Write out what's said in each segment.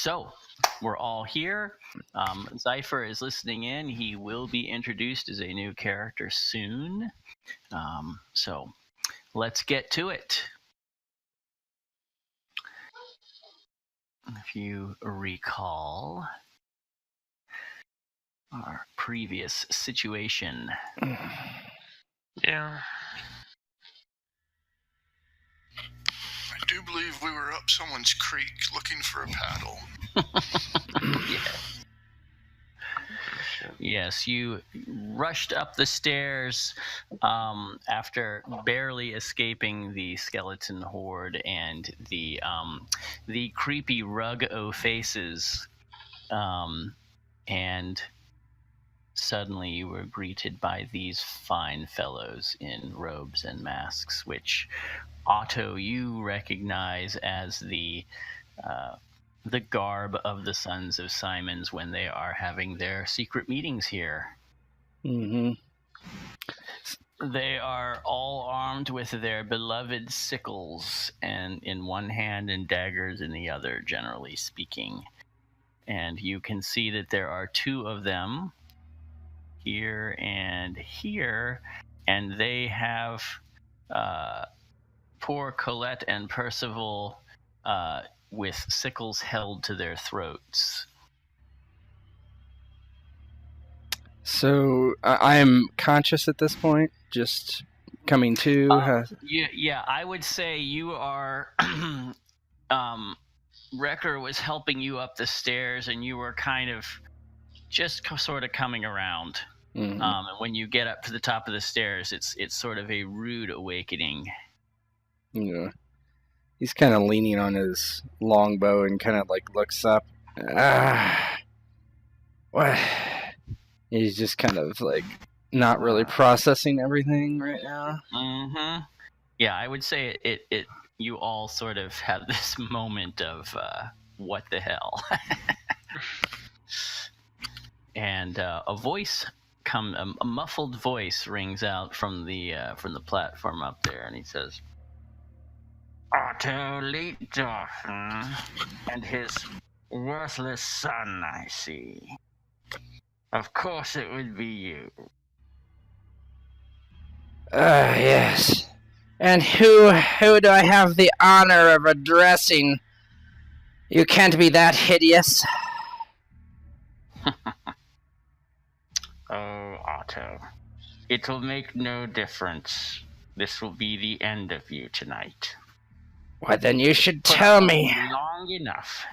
So, we're all here. Zypher is listening in. He will be introduced as a new character soon. So, let's get to it. If you recall our previous situation. Yeah. I do believe we were up someone's creek looking for a paddle. Yes, you rushed up the stairs after barely escaping the skeleton horde and the creepy rug-o faces, and suddenly you were greeted by these fine fellows in robes and masks, which Otto you recognize as the garb of the Sons of Simons when they are having their secret meetings here. Mm-hmm. They are all armed with their beloved sickles, and in one hand and daggers in the other, generally speaking. And you can see that there are two of them here and here, and they have poor Colette and Percival with sickles held to their throats. So I'm conscious at this point, just coming to. Yeah, I would say you are. Wrecker was helping you up the stairs, and you were kind of just sort of coming around. Mm-hmm. And when you get up to the top of the stairs, it's sort of a rude awakening. Yeah. He's kind of leaning on his longbow and kind of like looks up. What? He's just kind of like not really processing everything right now. Mm-hmm. Yeah, I would say it you all sort of have this moment of what the hell. And a voice a muffled voice rings out from the platform up there, and he says, "Otto Leitdorf and his worthless son, I see. Of course it would be you." Yes. And who do I have the honor of addressing? You can't be that hideous. Oh, Otto. It will make no difference. This will be the end of you tonight. Well, then you should tell me. Long enough.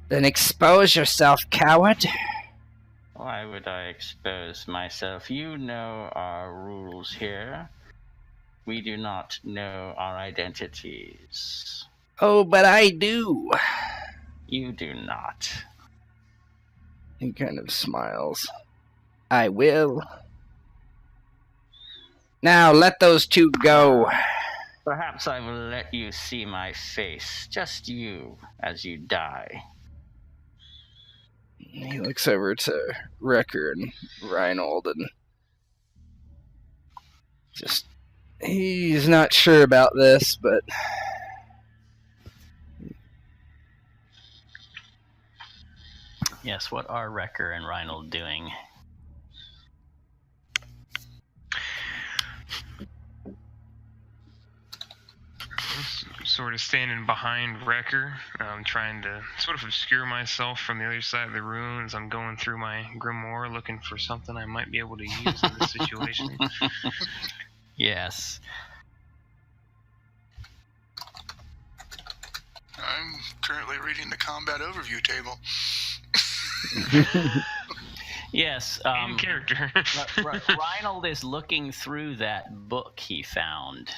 Then expose yourself, coward. Why would I expose myself? You know our rules here. We do not know our identities. Oh, but I do. You do not. He kind of smiles. I will. Now let those two go. Perhaps I will let you see my face, just you, as you die. He looks over to Wrecker and Reinhold and just... He's not sure about this, but... Yes, what are Wrecker and Reinhold doing? Sort of standing behind Wrecker, trying to sort of obscure myself from the other side of the room as I'm going through my grimoire looking for something I might be able to use in this situation. Yes. I'm currently reading the combat overview table. Yes. In character. Reinhold is looking through that book he found.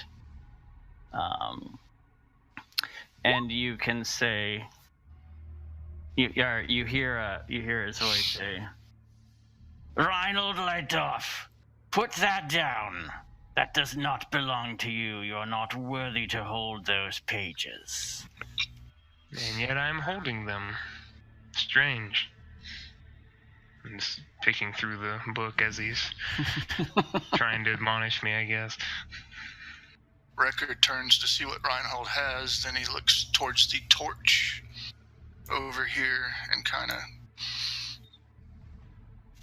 And you can say, you hear his voice say, "Reinhold Leitdorf, put that down. That does not belong to you. You're not worthy to hold those pages." And yet I'm holding them. Strange. I'm just picking through the book as he's trying to admonish me, I guess. Wrecker turns to see what Reinhold has, then he looks towards the torch over here and kind of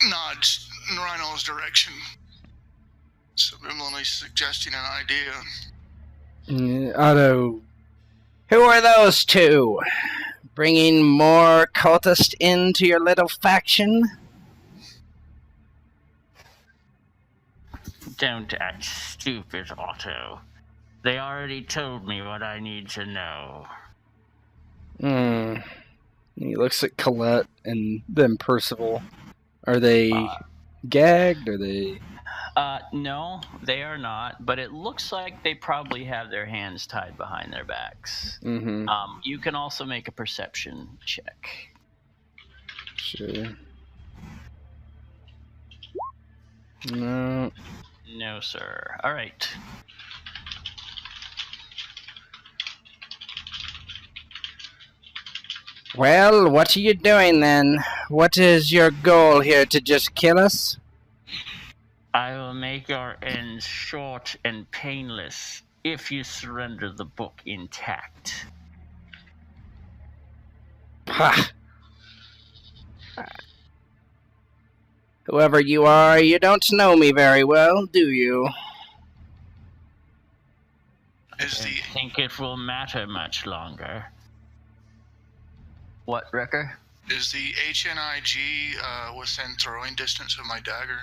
nods in Reinhold's direction, subliminally suggesting an idea. Otto, who are those two? Bringing more cultists into your little faction? Don't act stupid, Otto. They already told me what I need to know. He looks at Colette and then Percival. Are they gagged? Are they... No, they are not, but it looks like they probably have their hands tied behind their backs. Mm-hmm. You can also make a perception check. Sure. No. No, sir. All right. Well, what are you doing then? What is your goal here, to just kill us? I will make your ends short and painless if you surrender the book intact. Ha! Whoever you are, you don't know me very well, do you? I don't think it will matter much longer. What, Wrecker? Is the HNIG within throwing distance of my dagger?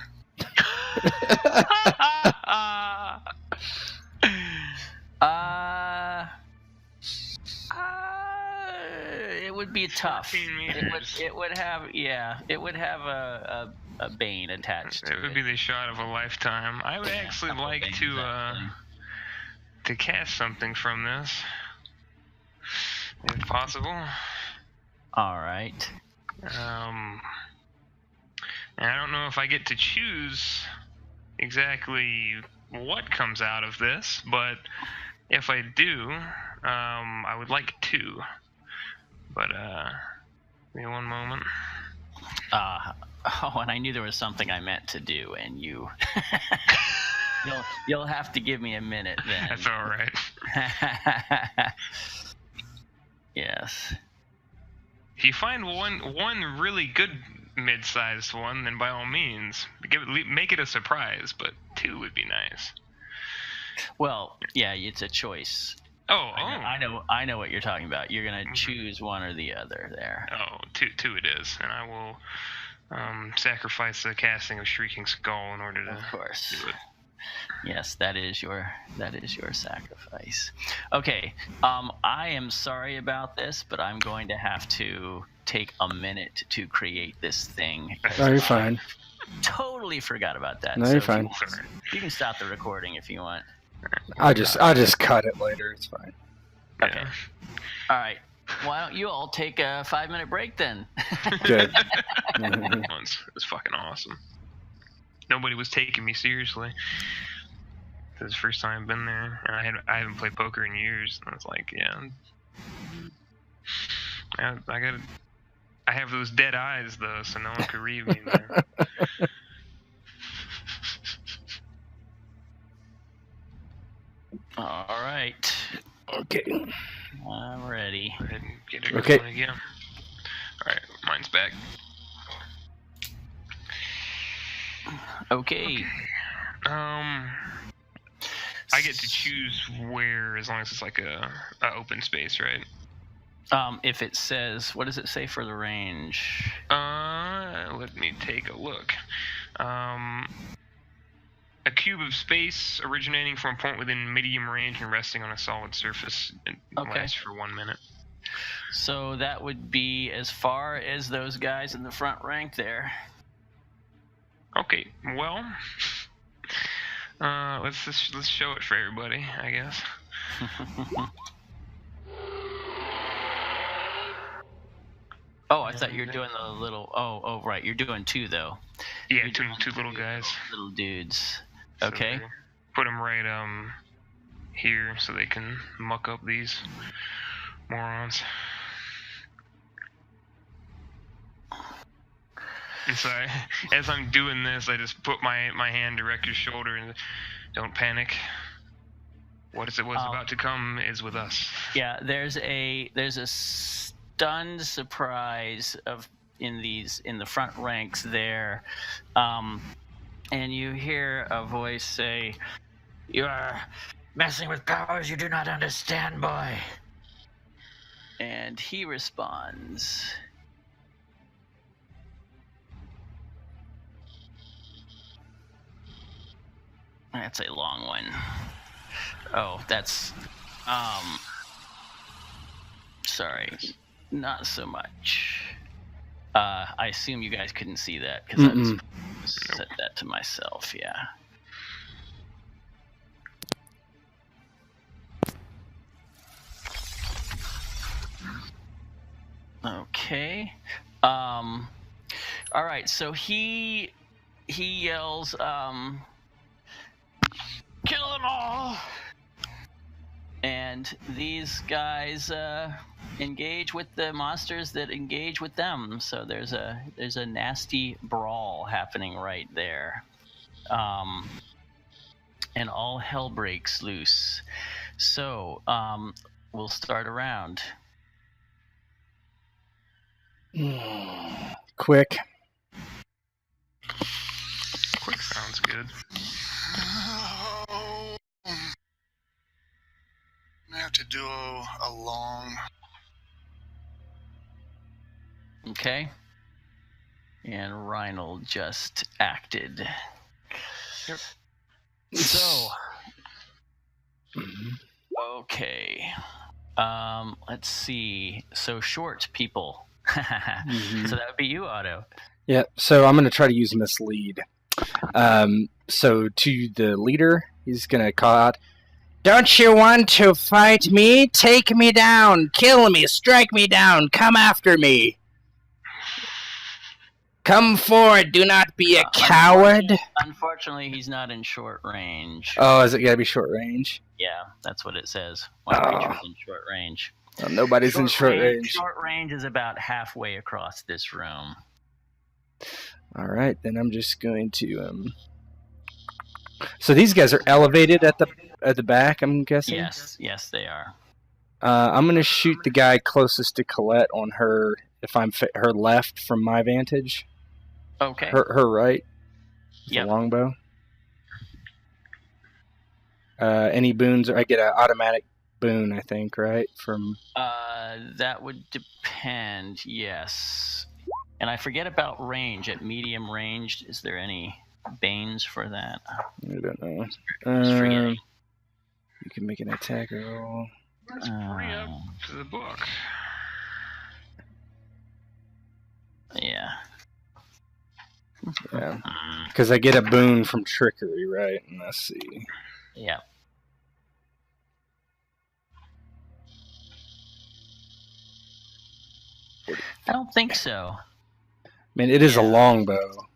It would be tough. 14 meters. It would have a bane attached to it. It would be the shot of a lifetime. I would actually like to cast something from this, if possible. All right. And I don't know if I get to choose exactly what comes out of this, but if I do, I would like to. But, give me one moment. And I knew there was something I meant to do, and you... You'll have to give me a minute then. That's all right. Yes. If you find one really good mid-sized one, then by all means, make it a surprise, but 2 would be nice. Well, yeah, it's a choice. I know what you're talking about. You're gonna choose one or the other there. Oh, two it is, and I will sacrifice the casting of Shrieking Skull in order to Of course. do it. Yes, that is your sacrifice. Okay, I am sorry about this, but I'm going to have to take a minute to create this thing. No, you're fine. Totally forgot about that. No, you're fine. You can stop the recording if you want. I'll just cut it later. It's fine. Okay. Yeah. All right. Why don't you all take a 5-minute break then? Good. It was fucking awesome. Nobody was taking me seriously. This is the first time I've been there, and I haven't played poker in years. And I was like, I have those dead eyes though, so no one could read me there. All right. Okay. I'm ready. Go ahead and get it Okay. going again. All right, mine's back. Okay. I get to choose where, as long as it's like a open space, right? If it says, what does it say for the range? Let me take a look. A cube of space originating from a point within medium range and resting on a solid surface. It lasts for 1 minute. So that would be as far as those guys in the front rank there. Okay, well, let's show it for everybody, I guess. Oh, I thought you were doing the little. Oh, right. You're doing 2 though. Yeah, two little guys. Little dudes. So Okay. put them right here so they can muck up these morons. And so as I'm doing this, I just put my hand to Rector's shoulder and don't panic. What is it was about to come is with us. Yeah, there's a stunned surprise in the front ranks there, and you hear a voice say, "You are messing with powers you do not understand, boy." And he responds, that's a long one. Oh, that's sorry, not so much. I assume you guys couldn't see that because I set that to myself. Yeah. Okay. All right. So he yells, "Kill them all!" And these guys engage with the monsters that engage with them. So there's a nasty brawl happening right there, and all hell breaks loose. So we'll start a round. Quick. Quick sounds good. Oh, I have to do a long. Okay. And Reinald just acted. Yep. So. Okay. Let's see. So short people. So that would be you, Otto. Yeah, so I'm going to try to use mislead. So to the leader, he's going to call out, "Don't you want to fight me? Take me down, kill me, strike me down, come after me. Come forward, do not be a coward." Unfortunately, he's not in short range. Oh, is it got to be short range? Yeah, that's what it says. One creature's in short range. Well, nobody's in short range. Short range is about halfway across this room. All right, then I'm just going to. So these guys are elevated at the back, I'm guessing. Yes, they are. I'm going to shoot the guy closest to Colette on her, if I'm her left from my vantage. Okay. Her right. Yeah. Longbow. Any boons? I get an automatic boon, I think, right? From. That would depend. Yes. And I forget about range. At medium range, is there any banes for that? I don't know. Just forgetting. You can make an attack roll. Let's bring up to the book. Yeah. Yeah. Because I get a boon from trickery, right? And let's see. Yeah. I don't think so. I mean, it is a longbow.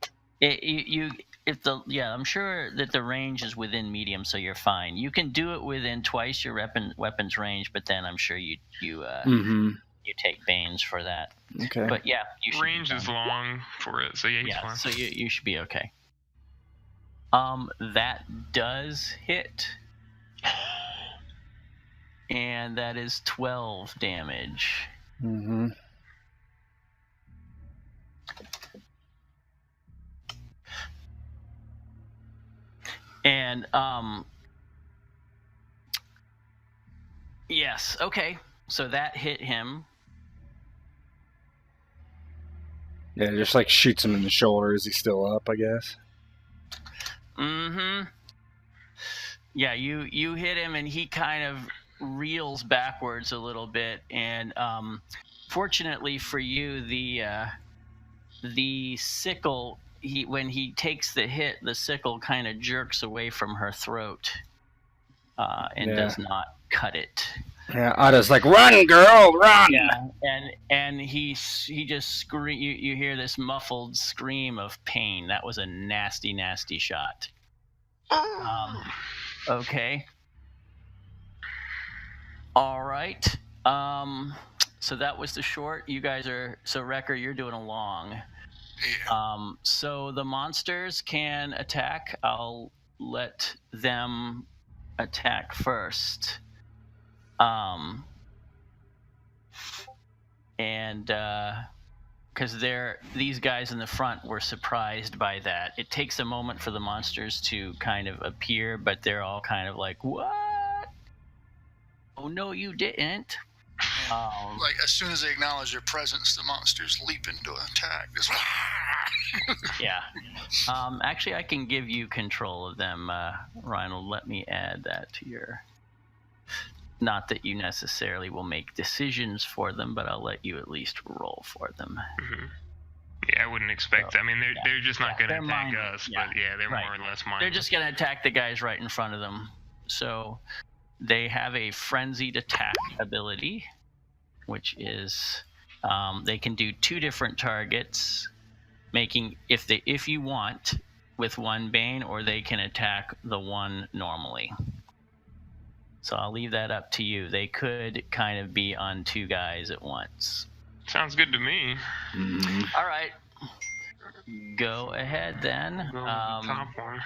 I'm sure that the range is within medium, so you're fine. You can do it within twice your weapon's range, but then I'm sure you take banes for that. Okay. But yeah, you should range is long for it, so yeah, he's fine. So you should be okay. That does hit, and that is 12 damage. Mm-hmm. And yes, okay. So that hit him. Yeah, just like shoots him in the shoulder. Is he still up, I guess? Mm-hmm. Yeah, you hit him and he kind of reels backwards a little bit, and fortunately for you, the sickle, when he takes the hit, the sickle kind of jerks away from her throat and does not cut it. Yeah, Otto's like, "Run, girl, run!" Yeah, and he just scream. You hear this muffled scream of pain. That was a nasty, nasty shot. Okay. All right. So that was the short. You guys are Wrecker. You're doing a long. Yeah. So the monsters can attack. I'll let them attack first. And because these guys in the front were surprised by that. It takes a moment for the monsters to kind of appear, but they're all kind of like, "What? Oh no, you didn't." Like, as soon as they acknowledge their presence, the monsters leap into attack. Just, Yeah. Actually, I can give you control of them, Reinhold. Let me add that to your... Not that you necessarily will make decisions for them, but I'll let you at least roll for them. Mm-hmm. Yeah, I wouldn't expect that. I mean, they're just not going to attack us, yeah. But yeah, they're more or less mindless. They're just going to attack the guys right in front of them. So they have a frenzied attack ability, which is they can do 2 different targets, making if you want with 1 bane, or they can attack the one normally. So I'll leave that up to you. They could kind of be on 2 guys at once. Sounds good to me. All right. Go ahead then. Go with the top one.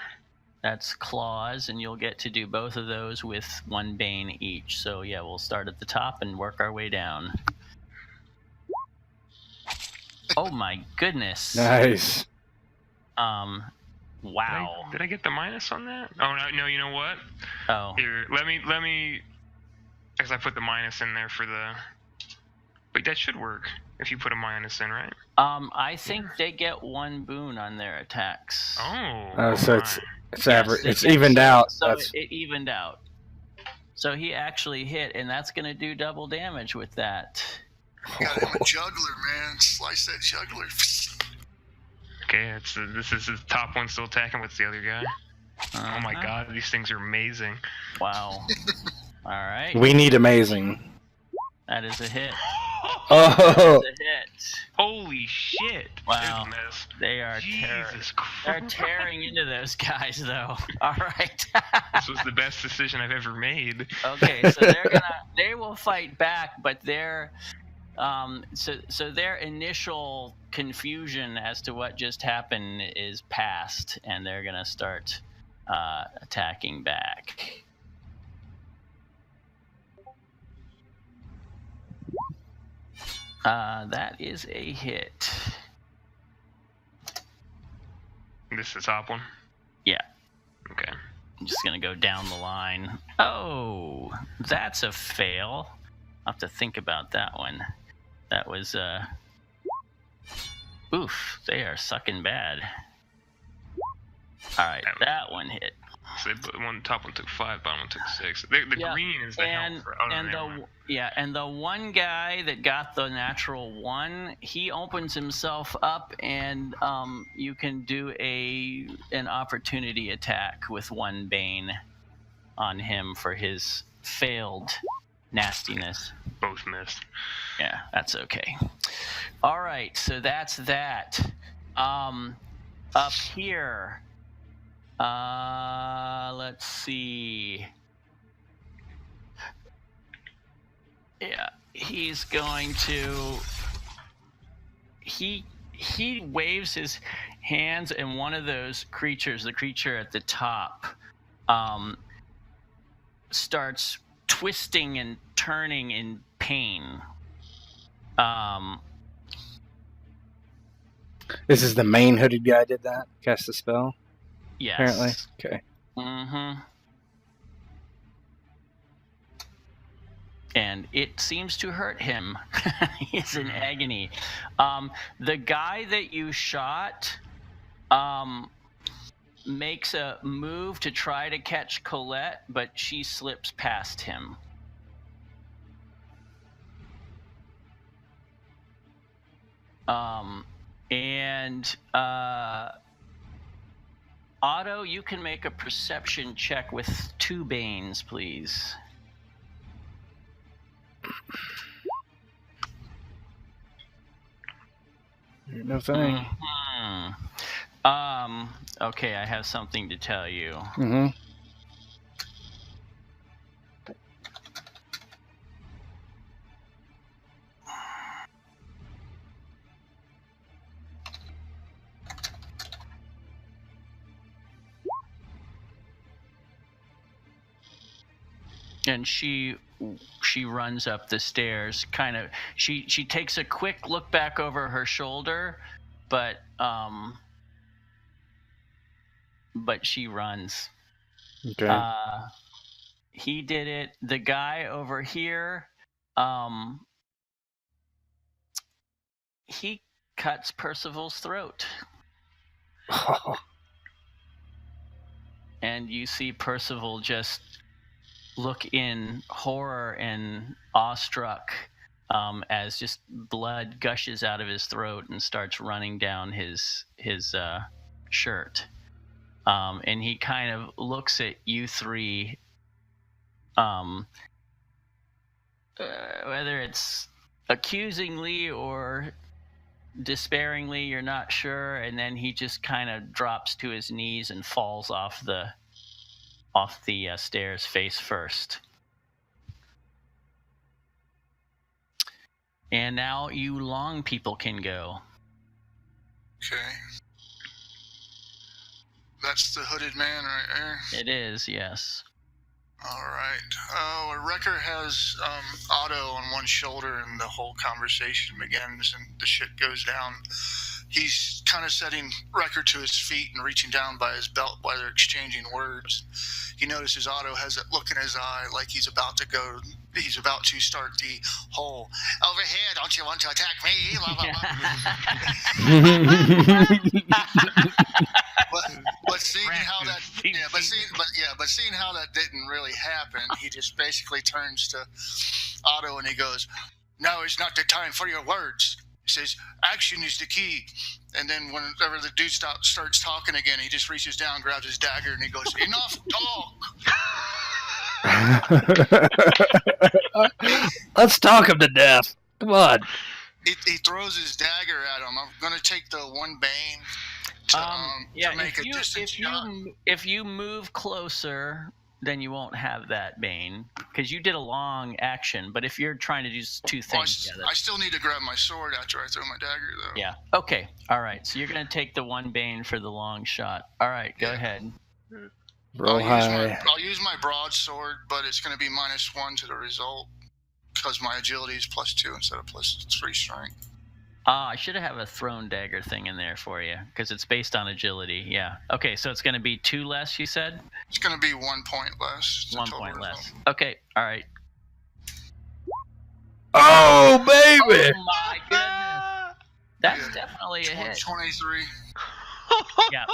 That's claws, and you'll get to do both of those with 1 bane each. So yeah, we'll start at the top and work our way down. Oh my goodness. Nice. Wow. Did I get the minus on that? Oh no, you know what? Oh. Here, let me because I put the minus in there for the... Wait, that should work if you put a minus in, right? I think they get 1 boon on their attacks. Oh. So my. it's average. It's evened out. So it evened out. So he actually hit, and that's going to do double damage with that. got him a juggler, man. Slice that juggler. Okay, this is the top one still attacking. What's the other guy? Uh-huh. Oh my god, these things are amazing. Wow. All right. We need amazing. That is a hit. Oh. That is a hit. Holy shit. Wow. Goodness. They are Jesus they're Christ. tearing into those guys, though. All right. This was the best decision I've ever made. Okay, so they will fight back, but they're so their initial confusion as to what just happened is past, and they're gonna start attacking back. That is a hit. This is the top one? Yeah. Okay. I'm just gonna go down the line. Oh, that's a fail. I'll have to think about that one. That was oof, they are sucking bad. Alright, that one hit. So top one took 5, bottom one took 6. The green is the help for... and the one guy that got the natural 1, he opens himself up, and you can do an opportunity attack with 1 bane on him for his failed nastiness. Both missed. Yeah, that's okay. All right, so that's that. Up here, let's see. Yeah, he's going to... He waves his hands, and one of those creatures, the creature at the top, starts twisting and turning in pain. This is the main hooded guy did that? Cast the spell? Yes. Apparently. Okay. Mm-hmm. And it seems to hurt him. He's in agony. The guy that you shot makes a move to try to catch Colette, but she slips past him. Otto, you can make a perception check with 2 banes, please. No thing. Mm-hmm. Okay, I have something to tell you. Mm-hmm. and she runs up the stairs. Kind of, she takes a quick look back over her shoulder, but she runs. Okay. He did it. The guy over here, he cuts Percival's throat. And you see Percival just look in horror and awestruck as just blood gushes out of his throat and starts running down his shirt. And he kind of looks at you three, whether it's accusingly or despairingly, you're not sure, and then he just kind of drops to his knees and falls off the stairs face first. And now you long people can go. Okay. That's the hooded man right there. It is, yes. All right. Wrecker has Otto on one shoulder, and the whole conversation begins, and the shit goes down. He's kind of setting Wrecker to his feet and reaching down by his belt while they're exchanging words. He notices Otto has that look in his eye like he's about to start the whole, over here, don't you want to attack me? Blah, blah, blah. But seeing how that, but seeing how that didn't really happen, he just basically turns to Otto and he goes, "Now is not the time for your words." He says, "Action is the key." And then whenever the dude starts talking again, he just reaches down, grabs his dagger, and he goes, "Enough talk." Let's talk him to death. Come on. He throws his dagger at him. I'm going to take the one bane to make a distance shot. If you move closer, then you won't have that bane, because you did a long action. But if you're trying to do two things, I still need to grab my sword after I throw my dagger, though. Yeah. Okay. All right. So you're going to take the one bane for the long shot. All right. Go ahead. Roll high. I'll use my broadsword, but it's going to be -1 to the result because my agility is +2 instead of +3 strength. I should have a thrown dagger thing in there for you because it's based on agility. Yeah. Okay. So it's going to be 2 less, you said? It's going to be 1 point less. 1 point less. Okay. All right. Oh, baby! Oh, my goodness. That's definitely a hit. 23. Yeah,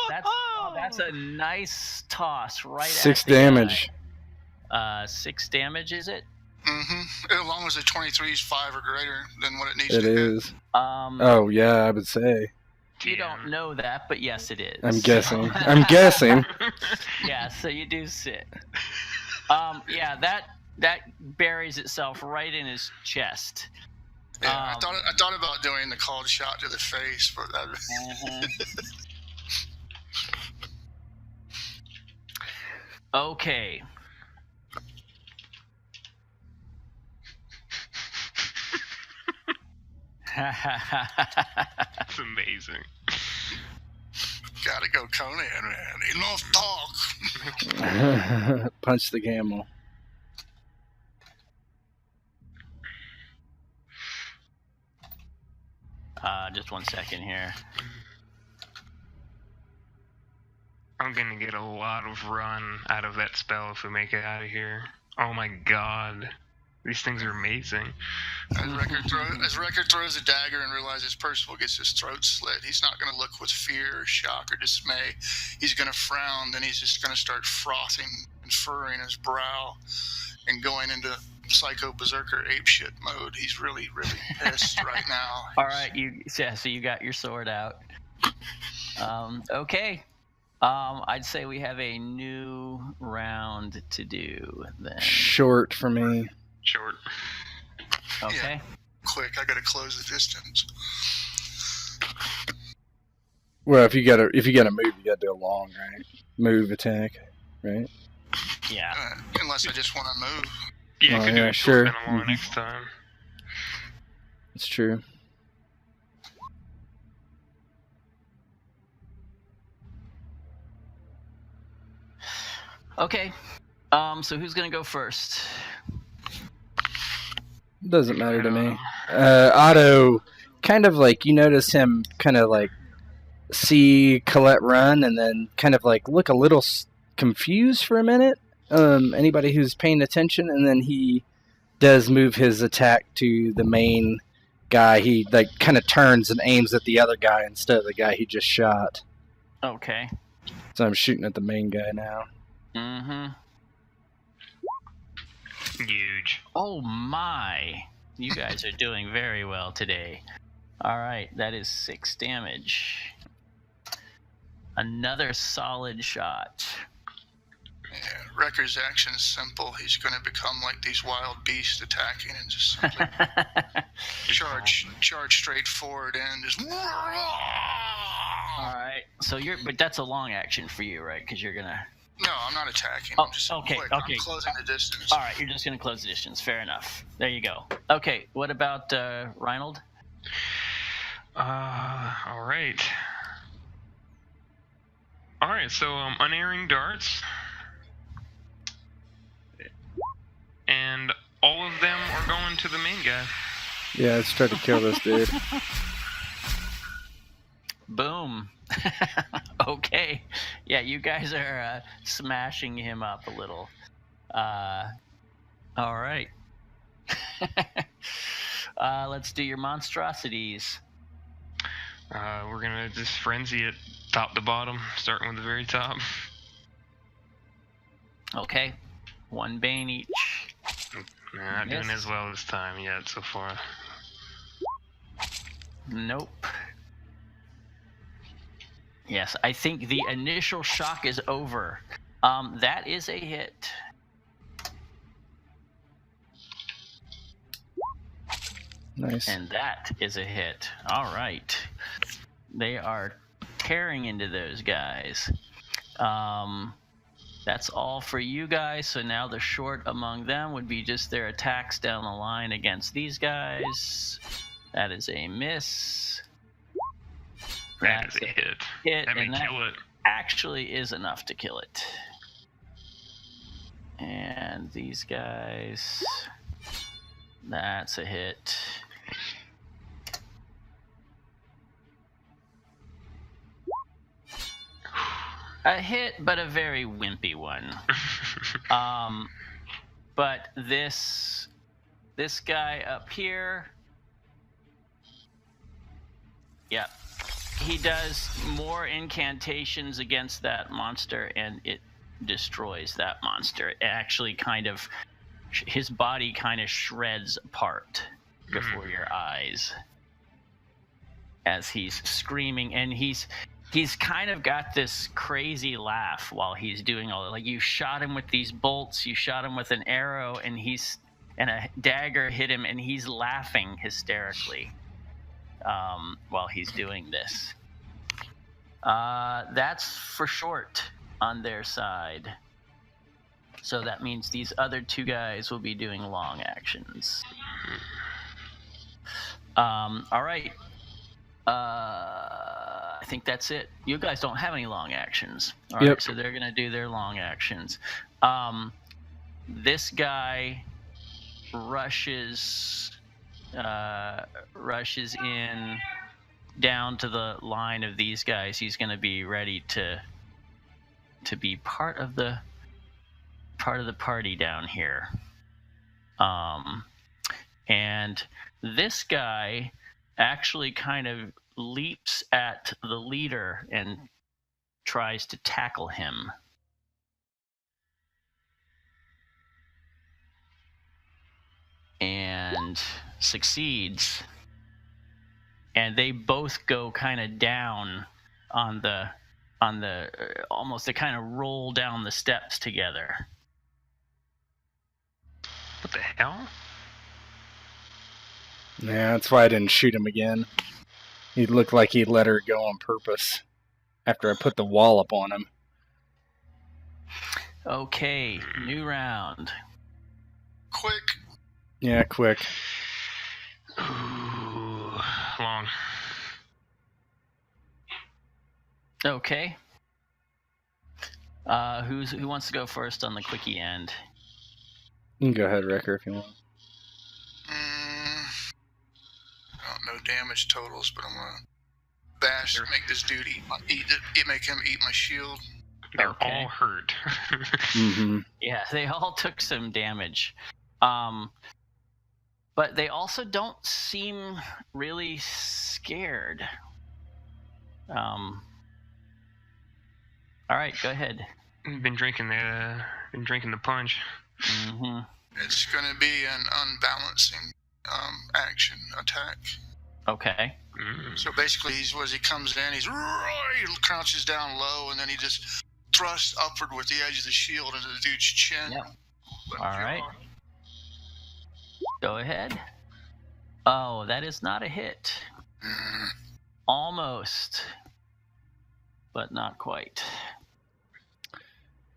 that's a nice toss right 6 at the damage. 6 damage, is it? Mm-hmm. As long as the 23 is 5 or greater than what it needs It to is. hit. Oh, yeah, I would say. You don't know that, but yes, it is. I'm guessing. I'm guessing. Yeah, so you do sit. Yeah, that buries itself right in his chest. Yeah, I thought about doing the called shot to the face, but that. Okay. That's amazing. Gotta go, Conan, man. Enough talk. Punch the camel. Just 1 second here. I'm gonna get a lot of run out of that spell if we make it out of here. Oh my god. These things are amazing. As Wrecker throws a dagger and realizes Percival gets his throat slit, he's not going to look with fear or shock or dismay. He's going to frown, then he's just going to start frothing and furrowing his brow and going into psycho berserker apeshit mode. He's really, really pissed right now. All right, so you got your sword out. Okay. I'd say we have a new round to do then. Short for me. Short. Okay. Yeah. Quick, I gotta close the distance. Well, if you gotta move, you gotta do a long, right? Move, attack, right? Yeah. Unless I just want to move. Yeah, Oh, could do yeah, a short sure. and a long next time. It's true. Okay. So who's gonna go first? Doesn't matter to me. Otto, kind of like, you notice him kind of like see Colette run and then kind of like look a little confused for a minute. Anybody who's paying attention, and then he does move his attack to the main guy. He like kind of turns and aims at the other guy instead of the guy he just shot. Okay. So I'm shooting at the main guy now. Mm-hmm. Huge. Oh my! You guys are doing very well today. All right, that is 6 damage. Another solid shot. Yeah, Wrecker's action is simple. He's going to become like these wild beasts attacking and just simply charge straight forward and just. All right. So but that's a long action for you, right? Because you're gonna. No, I'm not attacking. Oh, I'm just okay, quick. okay. I'm closing the distance. All right, you're just gonna close the distance. Fair enough. There you go. Okay. What about Reinald? All right. All right. So unerring darts, and all of them are going to the main guy. Yeah, let's try to kill this dude. Boom. Okay. Yeah, you guys are smashing him up a little. All right. Let's do your monstrosities. We're gonna just frenzy it top to bottom, starting with the very top. Okay. 1 bane each. Not doing as well this time yet so far. Nope. Yes, I think the initial shock is over. That is a hit. Nice. And that is a hit. All right. They are tearing into those guys. That's all for you guys. So now the short among them would be just their attacks down the line against these guys. That is a miss. That is a hit. That may kill it. Actually is enough to kill it. And these guys, that's a hit. A hit, but a very wimpy one. But this guy up here, yep. He does more incantations against that monster, and it destroys that monster. It actually his body kind of shreds apart before your eyes as he's screaming, and he's kind of got this crazy laugh while he's doing all that. Like, you shot him with these bolts, you shot him with an arrow, and a dagger hit him, and he's laughing hysterically. While he's doing this. That's for short on their side. So that means these other 2 guys will be doing long actions. All right. I think that's it. You guys don't have any long actions. All right, so they're going to do their long actions. This guy rushes in down to the line of these guys. He's going to be ready to be part of the party down here. And this guy actually kind of leaps at the leader and tries to tackle him. And succeeds, and they both go kind of down on the almost, they kind of roll down the steps together. What the hell? Yeah, that's why I didn't shoot him again. He looked like he let her go on purpose after I put the wall up on him. Okay, new round. Quick. Yeah, quick. Ooh, long. Okay. Who wants to go first on the quickie end? You can go ahead, Wrecker, if you want. I don't know damage totals, but I'm gonna bash. Make this dude make him eat my shield. They're all hurt. Mm-hmm. Yeah, they all took some damage. But they also don't seem really scared. All right, go ahead. Been drinking the punch. Mm-hmm. It's gonna be an unbalancing action attack. Okay. So basically, he comes in, he crouches down low, and then he just thrusts upward with the edge of the shield into the dude's chin. Yep. All right. Go ahead. Oh, that is not a hit. Almost, but not quite.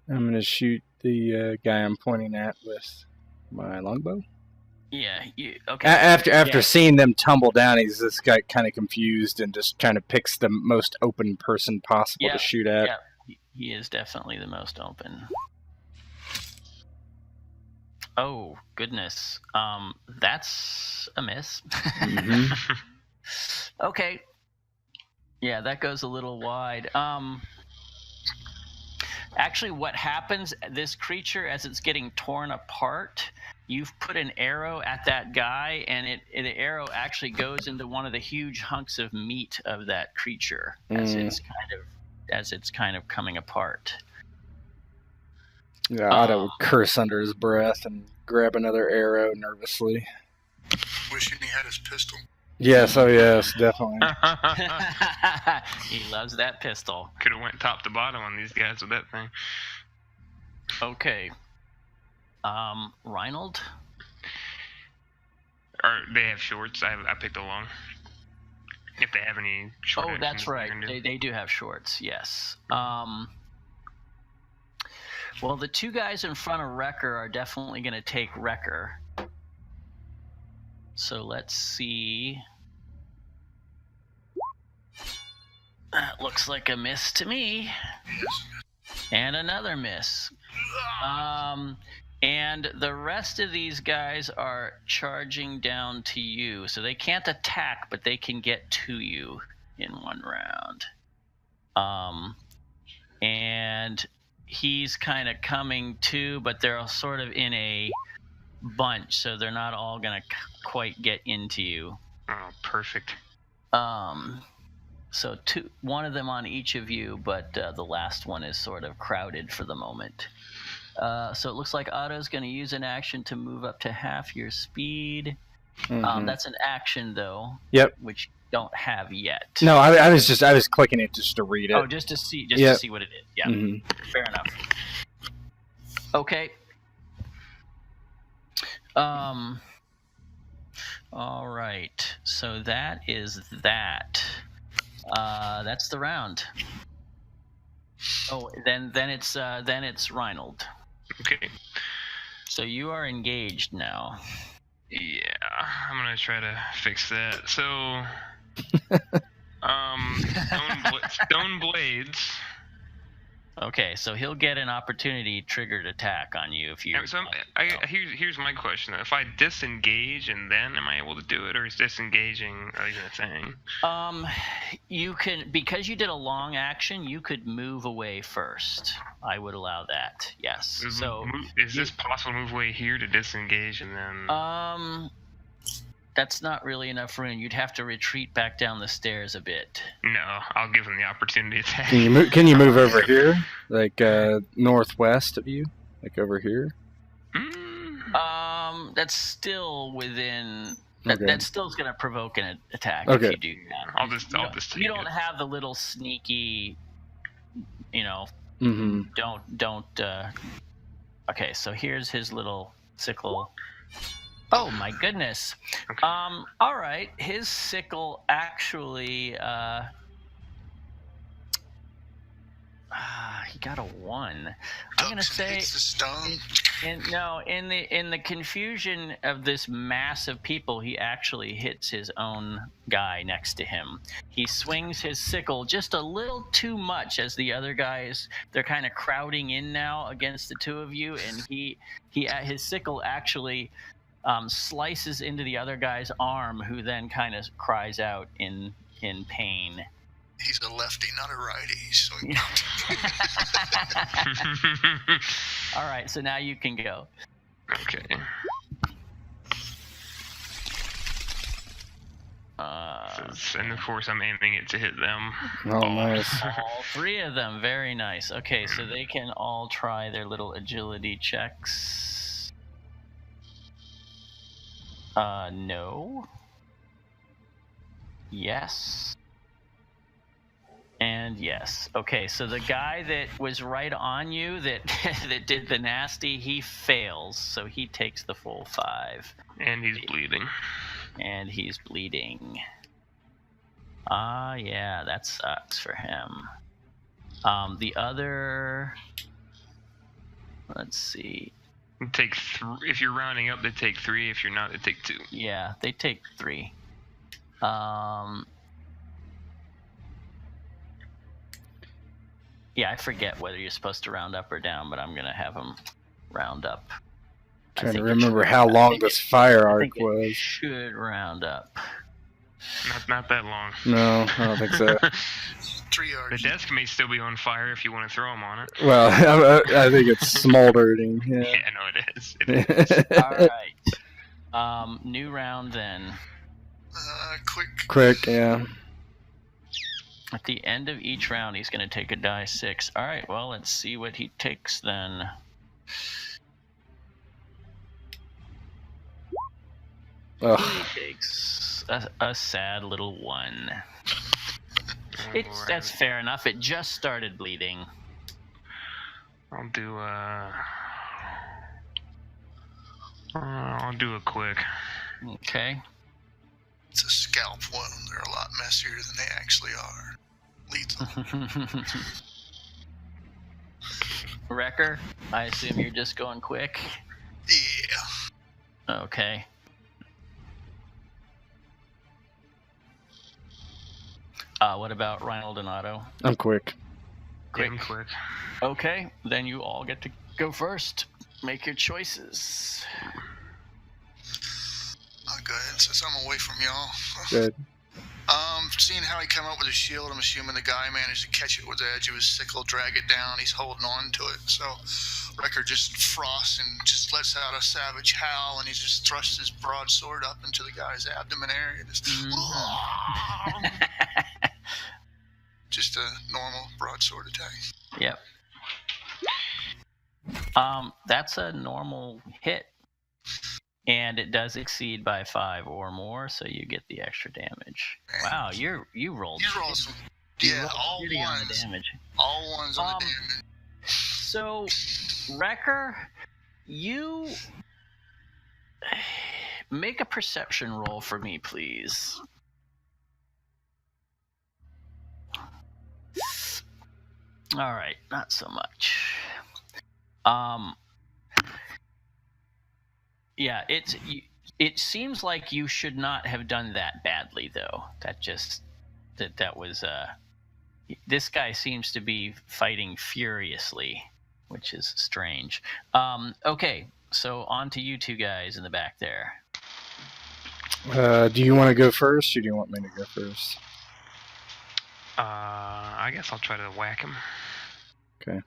I'm going to shoot the guy I'm pointing at with my longbow. Yeah. Okay. After seeing them tumble down, he's this guy kind of confused and just kind of picks the most open person possible to shoot at. Yeah, he is definitely the most open. Oh, goodness. That's a miss. Mm-hmm. Okay. Yeah, that goes a little wide. Actually, what happens, this creature, as it's getting torn apart, you've put an arrow at that guy, and the arrow actually goes into one of the huge hunks of meat of that creature as it's kind of coming apart. Yeah, Otto would curse under his breath and grab another arrow nervously. Wishing he had his pistol. Yes, oh yes, definitely. He loves that pistol. Could have went top to bottom on these guys with that thing. Okay. Reinald? Or they have shorts. I picked a long. If they have any short Oh, actions that's right. do. They do have shorts, yes. Well, the two guys in front of Wrecker are definitely going to take Wrecker. So let's see. That looks like a miss to me. And another miss. And the rest of these guys are charging down to you. So they can't attack, but they can get to you in one round. And he's kind of coming too, but they're all sort of in a bunch, so they're not all going to quite get into you. Oh, perfect. So one of them on each of you, but the last one is sort of crowded for the moment. So it looks like Otto's going to use an action to move up to half your speed. Mm-hmm. That's an action, though. Yep. Which you don't have yet. No, I was clicking it just to read it. Oh, just to see what it is. Yeah. Mm-hmm. Fair enough. Okay. All right. So that is that. That's the round. Oh, then it's Reinald. Okay. So you are engaged now. Yeah, I'm gonna try to fix that. So, stone blades. Okay, so he'll get an opportunity triggered attack on you if you. So here's my question: if I disengage and then am I able to do it, or is disengaging even a thing? You can, because you did a long action, you could move away first. I would allow that. Yes. Is this possible to move away here to disengage and then? That's not really enough room. You'd have to retreat back down the stairs a bit. No, I'll give him the opportunity to. Can you move over here, like northwest of you, like over here? That's still within. Okay. That still is going to provoke an attack Okay. if you do that. I'll just take You don't it. have the little sneaky, Mm-hmm. Don't. Okay, so here's his little sickle. Oh my goodness. Okay. All right, his sickle actually He got a 1. I'm gonna say hits the stone. in the confusion of this mass of people, he actually hits his own guy next to him. He swings his sickle just a little too much as the other guys, they're kind of crowding in now against the two of you, and his sickle actually slices into the other guy's arm, who then kind of cries out in pain. He's a lefty, not a righty. So All right, so now you can go. Okay. And of course, I'm aiming it to hit them. Oh, nice. All 3 of them. Very nice. Okay, so they can all try their little agility checks. No. Yes. And yes. Okay, so the guy that was right on you that that did the nasty, he fails, so he takes the full 5. And he's bleeding. And he's bleeding. Yeah, that sucks for him. The other... Let's see. Take if you're rounding up, they take 3. If you're not, they take 2. Yeah, they take 3. Yeah, I forget whether you're supposed to round up or down, but I'm gonna have them round up. Trying to remember how long this fire arc was. Should round up. Not that long. No, I don't think so. 3 yards. The desk may still be on fire if you want to throw them on it. Well, I think it's smoldering. Yeah. Yeah, no, it is. It is. All right. New round then. Quick, yeah. At the end of each round, he's going to take a die 6. All right, well, let's see what he takes then. Ugh. He takes a sad little 1. That's fair enough. It just started bleeding. I'll do a quick. Okay. It's a scalp wound. They're a lot messier than they actually are. Lethal. Wrecker, I assume you're just going quick? Yeah. Okay. What about Reinald and Otto? I'm quick. Quick. Quick. Okay, then you all get to go first. Make your choices. I'll go ahead since I'm away from y'all. Good. Seeing how he came up with a shield, I'm assuming the guy managed to catch it with the edge of his sickle, drag it down. He's holding on to it. So Wrecker just frosts and just lets out a savage howl, and he just thrusts his broadsword up into the guy's abdomen area. Just a normal broadsword attack. Yep. That's a normal hit. And it does exceed by 5 or more, so you get the extra damage. Wow, you rolled. You rolled some. You Yeah, rolled all shitty on the ones. damage. All ones on the damage. So, Wrecker, you make a perception roll for me, please. All right, not so much. Yeah, it seems like you should not have done that badly, though. That was this guy seems to be fighting furiously, which is strange. Okay, so on to you two guys in the back there. Do you want to go first, or do you want me to go first? I guess I'll try to whack him. Okay.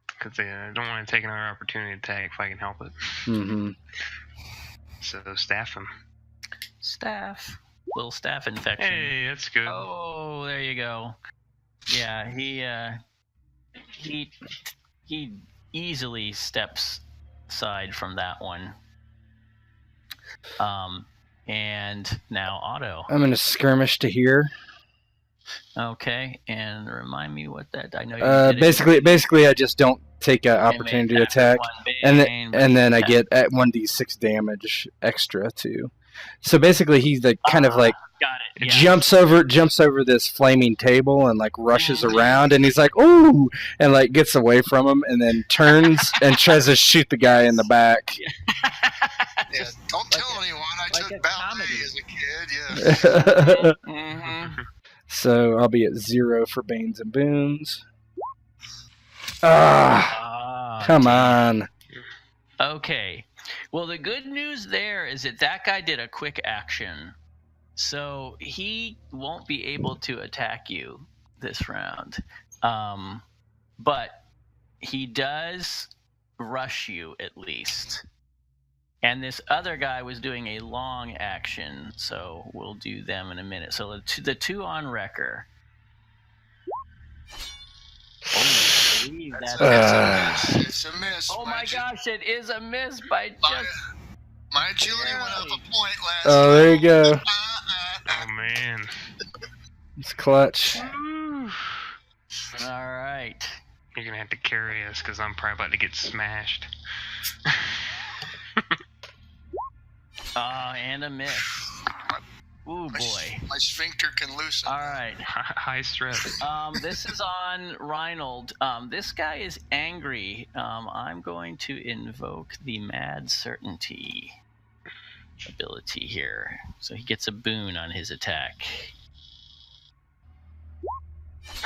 Because I don't want to take another opportunity to attack if I can help it. Mm-hmm. So staff him. Staff. Little staff infection. Hey, that's good. Oh, there you go. Yeah, he easily steps aside from that one. And now Otto. I'm gonna skirmish to here. Okay, and remind me what that I know. You did basically, I just don't take an opportunity to attack, and then I get at 1d6 damage extra too. So basically, he's like kind of like Got it. Yeah. jumps over this flaming table and like rushes around, and he's like, "Ooh!" and like gets away from him, and then turns and tries to shoot the guy in the back. Yeah, don't tell anyone I like took a ballet comedy. as a kid. Yeah. Mm-hmm. So I'll be at 0 for Banes and Boons. Ah, come on. Okay. Well, the good news there is that guy did a quick action. So he won't be able to attack you this round. But he does rush you at least. And this other guy was doing a long action, so we'll do them in a minute. So the two on Wrecker. Oh, I believe It's that's a miss. It's a miss. Oh my gosh, it is a miss by just... My agility went up a point last Oh, there you go. Oh man. It's clutch. All right. You're gonna have to carry us because I'm probably about to get smashed. And a miss. Ooh, boy. My sphincter can loosen. All right. High stress. This is on Reinhold. This guy is angry. I'm going to invoke the Mad Certainty ability here. So he gets a boon on his attack.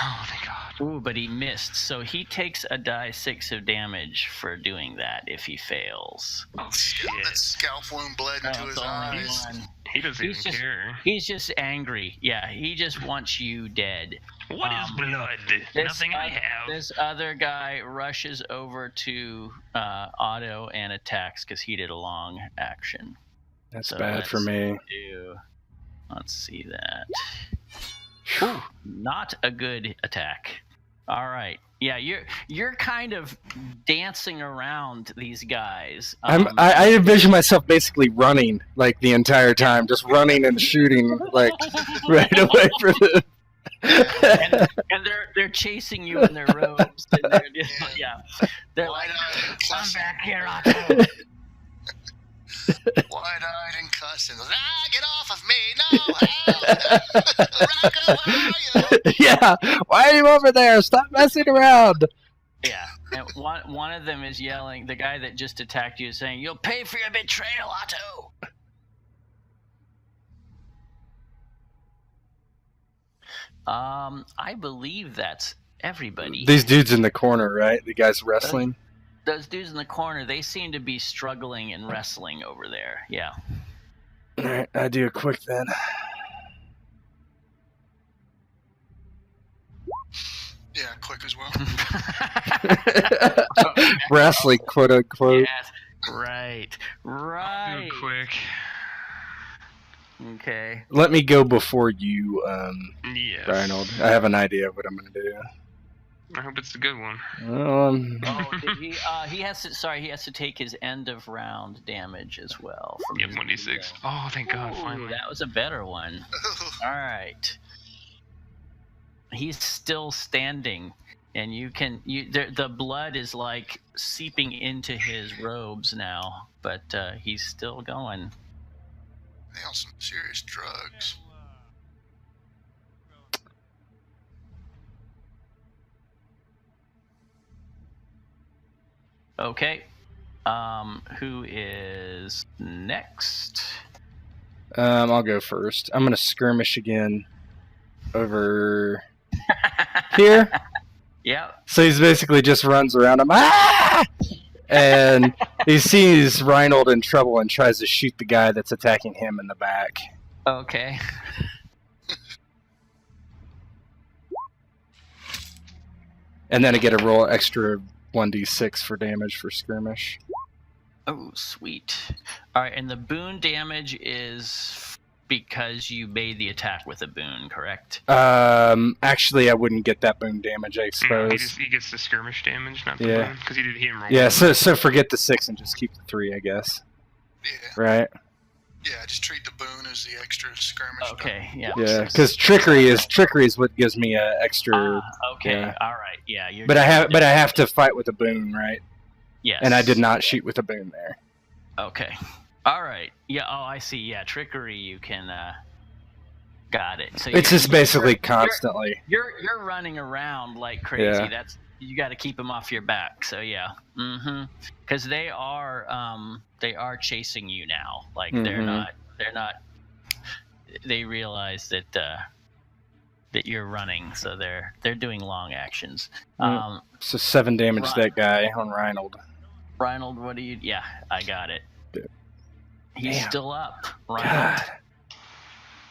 Oh, thank God. Ooh, but he missed. So he takes a die 6 of damage for doing that if he fails. Oh, shit. That scalp wound bled into his It's only eyes. one. He doesn't He's even just- care. He's just angry. Yeah, he just wants you dead. What is blood? Nothing I have. This other guy rushes over to Otto and attacks because he did a long action. That's So bad for me. Let's see that. Ooh, not a good attack. All right. Yeah, you're kind of dancing around these guys. I envision myself basically running like the entire time, just running and shooting like right away from them. and they're chasing you in their robes. And they're like, "Come back here, Otto." Wide-eyed and cussing. Get off of me! No! Rocco, where are you? Yeah, why are you over there? Stop messing around. Yeah, and one of them is yelling. The guy that just attacked you is saying, "You'll pay for your betrayal, Otto." I believe that's everybody. These dudes in the corner, right? The guys wrestling. Those dudes in the corner, they seem to be struggling and wrestling over there. Yeah. All right, I do a quick then. Yeah, quick as well. Wrestling, quote unquote. Yes. Right. Do quick. Okay. Let me go before you, Yes. Reinhold. I have an idea of what I'm going to do. I hope it's a good one. Oh, did he? He has to. Sorry, he has to take his end of round damage as well. From Yep, his 1d6. Oh, thank God, Ooh, finally. that was a better one. All right. He's still standing, and the blood is like seeping into his robes now, but he's still going. They on some serious drugs. Okay. Who is next? I'll go first. I'm going to skirmish again over here. Yep. So he's basically just runs around him. Ah! And he sees Reinhold in trouble and tries to shoot the guy that's attacking him in the back. Okay. And then I get to roll extra 1d6 for damage for skirmish. Oh, sweet. All right, and the boon damage is because you made the attack with a boon, correct? Actually, I wouldn't get that boon damage, I No, suppose. he gets the skirmish damage, not the Yeah. boon, because he didn't roll. Yeah, so forget the 6 and just keep the 3, I guess. Yeah, Right? yeah. Just treat the boon as the extra skirmish. Okay, yeah. Yeah, because trickery is what gives me a extra. Okay, yeah. all right, yeah. You're But I have to fight with a boon, right? Yes. And I did not shoot with a boon there. Okay. All right. Yeah. Oh, I see. Yeah, trickery. You can. Got it. So It's just basically constantly. You're running around like crazy. Yeah. That's you got to keep them off your back. So yeah. Mm-hmm. Because they are chasing you now. Like they're not. They realize that that you're running, so they're doing long actions. So 7 damage to that guy on Reinhold. Reinhold, what do you? Yeah, I got it. He's Damn. still up. Reinhold. God.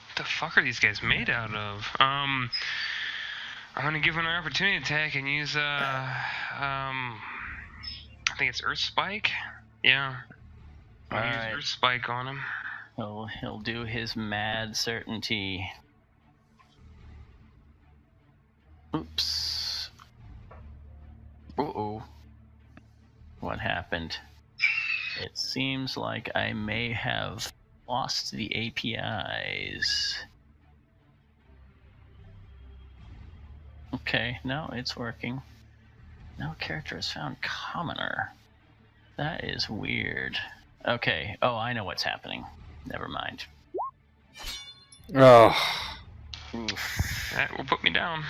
What the fuck are these guys made out of? I'm gonna give him an opportunity attack and use I think it's Earth Spike. Yeah. I'm gonna use Earth Spike on him. He'll do his mad certainty. Oops. Uh-oh. What happened? It seems like I may have lost the APIs. Okay, no, it's working. No character has found commoner. That is weird. Okay, oh, I know what's happening. Never mind. Oh. Oof. That will put me down.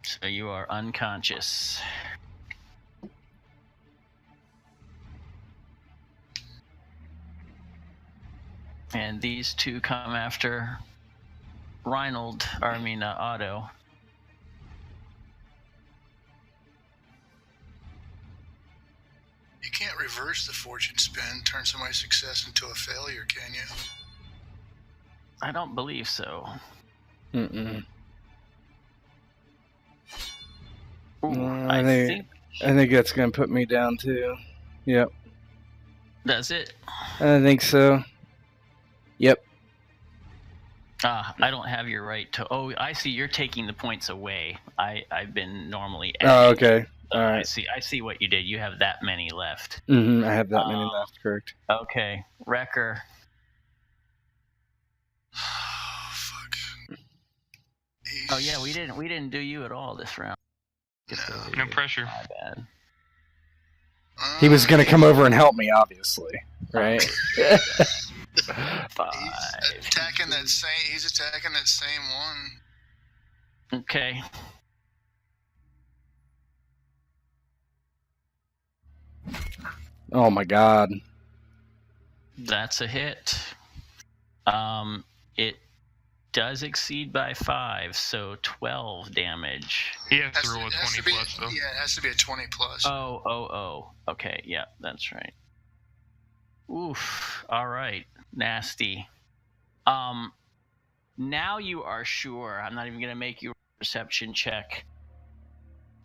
So you are unconscious. And these two come after Otto. You can't reverse the fortune spin, turn somebody's success into a failure, can you? I don't believe so. Mm-mm. Ooh, I think that's gonna put me down too. Yep. Does it? I think so. Yep. I don't have your right to. Oh, I see. You're taking the points away. I've been normally. Oh, okay. All right. I see what you did. You have that many left. I have that many left. Correct. Okay, Wrecker. Oh, fuck. Oh yeah, we didn't do you at all this round. No pressure. My bad. He was gonna come over and help me, obviously. Right. Five. He's attacking that same one. Okay. Oh my God. That's a hit. It does exceed by 5, so 12 damage. He has to roll a 20 plus, though. Yeah, it has to be a 20 plus. Oh. Okay, yeah, that's right. Oof. All right. Nasty. Now you are sure. I'm not even going to make you a perception check.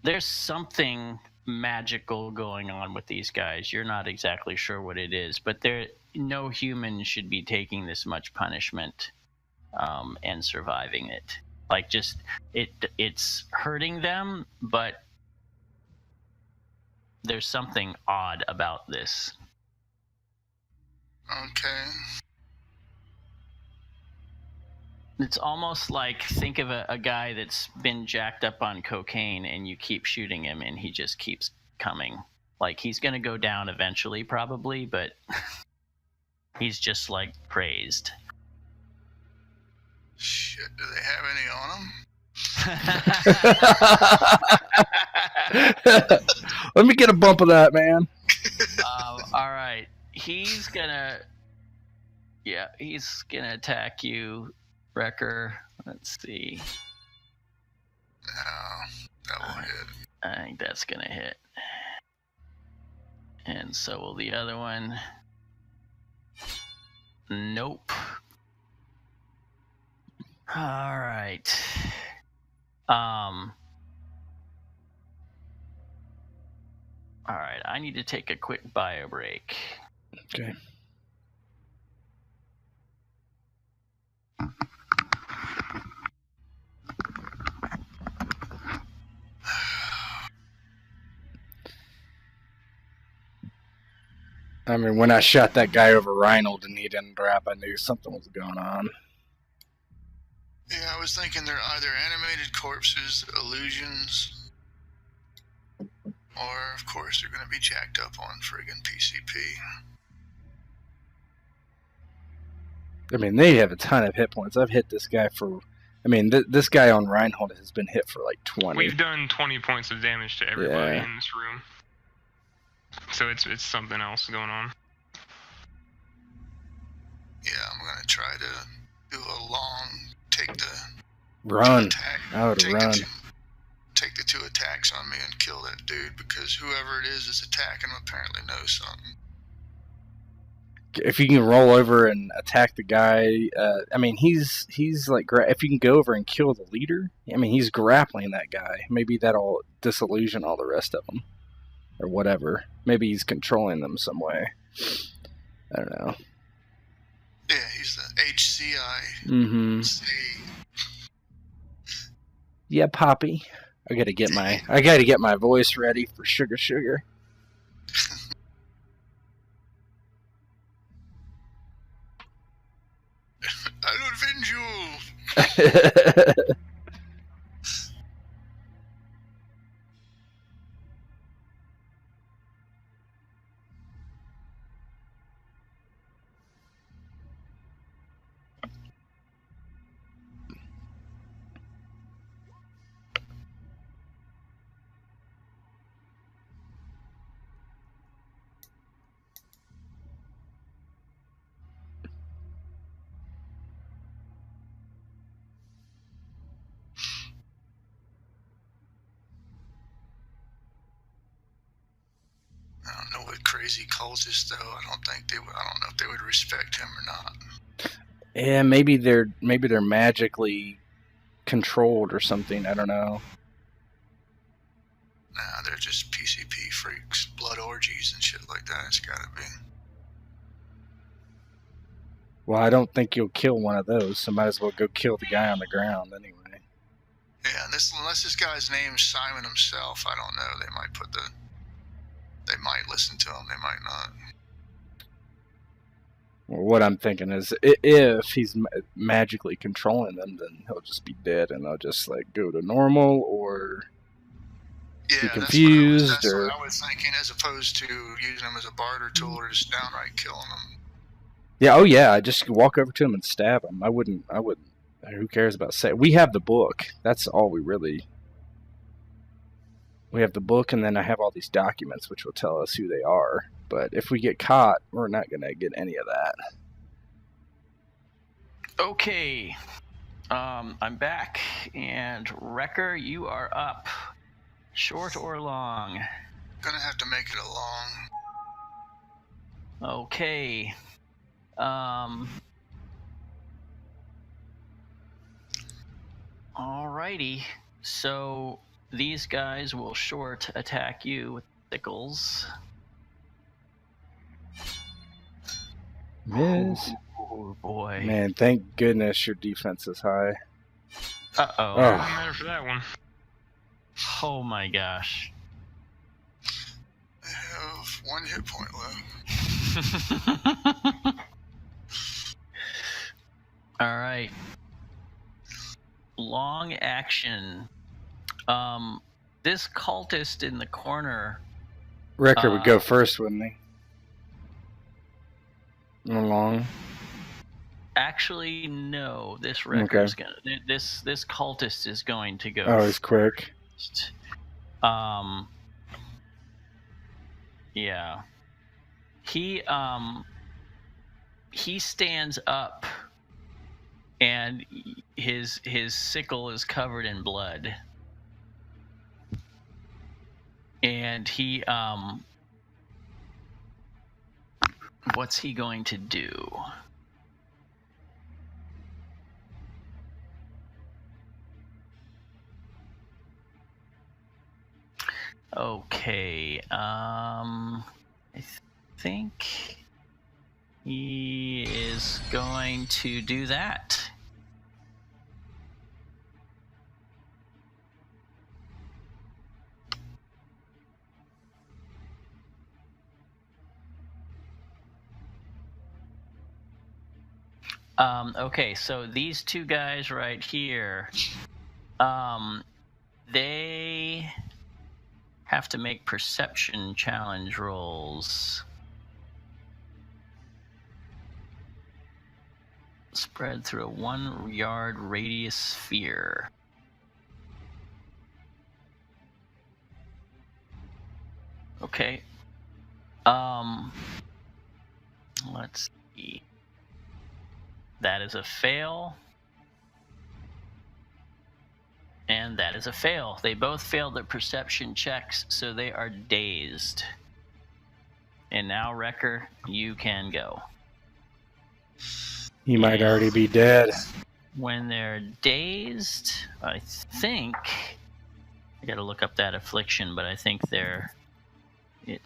There's something magical going on with these guys. You're not exactly sure what it is, but no human should be taking this much punishment and surviving it. Like, just it's hurting them, but there's something odd about this. Okay. It's almost like, think of a guy that's been jacked up on cocaine and you keep shooting him and he just keeps coming. Like, he's going to go down eventually, probably, but he's just, like, crazed. Shit, do they have any on them? Let me get a bump of that, man. All right. He's gonna attack you, Wrecker. Let's see. No, that won't hit. I think that's gonna hit. And so will the other one. Nope. All right. All right, I need to take a quick bio break. Okay. I mean, when I shot that guy over Reinhold and he didn't drop, I knew something was going on. Yeah, I was thinking they're either animated corpses, illusions, or, of course, they're going to be jacked up on friggin' PCP. I mean, they have a ton of hit points. I've hit this guy for... I mean, this guy on Reinhold has been hit for like 20. We've done 20 points of damage to everybody Yeah. in this room. So it's something else going on. Yeah, I'm going to try to do a long, take the Run. attack. I would run. Take the 2 attacks on me and kill that dude, because whoever it is attacking him apparently knows something. If you can roll over and attack the guy, I mean, he's like, if you can go over and kill the leader, I mean, he's grappling that guy. Maybe that'll disillusion all the rest of them, or whatever. Maybe he's controlling them some way. I don't know. Yeah, he's the HCI. Mm-hmm. Yeah, Poppy. I gotta get my voice ready for sugar. I'll avenge you. I don't know what crazy cultists though. I don't know if they would respect him or not. Yeah, maybe they're magically controlled or something. I don't know. Nah, they're just PCP freaks, blood orgies and shit like that. It's gotta be. Well, I don't think you'll kill one of those, so might as well go kill the guy on the ground anyway. Yeah, unless this guy's name's Simon himself, I don't know. They might listen to him, they might not. Well, what I'm thinking is, if he's magically controlling them, then he'll just be dead, and they'll just like go to normal, or be confused, that's what I was thinking, as opposed to using him as a barter tool or just downright killing him. Yeah, oh yeah, I just walk over to him and stab him. I wouldn't. Who cares about say? We have the book. That's all we really. We have the book, and then I have all these documents which will tell us who they are. But if we get caught, we're not going to get any of that. Okay. I'm back. And Wrecker, you are up. Short or long? Gonna have to make it a long. Okay. Alrighty. So these guys will short attack you with sickles. Miss. Oh boy. Man, thank goodness your defense is high. Uh-oh. Doesn't matter for that one. Oh my gosh. I have 1 hit point left. All right. Long action. This cultist in the corner. Wrecker would go first, wouldn't he? Long. Actually, no. This Wrecker's gonna. This cultist is going to go. Oh, he's quick. Yeah. He stands up, and his sickle is covered in blood. And he what's he going to do? Okay, I think he is going to do that. Okay, so these two guys right here, they have to make perception challenge rolls. spread through a 1-yard radius sphere. Okay. Let's see. That is a fail. And that is a fail. They both failed their perception checks, so they are dazed. And now, Wrecker, you can go. He might already be dead. When they're dazed, I think... I gotta look up that affliction, but I think it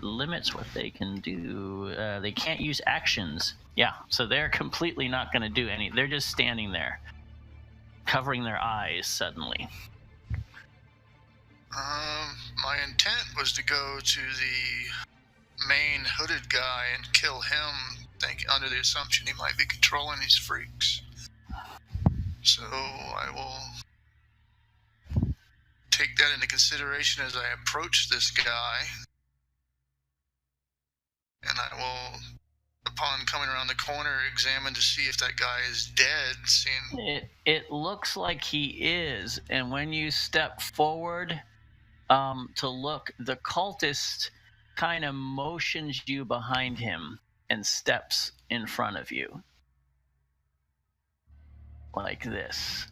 limits what they can do. They can't use actions. Yeah, so they're completely not going to do any. They're just standing there, covering their eyes suddenly. My intent was to go to the main hooded guy and kill him, under the assumption he might be controlling these freaks. So I will take that into consideration as I approach this guy. And I will, upon coming around the corner, examine to see if that guy is dead. It looks like he is, and when you step forward to look, the cultist kind of motions you behind him and steps in front of you. Like this.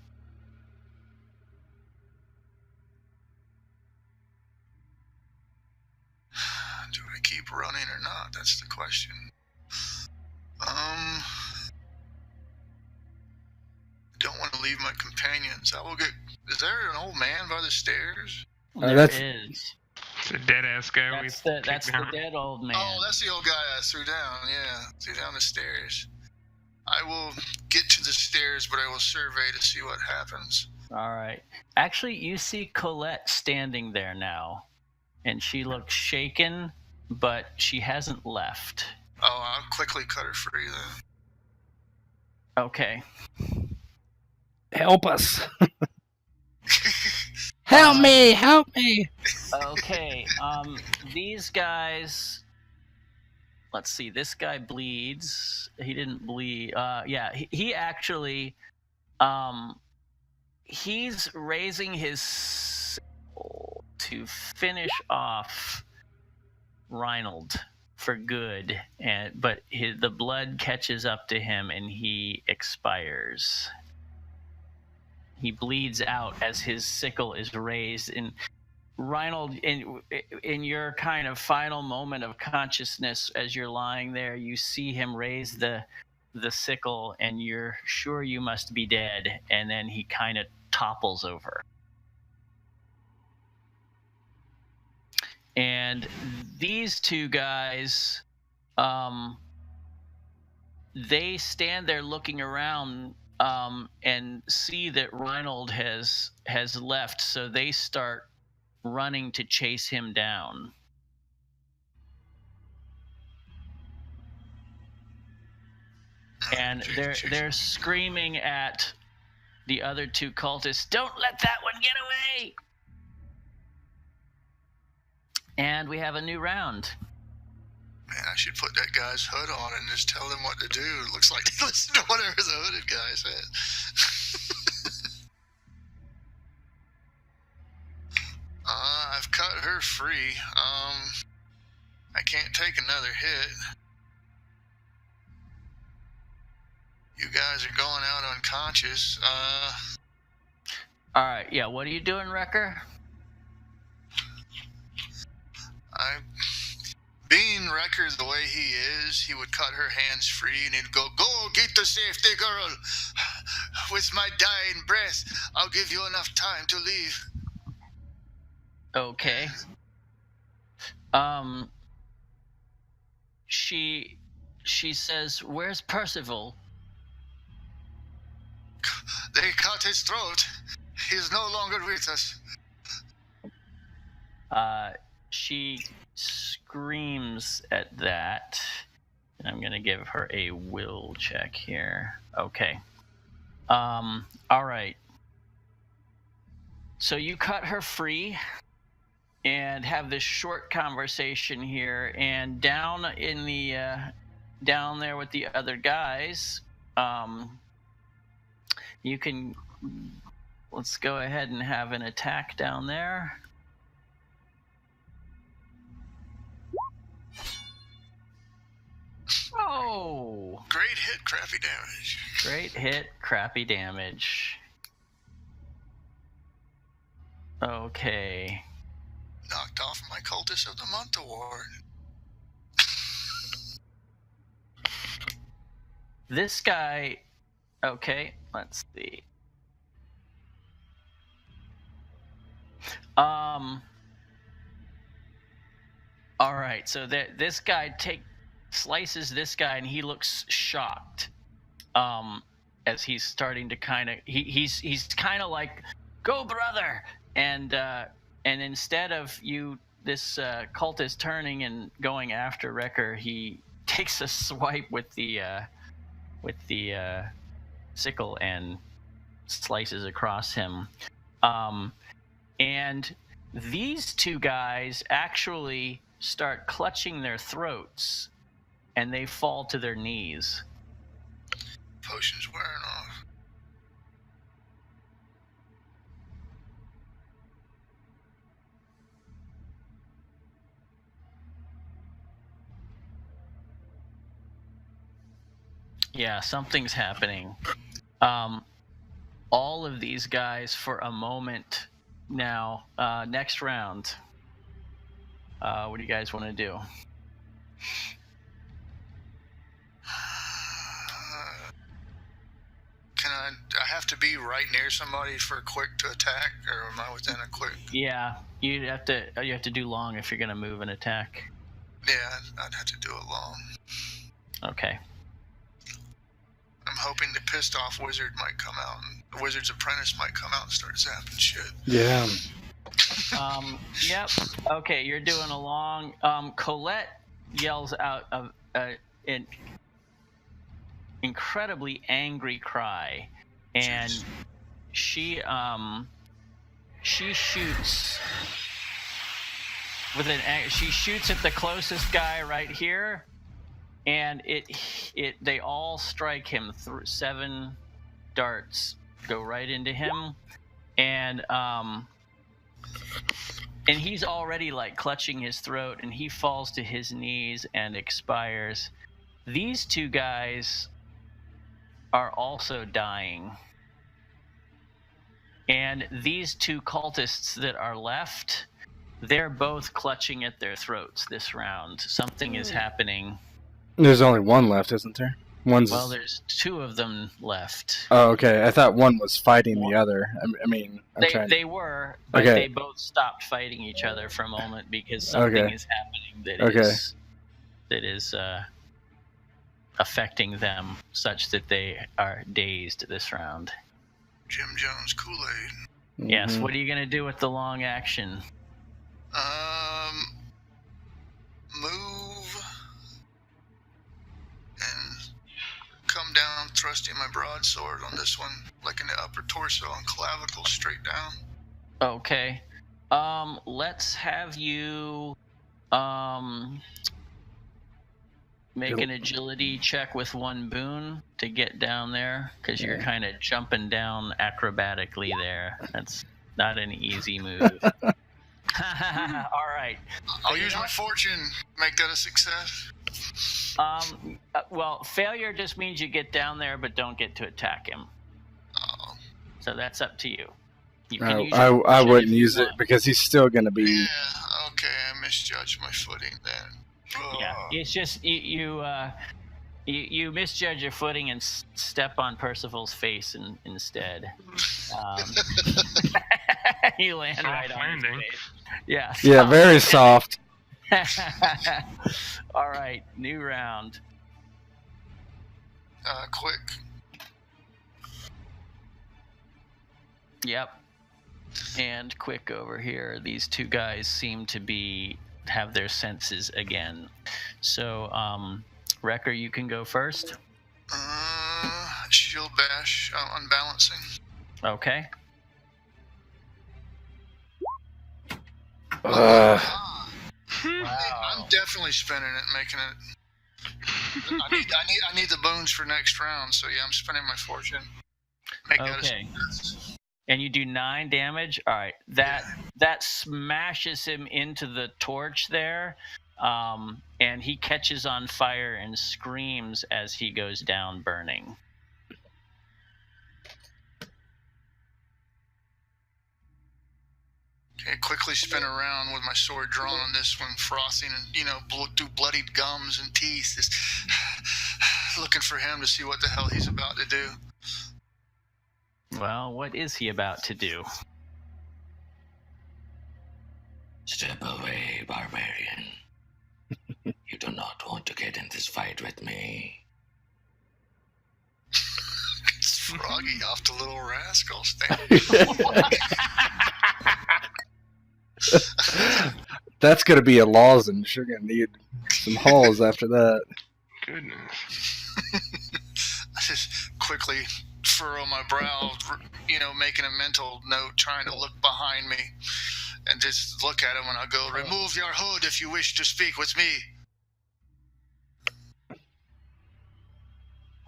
Do I keep running or not? That's the question. I don't want to leave my companions. I will get... Is there an old man by the stairs? There is. It's a dead-ass guy. That's the dead old man. Oh, that's the old guy I threw down. Yeah, threw down the stairs. I will get to the stairs, but I will survey to see what happens. All right. Actually, you see Colette standing there now. And she looks shaken, but she hasn't left. Oh, I'll quickly cut her free then. Okay. Help us. Help me! Help me! Okay. These guys... Let's see. This guy bleeds. He didn't bleed. Yeah, he actually... he's raising his... to finish off Reinald for good, but the blood catches up to him and he expires. He bleeds out as his sickle is raised. And Reinald, in your kind of final moment of consciousness, as you're lying there, you see him raise the sickle, and you're sure you must be dead. And then he kind of topples over. And these two guys, they stand there looking around and see that Reinald has left, so they start running to chase him down. And they're screaming at the other two cultists, "Don't let that one get away!" And we have a new round. Man, I should put that guy's hood on and just tell him what to do. It looks like they listen to whatever the hooded guy said. I've cut her free. I can't take another hit. You guys are going out unconscious. All right, yeah, what are you doing, Wrecker? Being Wrecker the way he is, he would cut her hands free and he'd go get the safety girl. With my dying breath, I'll give you enough time to leave. Okay. She says, "Where's Percival?" They cut his throat. He's no longer with us. She screams at that. And I'm going to give her a will check here. Okay. All right. So you cut her free and have this short conversation here. And down in the down there with the other guys, you can. Let's go ahead and have an attack down there. Oh! Great hit, crappy damage. Great hit, crappy damage. Okay. Knocked off my Cultist of the Month award. This guy. Okay, let's see. All right, so this guy slices this guy, and he looks shocked. As he's starting to kind of he's kind of like, "Go, brother!" And instead of this cultist turning and going after Wrecker, he takes a swipe with the sickle and slices across him. And these two guys actually start clutching their throats, and they fall to their knees. Potion's wearing off. Yeah, something's happening. All of these guys for a moment now. Next round. What do you guys want to do? I have to be right near somebody for a quick to attack, or am I within a quick? Yeah, you have to do long if you're gonna move and attack. Yeah, I'd have to do it long. Okay. I'm hoping the pissed off wizard might come out, and the wizard's apprentice might come out and start zapping shit. Yeah. Yep. Okay, you're doing a long. Colette yells out an incredibly angry cry, and she shoots with she shoots at the closest guy right here, and they all strike him. 7 darts go right into him, and he's already like clutching his throat, and he falls to his knees and expires. These two guys are also dying. And these 2 cultists that are left, they're both clutching at their throats this round. Something is happening. There's only one left, isn't there? Well, there's 2 of them left. Oh, okay. I thought one was fighting the other. I mean, they were, but they both stopped fighting each other for a moment because something is happening that is affecting them such that they are dazed this round. Jim Jones Kool-Aid. Mm-hmm. Yes. What are you gonna do with the long action? Move and come down, thrusting my broadsword on this one, like in the upper torso and clavicle, straight down. Okay. Let's have you make an agility check with 1 boon to get down there, because you're kind of jumping down acrobatically there. That's not an easy move. All right. I'll use my fortune, make that a success. Well, failure just means you get down there but don't get to attack him. Oh. So that's up to you. I wouldn't use it because he's still going to be... Yeah, okay, I misjudged my footing then. Yeah, it's just you misjudge your footing and step on Percival's face instead. You land Soft right on his landing. face. Yeah. Yeah, very soft. All right, new round. Quick. Yep. And quick over here. These 2 guys seem to have their senses again. So, Wrecker, you can go first. Shield bash, unbalancing. Okay. Wow. Wow. I'm definitely spinning it, making it. I need the boons for next round, so yeah, I'm spending my fortune. Make that a Okay. success. And you do 9 damage. All right, that smashes him into the torch there, and he catches on fire and screams as he goes down, burning. Okay, quickly spin around with my sword drawn on this one, frothing and do bloodied gums and teeth, just looking for him to see what the hell he's about to do. Well, what is he about to do? Step away, barbarian. You do not want to get in this fight with me. It's Froggy off to Little Rascals. That's gonna be a lozenge. You're gonna need some halls after that. Goodness. I just quickly furrow my brow, making a mental note, trying to look behind me, and just look at him when I go, remove your hood if you wish to speak with me.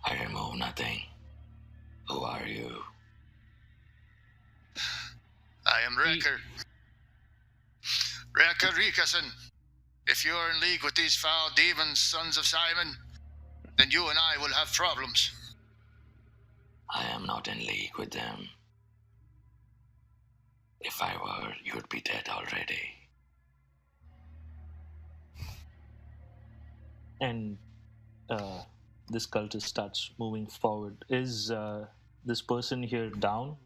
I remove nothing. Who are you? I am Wrecker. Wrecker Rikason. If you are in league with these foul demons, sons of Simon, then you and I will have problems. I am not in league with them. If I were, you'd be dead already. And this cultist starts moving forward. Is this person here down?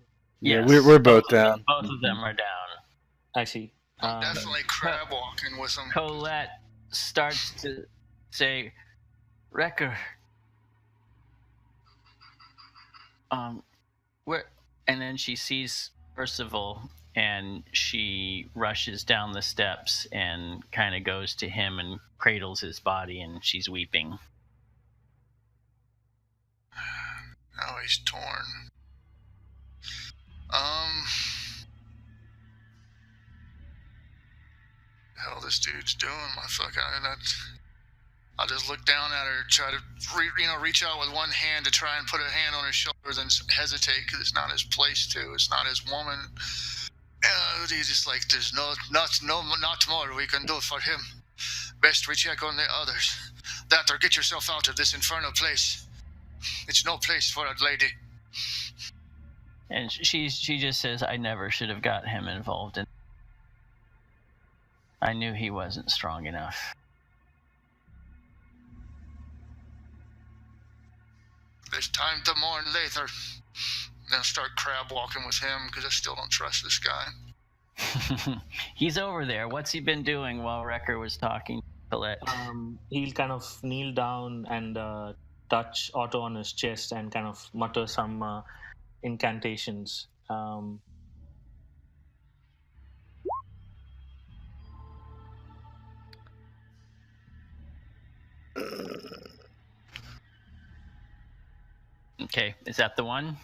Yeah, Yes, we're both down. Both of them are down. I see. I'm definitely crab walking with them. Colette starts to say, Wrecker, where? And then she sees Percival, and she rushes down the steps and kind of goes to him and cradles his body, and she's weeping. Oh, he's torn. Hell, this dude's doing my I'll just look down at her, try to reach out with one hand to try and put a hand on her shoulder, then hesitate because it's not his place to. It's not his woman. He's just like, there's not more we can do for him. Best we check on the others. That or get yourself out of this infernal place. It's no place for a lady. And she just says, I never should have got him involved in. I knew he wasn't strong enough. There's time to mourn later. Then I'll start crab walking with him because I still don't trust this guy. He's over there. What's he been doing while Wrecker was talking to Colette? He'll kind of kneel down and touch Otto on his chest and kind of mutter some incantations. Okay, is that the one?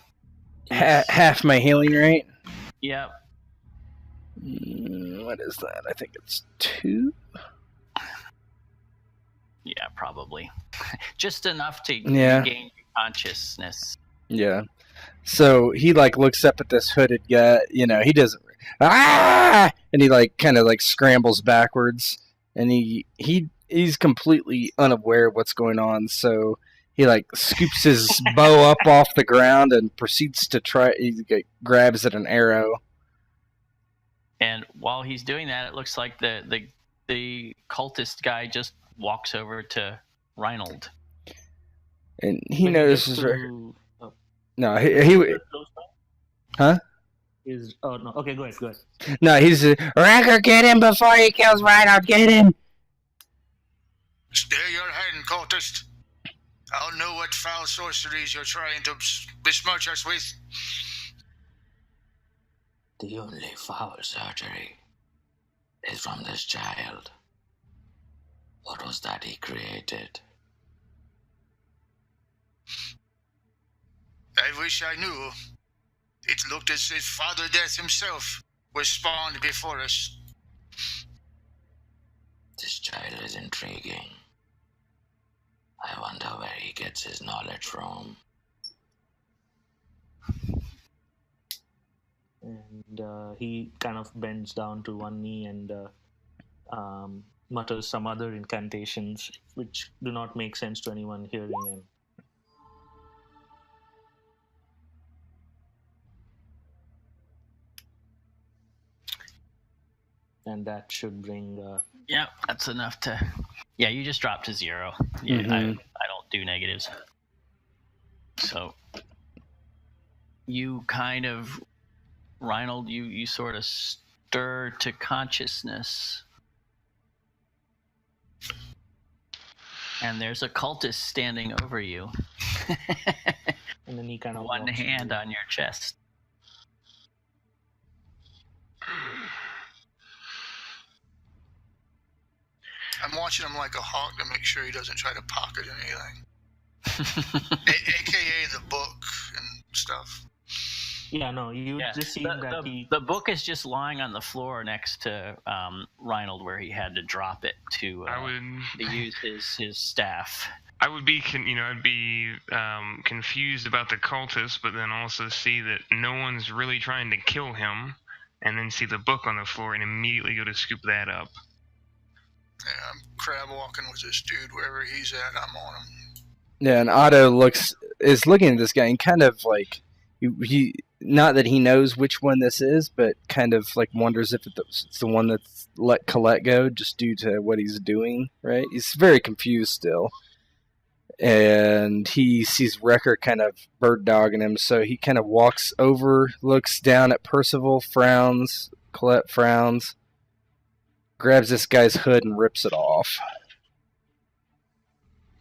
Half my healing rate. Yep. What is that? I think it's 2. Yeah, probably. Just enough to Yeah. gain consciousness. Yeah. So he looks up at this hooded guy. He doesn't. Ah! And he kind of scrambles backwards, and he's completely unaware of what's going on. So he scoops his bow up off the ground and proceeds to try. He grabs at an arrow. And while he's doing that, it looks like the cultist guy just walks over to Reinhold. And he When notices. gets to- No, he. Huh? Oh no. Okay, go ahead. No, he's Wrecker, get him before he kills Reinhold. Get him. Stay your hand, cultist. I'll know what foul sorceries you're trying to besmirch us with. The only foul surgery is from this child. What was that he created? I wish I knew. It looked as if Father Death himself was spawned before us. This child is intriguing. I wonder where he gets his knowledge from. And he kind of bends down to one knee and mutters some other incantations which do not make sense to anyone hearing him. And that should bring... Yeah, that's enough to... Yeah, you just dropped to 0. Yeah, Mhm. I don't do negatives. So, you kind of... Reinald, you sort of stir to consciousness. And there's a cultist standing over you. And then he kind of One walks hand away. on your chest. I'm watching him like a hawk to make sure he doesn't try to pocket anything. AKA the book and stuff. Yeah, no, you just see that he... The book is just lying on the floor next to Reinald, where he had to drop it to use his staff. I would be, I'd be confused about the cultist, but then also see that no one's really trying to kill him, and then see the book on the floor and immediately go to scoop that up. Yeah, I'm crab walking with this dude wherever he's at. I'm on him. Yeah, and Otto is looking at this guy and kind of like he not that he knows which one this is, but kind of like wonders if it's the one that's let Colette go just due to what he's doing. Right? He's very confused still, and he sees Wrecker kind of bird dogging him, so he kind of walks over, looks down at Percival, frowns. Colette frowns, grabs this guy's hood and rips it off.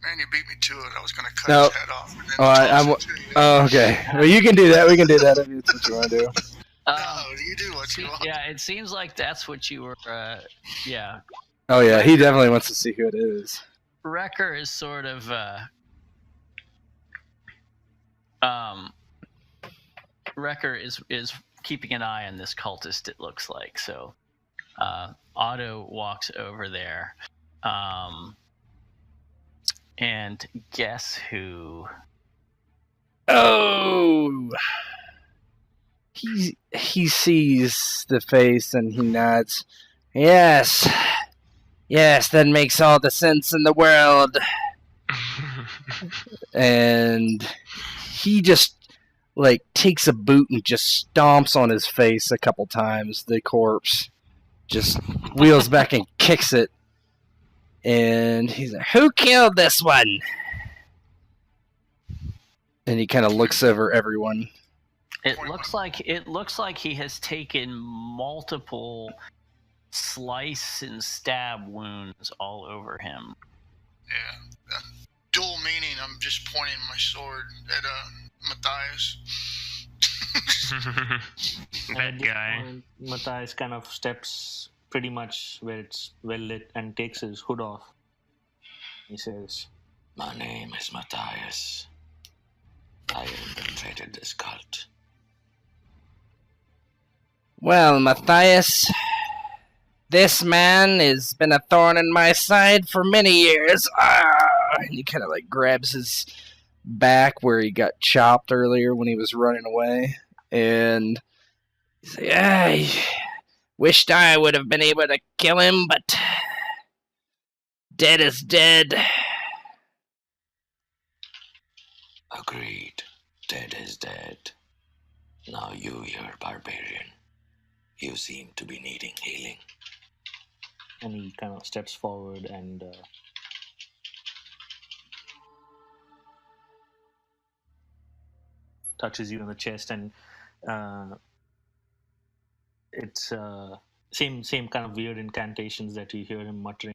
Man, you beat me to it. I was going to cut his head off. And then Oh, okay. Well, you can do that. We can do that if that's what you want to do. No, you do what you want. Yeah, it seems like that's what you were. Yeah. Oh yeah, he definitely wants to see who it is. Wrecker is sort of. Wrecker is keeping an eye on this cultist. It looks like so. Otto walks over there. And guess who? Oh! He sees the face and he nods. Yes, that makes all the sense in the world. And he just takes a boot and just stomps on his face a couple times. The corpse just wheels back and kicks it. And he's like, "Who killed this one?" And he kind of looks over everyone. It looks like he has taken multiple slice and stab wounds all over him. Yeah. Dual meaning, I'm just pointing my sword at Matthias. That guy. Matthias kind of steps pretty much where it's well lit and takes his hood off. He says, My name is Matthias. I infiltrated this cult. Well, Matthias, this man has been a thorn in my side for many years. And he kind of grabs his back where he got chopped earlier when he was running away. And he's like, I wished I would have been able to kill him, but dead is dead. Agreed. Dead is dead. Now you here, barbarian. You seem to be needing healing. and he kind of steps forward and touches you on the chest, and it's same kind of weird incantations that you hear him muttering.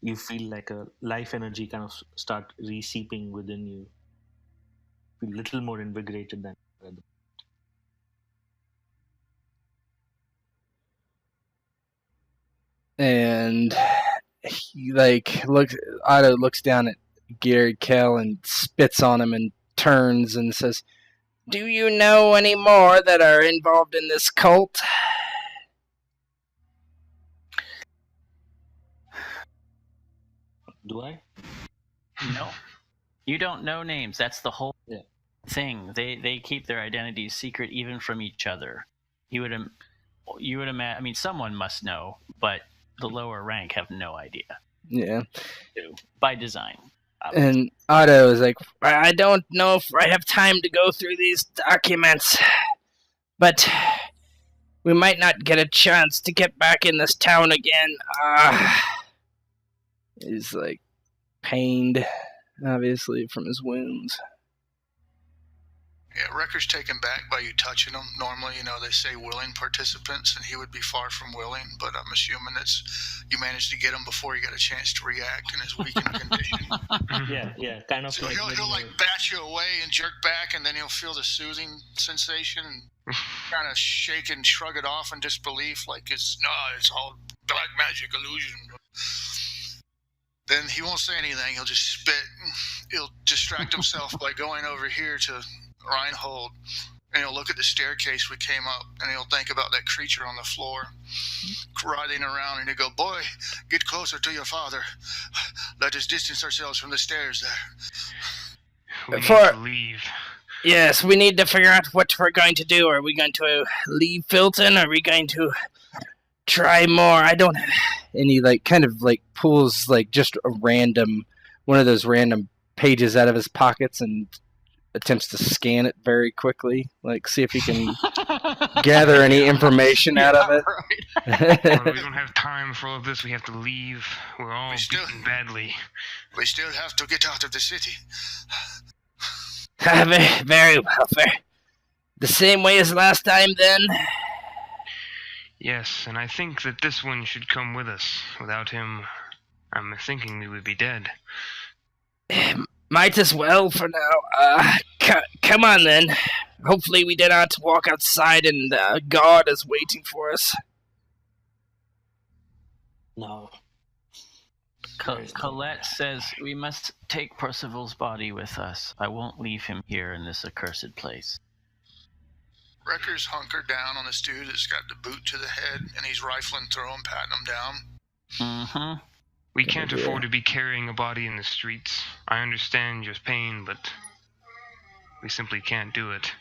You feel like a life energy kind of start reseeping within you. Feel a little more invigorated than and he Otto looks down at Gary Kell and spits on him and turns and says, "Do you know any more that are involved in this cult?" Do I? No, you don't know names. That's the whole Yeah. thing. They keep their identities secret even from each other. You would imagine. I mean, someone must know, but the lower rank have no idea. Yeah. By design. And Otto is like, I don't know if I have time to go through these documents, but we might not get a chance to get back in this town again. He's like pained, obviously, from his wounds. Yeah, Wrecker's taken back by you touching him. Normally, they say willing participants, and he would be far from willing, but I'm assuming you managed to get him before he got a chance to react in his weakened condition. Yeah, kind of. So he'll bat you away and jerk back, and then he'll feel the soothing sensation and kind of shake and shrug it off in disbelief, like it's all black magic illusion. Then he won't say anything. He'll just spit. He'll distract himself by going over here to Reinhold, and he'll look at the staircase we came up, and he'll think about that creature on the floor writhing around, and he'll go, "Boy, get closer to your father. Let us distance ourselves from the stairs there." We need to leave. Yes, we need to figure out what we're going to do. Are we going to leave Philton? Are we going to try more? I don't... And he kind of pulls just a one of those random pages out of his pockets and attempts to scan it very quickly, see if he can gather any information out of it. Right. Well, we don't have time for all of this. We have to leave. We're all beaten badly. We still have to get out of the city. Very well, the same way as last time, then? Yes, and I think that this one should come with us. Without him, I'm thinking we would be dead. Might as well for now. Come on, then. Hopefully we did not walk outside and God is waiting for us. No. Colette says, we must take Percival's body with us. I won't leave him here in this accursed place. Wrecker's hunkered down on this dude that's got the boot to the head, and he's rifling through him, patting him down. Mm-hmm. We can't afford to be carrying a body in the streets. I understand your pain, but we simply can't do it.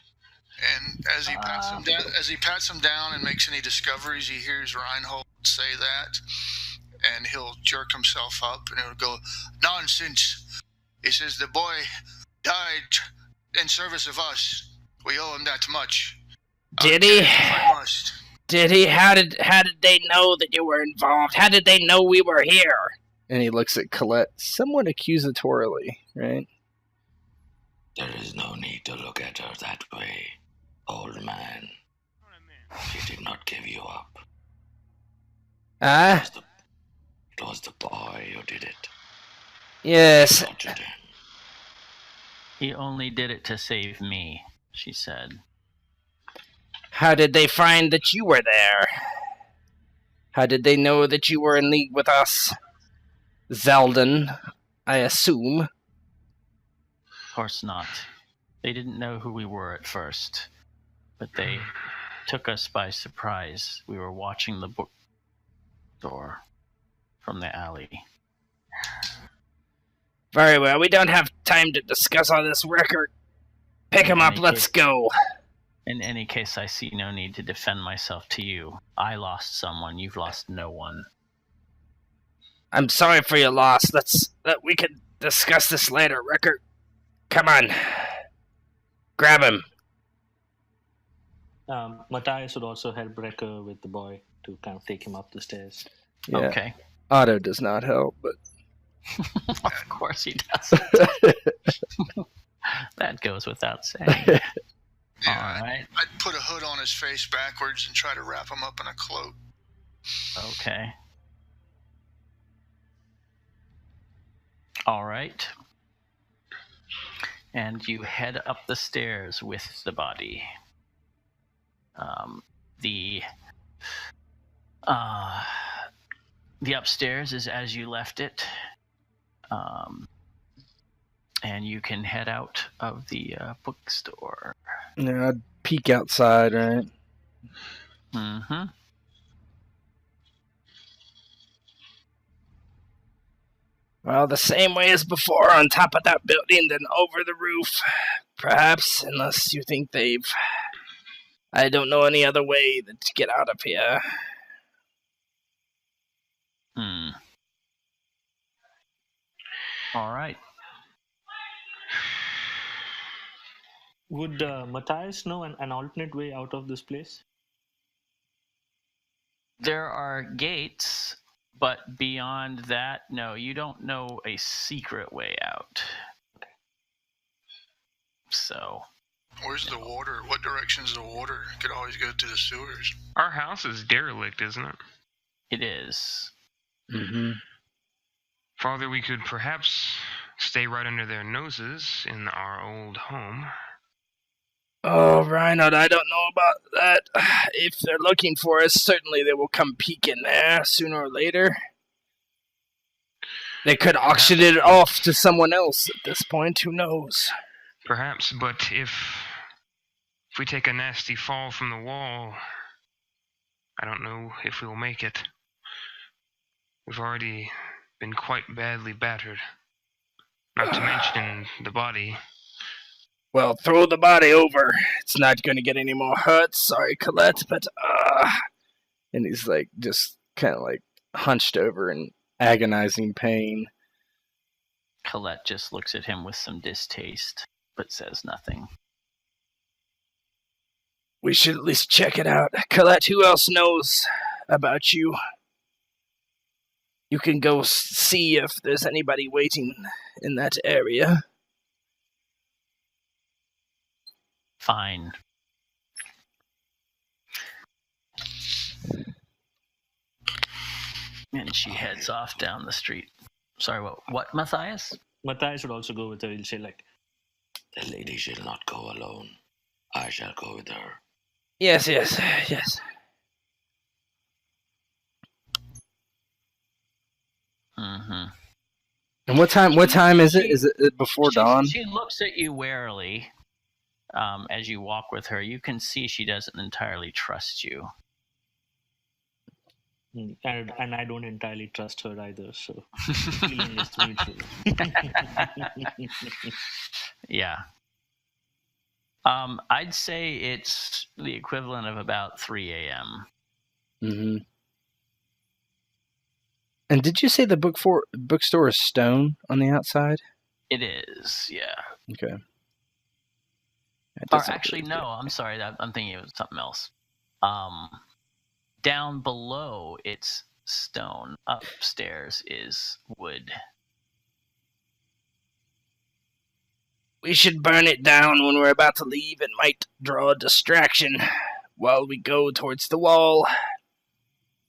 And as he pats him down and makes any discoveries, he hears Reinhold say that, and he'll jerk himself up and he'll go, "Nonsense!" He says, "The boy died in service of us. We owe him that much. Did he? If I must." Did he? How did they know that you were involved? How did they know we were here? And he looks at Colette somewhat accusatorily, right? There is no need to look at her that way, old man. She did not give you up. It was the boy who did it. Yes. Tortured him. He only did it to save me, she said. How did they find that you were there? How did they know that you were in league with us? Zeldin, I assume. Of course not. They didn't know who we were at first, but they took us by surprise. We were watching the bookstore from the alley. Very well. We don't have time to discuss all this record. Pick him up. Let's go. In any case, I see no need to defend myself to you. I lost someone. You've lost no one. I'm sorry for your loss. We can discuss this later, Rickard. Come on. Grab him. Matthias would also help Wrecker with the boy to kind of take him up the stairs. Yeah. Okay. Otto does not help, but... Of course he does. That goes without saying. Yeah, All right. I'd put a hood on his face backwards and try to wrap him up in a cloak. Okay. All right. And you head up the stairs with the body. The upstairs is as you left it. And you can head out of the bookstore. Yeah, I'd peek outside, right? Well, the same way as before, on top of that building, then over the roof. Perhaps, unless you think they've... I don't know any other way to get out of here. All right. Would Matthias know an alternate way out of this place? There are gates, but beyond that, no, you don't know a secret way out. So, Where's the water? What direction's the water? Could always go to the sewers. Our house is derelict, isn't it? it is. Mm-hmm. Father, we could perhaps stay right under their noses in our old home. Oh, Reinhard, I don't know about that. If they're looking for us, certainly they will come peeking there sooner or later. They could auction it off to someone else at this point, who knows? Perhaps, but if we take a nasty fall from the wall, I don't know if we'll make it. We've already been quite badly battered. Not to mention the body. Well, throw the body over. It's not going to get any more hurt. Sorry, Colette, but and he's like just kind of like hunched over in agonizing pain. Colette just looks at him with some distaste, but says nothing. We should at least check it out. Colette, who else knows about you? You can go see if there's anybody waiting in that area. Fine. And she heads off down the street. Sorry, what, Matthias? Matthias would also go with her. He'll say, like, The lady shall not go alone. I shall go with her. Yes. Mm-hmm. And what time is it? Is it before dawn? She looks at you warily as you walk with her. You can see she doesn't entirely trust you. and I don't entirely trust her either, so feeling is mutual. Yeah. I'd say it's the equivalent of about 3 a.m. Mm-hmm. And did you say the bookstore is stone on the outside? It is, yeah. Okay. Or actually, no, I'm sorry. I'm thinking it was something else. Down below, it's stone. Upstairs is wood. We should burn it down when we're about to leave. It might draw a distraction while we go towards the wall.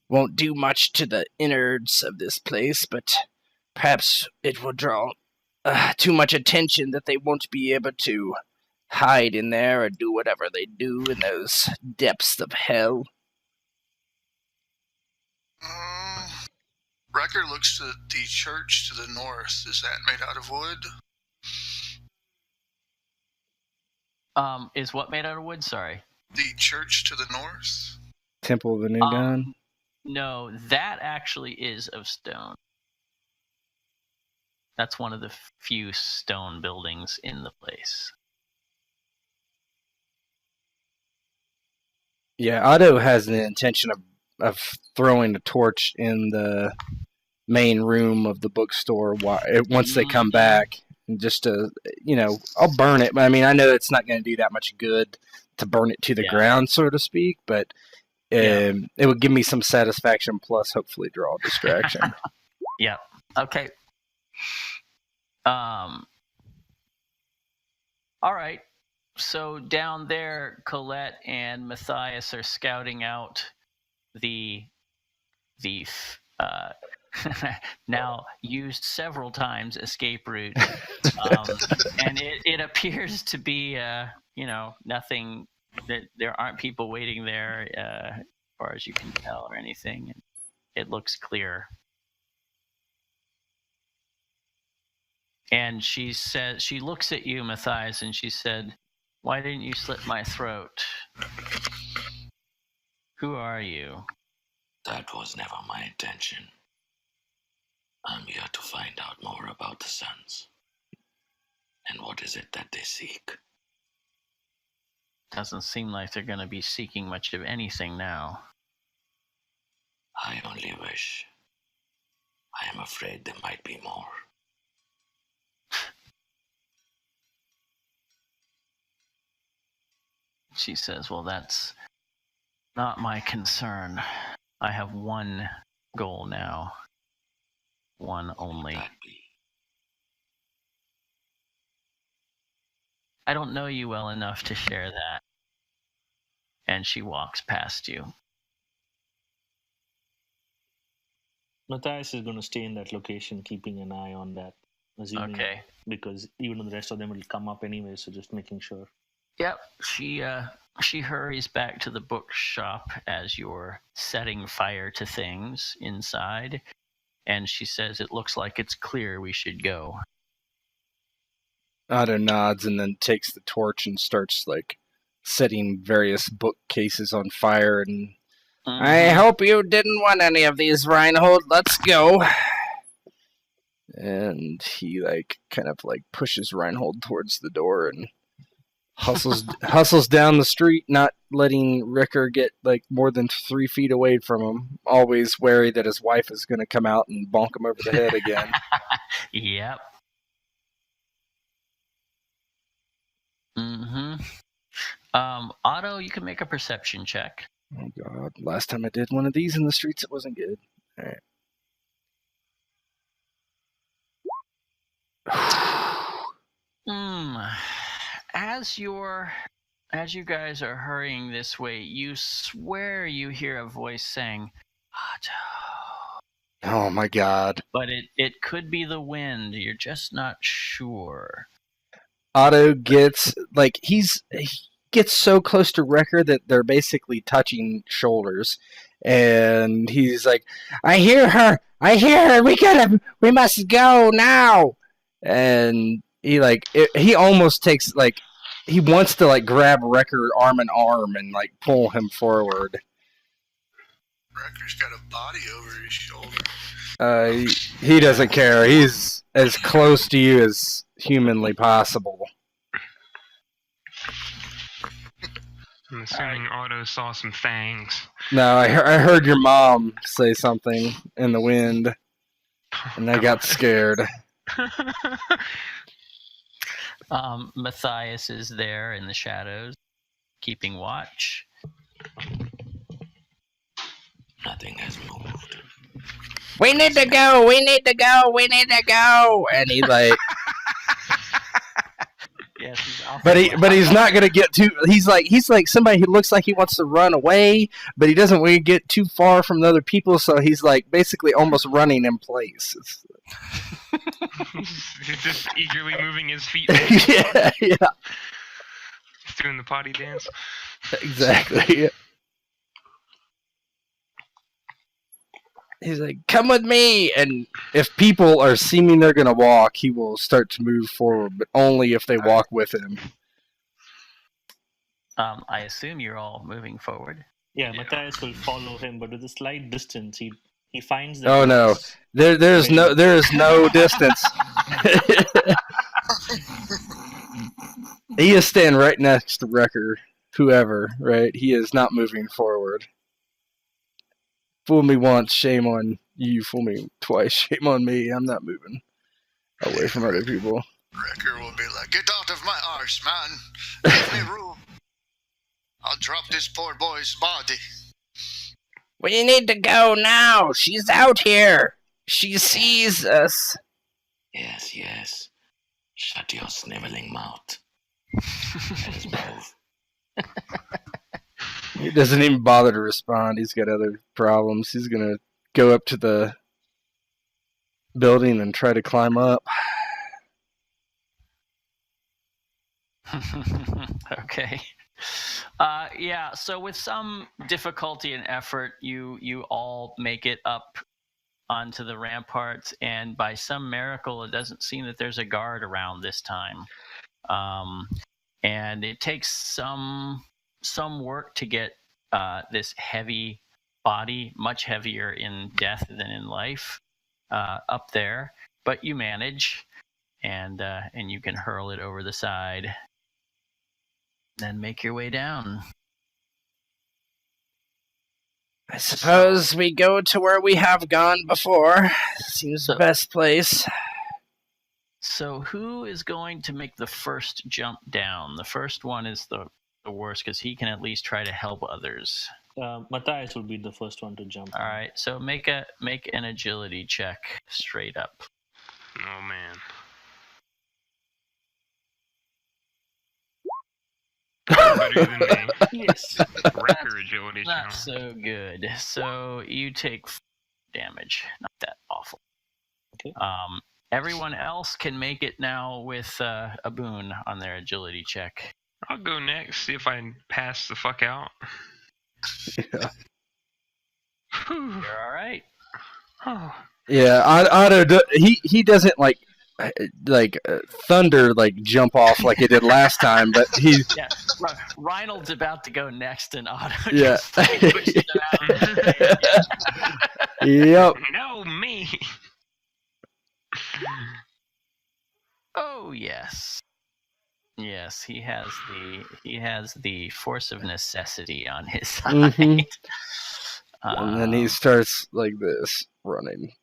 Won't do much to the innards of this place, but perhaps it will draw too much attention that they won't be able to hide in there or do whatever they do in those depths of hell. Wrecker looks at the church to the north. Is that made out of wood? Is what made out of wood? Sorry. The church to the north? Temple of the New Dawn? No, that actually is of stone. That's one of the few stone buildings in the place. Yeah, Otto has the intention of throwing a torch in the main room of the bookstore once they come back. And just to, I'll burn it. But I mean, I know it's not going to do that much good to burn it to the ground, so to speak, but it would give me some satisfaction, plus hopefully draw a distraction. Yeah. Okay. All right. So down there, Colette and Matthias are scouting out the now used several times escape route, and it appears to be nothing. That there aren't people waiting there, as far as you can tell, or anything. It looks clear. And she says, she looks at you, Matthias, and she said, "Why didn't you slit my throat? Who are you?" That was never my intention. I'm here to find out more about the Sons. And what is it that they seek? Doesn't seem like they're going to be seeking much of anything now. I only wish. I am afraid there might be more. She says, well, that's not my concern. I have one goal now. One only. That be? I don't know you well enough to share that. And she walks past you. Matthias is going to stay in that location, keeping an eye on that. Assuming, Okay. Because even though the rest of them will come up anyway, so just making sure. Yep. She hurries back to the bookshop as you're setting fire to things inside. And she says, it looks like it's clear, we should go. Otto nods and then takes the torch and starts, like, setting various bookcases on fire. And I hope you didn't want any of these, Reinhold. Let's go. And he, like, kind of, like, pushes Reinhold towards the door and hustles down the street, not letting Ricker get, like, more than 3 feet away from him, always wary that his wife is going to come out and bonk him over the head again. Yep. Otto, you can make a perception check. Oh, God. Last time I did one of these in the streets, it wasn't good. All right. As you guys are hurrying this way, you swear you hear a voice saying, Otto. Oh, my God. But it could be the wind. You're just not sure. Otto gets, like, he gets so close to Wrecker that they're basically touching shoulders. And he's like, I hear her! We must go now! And he almost takes, like, he wants to, like, grab Wrecker arm in arm and, like, pull him forward. Wrecker's got a body over his shoulder. He doesn't care. He's as close to you as humanly possible. I'm assuming Otto saw some fangs. No, I heard your mom say something in the wind, and I got scared. Matthias is there in the shadows, keeping watch. Nothing has moved. We need to go! And he, like... Yes, he's off. But he's not gonna get too. He's like somebody who looks like he wants to run away, but he doesn't want to get too far from the other people. So he's like basically almost running in place. He's just eagerly moving his feet. yeah. He's doing the potty dance. Exactly. He's like, come with me, and if people are seeming they're gonna walk, he will start to move forward, but only if they walk with him. I assume you're all moving forward. Yeah, Matthias will follow him, but with a slight distance, he finds that. Oh no, there is no distance. He is standing right next to Wrecker, whoever, right? He is not moving forward. Fool me once, shame on you. Fool me twice, shame on me. I'm not moving away from other people. Wrecker will be like, get out of my arse, man. Give me room. I'll drop this poor boy's body. We need to go now. She's out here. She sees us. Yes. Shut your sniveling mouth. Let us move. He doesn't even bother to respond. He's got other problems. He's gonna go up to the building and try to climb up. Okay. Yeah, so with some difficulty and effort, you all make it up onto the ramparts, and by some miracle, it doesn't seem that there's a guard around this time. And it takes some work to get this heavy body, much heavier in death than in life, up there, but you manage, and you can hurl it over the side. Then make your way down. I suppose we go to where we have gone before. Seems the best place. So who is going to make the first jump down? The first one is the worst because he can at least try to help others. Matthias will be the first one to jump. All right, so make an agility check straight up. Oh man. Better than me. Yes. Wrecker agility Not challenge. so good. So you take damage. Not that awful. Okay. Everyone else can make it now with a boon on their agility check. I'll go next, see if I can pass the fuck out. Yeah. You're all right. Oh. Yeah, Otto, he doesn't like thunder jump off like it did last time, but he Yeah, Reinald's about to go next, and Otto yeah. just pushes him out. Yep. No, me. Oh yes, yes. He has the force of necessity on his side. Mhm. And then he starts like this running.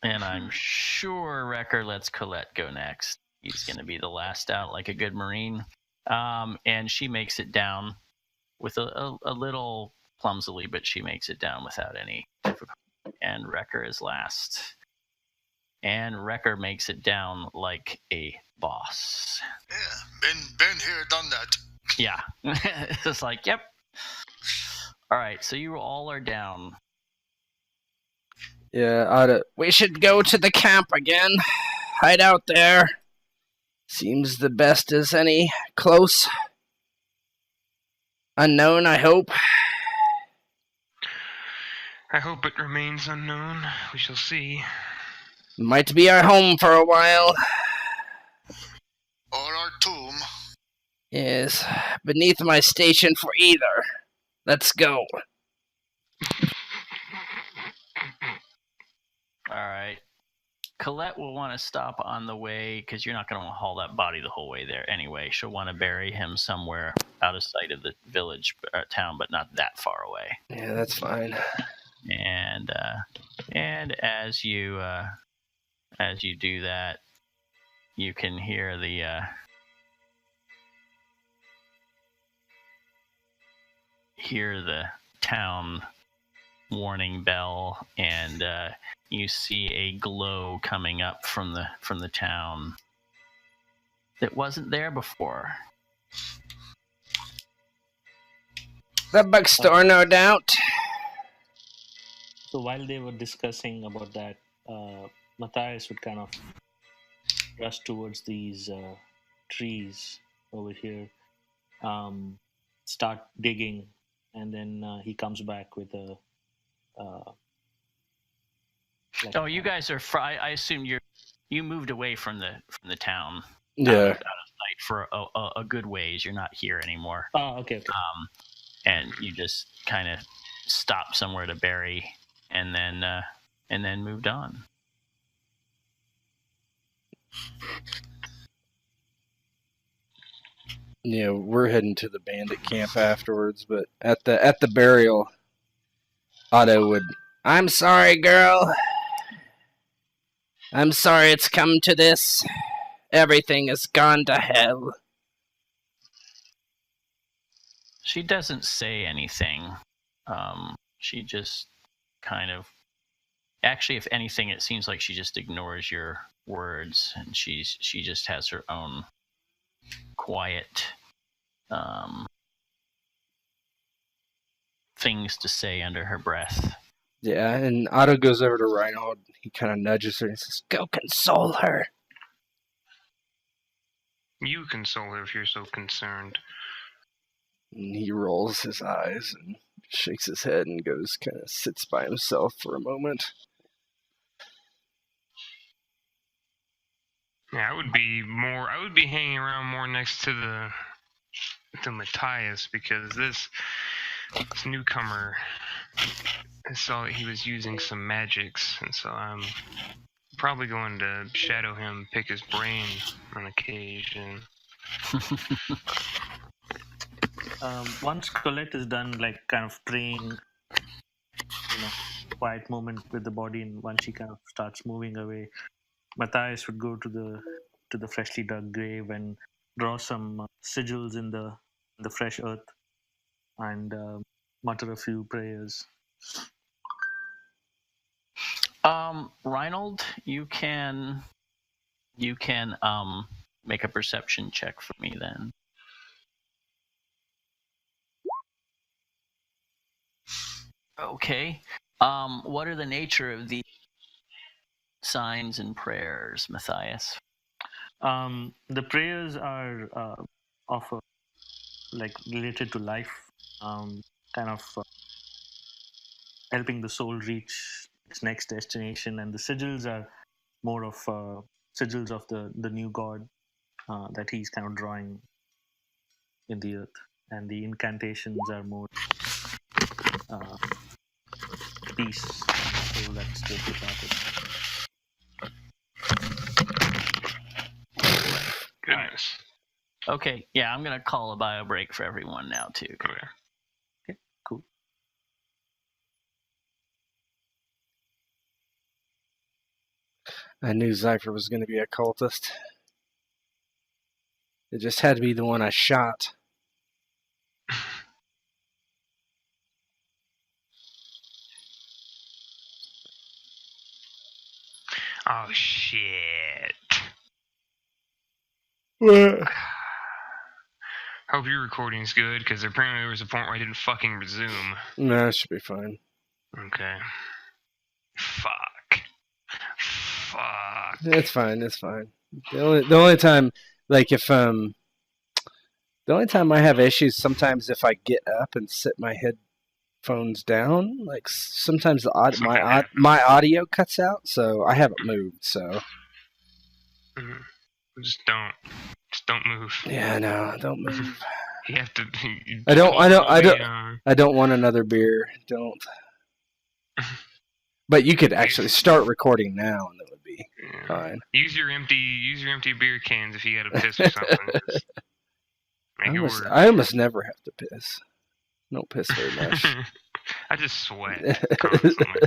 And I'm sure Wrecker lets Colette go next. He's going to be the last out, like a good Marine. And she makes it down with a little clumsily, but she makes it down without any difficulty. And Wrecker is last. And Wrecker makes it down like a boss. Yeah, been here, done that. Yeah. It's just like, yep. All right, so you all are down. Yeah, Otto. We should go to the camp again. Hide out there. Seems the best as any. Close. Unknown, I hope. I hope it remains unknown. We shall see. Might be our home for a while. Or our tomb. Yes, beneath my station for either. Let's go. All right. Colette will want to stop on the way because you're not going to haul that body the whole way there anyway. She'll want to bury him somewhere out of sight of the village or town, but not that far away. Yeah, that's fine. And as you do that, you can hear the town warning bell, and you see a glow coming up from the town that wasn't there before. The bookstore, no doubt. So while they were discussing about that, Matthias would kind of rush towards these trees over here, start digging, and then he comes back with a. You guys are. I assume you moved away from the town. Yeah. Out of sight for a good ways. You're not here anymore. Oh, okay. And you just kind of stopped somewhere to bury, and then moved on. Yeah, we're heading to the bandit camp afterwards, but at the burial, Otto would. I'm sorry, girl. I'm sorry it's come to this. Everything has gone to hell. She doesn't say anything. She just kind of. Actually, if anything, it seems like she just ignores your words, and she just has her own quiet things to say under her breath. Yeah, and Otto goes over to Reinhold. He kind of nudges her and says, Go console her. You console her if you're so concerned. and he rolls his eyes and shakes his head and goes, kind of sits by himself for a moment. Yeah, I would be hanging around more next to Matthias, because this newcomer, I saw that he was using some magics, and so I'm probably going to shadow him, pick his brain on occasion. Once Colette is done, like kind of praying, quiet moment with the body, and once she kind of starts moving away, Matthias would go to the freshly dug grave and draw some sigils in the fresh earth and mutter a few prayers. Reinald, you can make a perception check for me then. Okay. What are the nature of the signs and prayers, Matthias? The prayers are related to life, kind of helping the soul reach its next destination, and the sigils are more of sigils of the new god that he's kind of drawing in the earth, and the incantations are more peace and soul that's departed. Goodness. Okay, yeah, I'm gonna call a bio break for everyone now too. Okay. Cool. I knew Zypher was going to be a cultist. It just had to be the one I shot. Oh, shit. What? Hope your recording's good, because apparently there was a point where I didn't fucking resume. No, it should be fine. Okay. Fuck. It's fine. It's fine. The only time, like if the only time I have issues sometimes if I get up and sit my headphones down, like sometimes my audio cuts out, so I haven't moved. So just don't move. Yeah, no, don't move. You have to. I don't want another beer. Don't. But you could actually start recording now, and it would be fine. Use your empty beer cans if you gotta piss or something. I almost never have to piss. I don't piss very much. I just sweat constantly.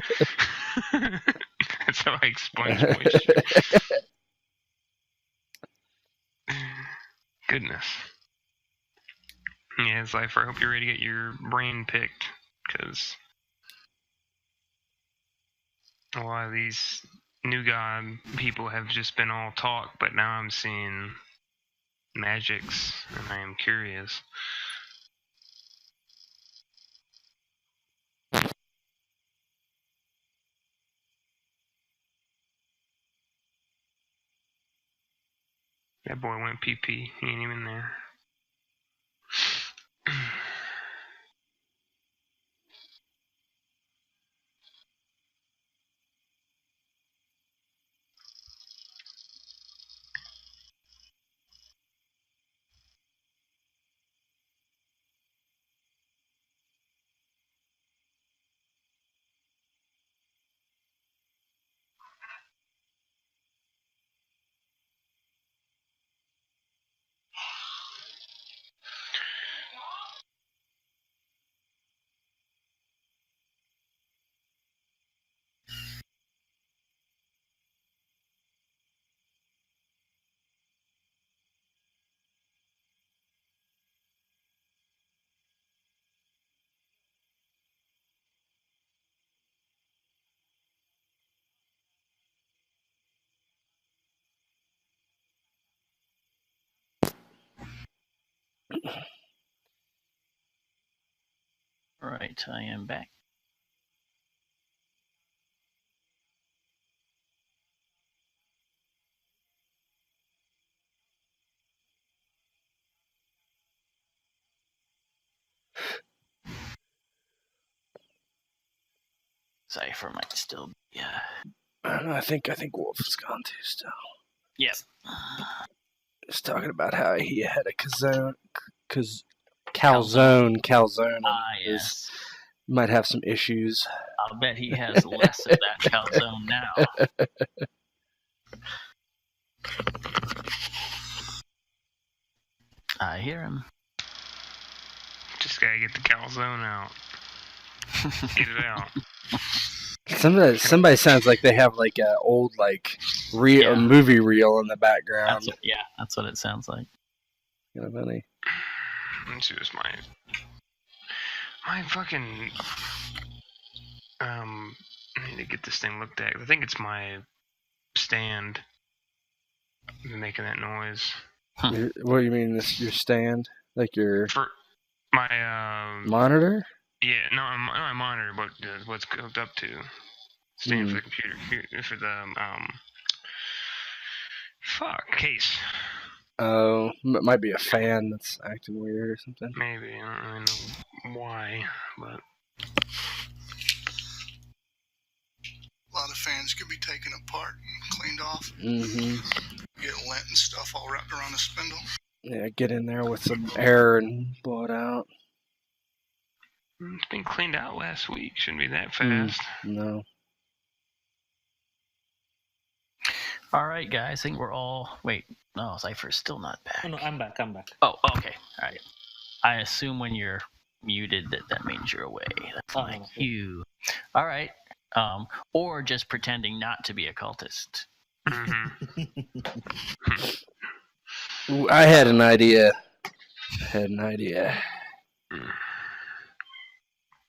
That's how I explain moisture. Goodness. Yeah, Zypher, I hope you're ready to get your brain picked, because a lot of these new god people have just been all talk, but now I'm seeing magics, and I am curious. That boy went pee-pee. He ain't even there. Right, I am back. Zypher might still be. I don't know. I think Wolf is gone too still. Yep. He's talking about how he had a Calzone. Yes. Might have some issues. I'll bet he has less of that calzone now. I hear him. Just gotta get the calzone out. Get it out. Somebody sounds like they have like a old a movie reel in the background. That's what it sounds like. Kind of funny. Let's use my fucking I need to get this thing looked at. I think it's my stand making that noise. What do you mean? Your stand, like your for my monitor? Yeah, no, my monitor. What's hooked up to stand for the computer for the case. Oh, it might be a fan that's acting weird or something. Maybe, I don't really know why, but a lot of fans could be taken apart and cleaned off. Mm-hmm. Get lint and stuff all wrapped around the spindle. Yeah, get in there with some air and blow it out. It's been cleaned out last week. Shouldn't be that fast. No. All right, guys. I think we're all... Wait. No, Cypher's still not back. Oh, no, I'm back. Oh, okay. All right. I assume when you're muted that means you're away. That's like you. All right. Or just pretending not to be a cultist. Mm-hmm. I had an idea.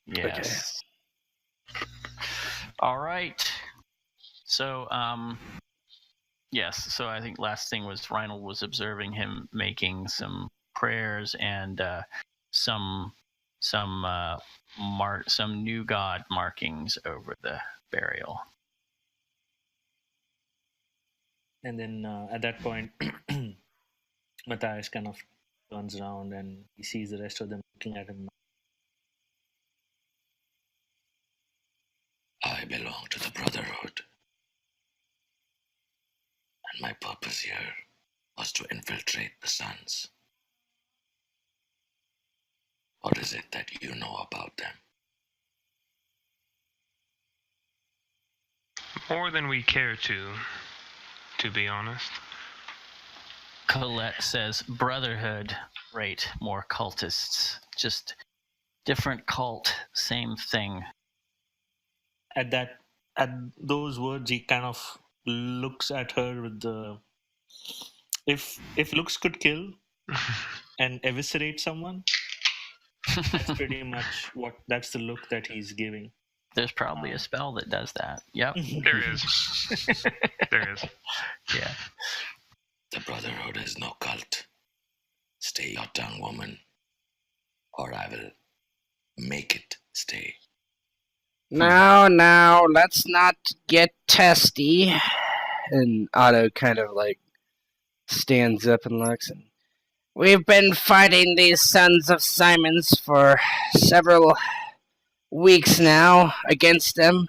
Yes. Okay. All right. So, yes. So I think last thing was Reinald was observing him making some prayers and some new god markings over the burial. And then at that point, Matthias kind of turns around and he sees the rest of them looking at him. I belong to the Brotherhood. And my purpose here was to infiltrate the Suns. What is it that you know about them? More than we care to be honest. Colette says, Brotherhood, right, more cultists. Just different cult, same thing. At those words, he kind of looks at her with the... If looks could kill and eviscerate someone, that's pretty much that's the look that he's giving. There's probably a spell that does that. Yep. There is. There is. Yeah. The Brotherhood is no cult. Stay your tongue, woman, or I will make it stay. Now, let's not get testy. And Otto kind of stands up and looks. And we've been fighting these Sons of Simons for several weeks now against them,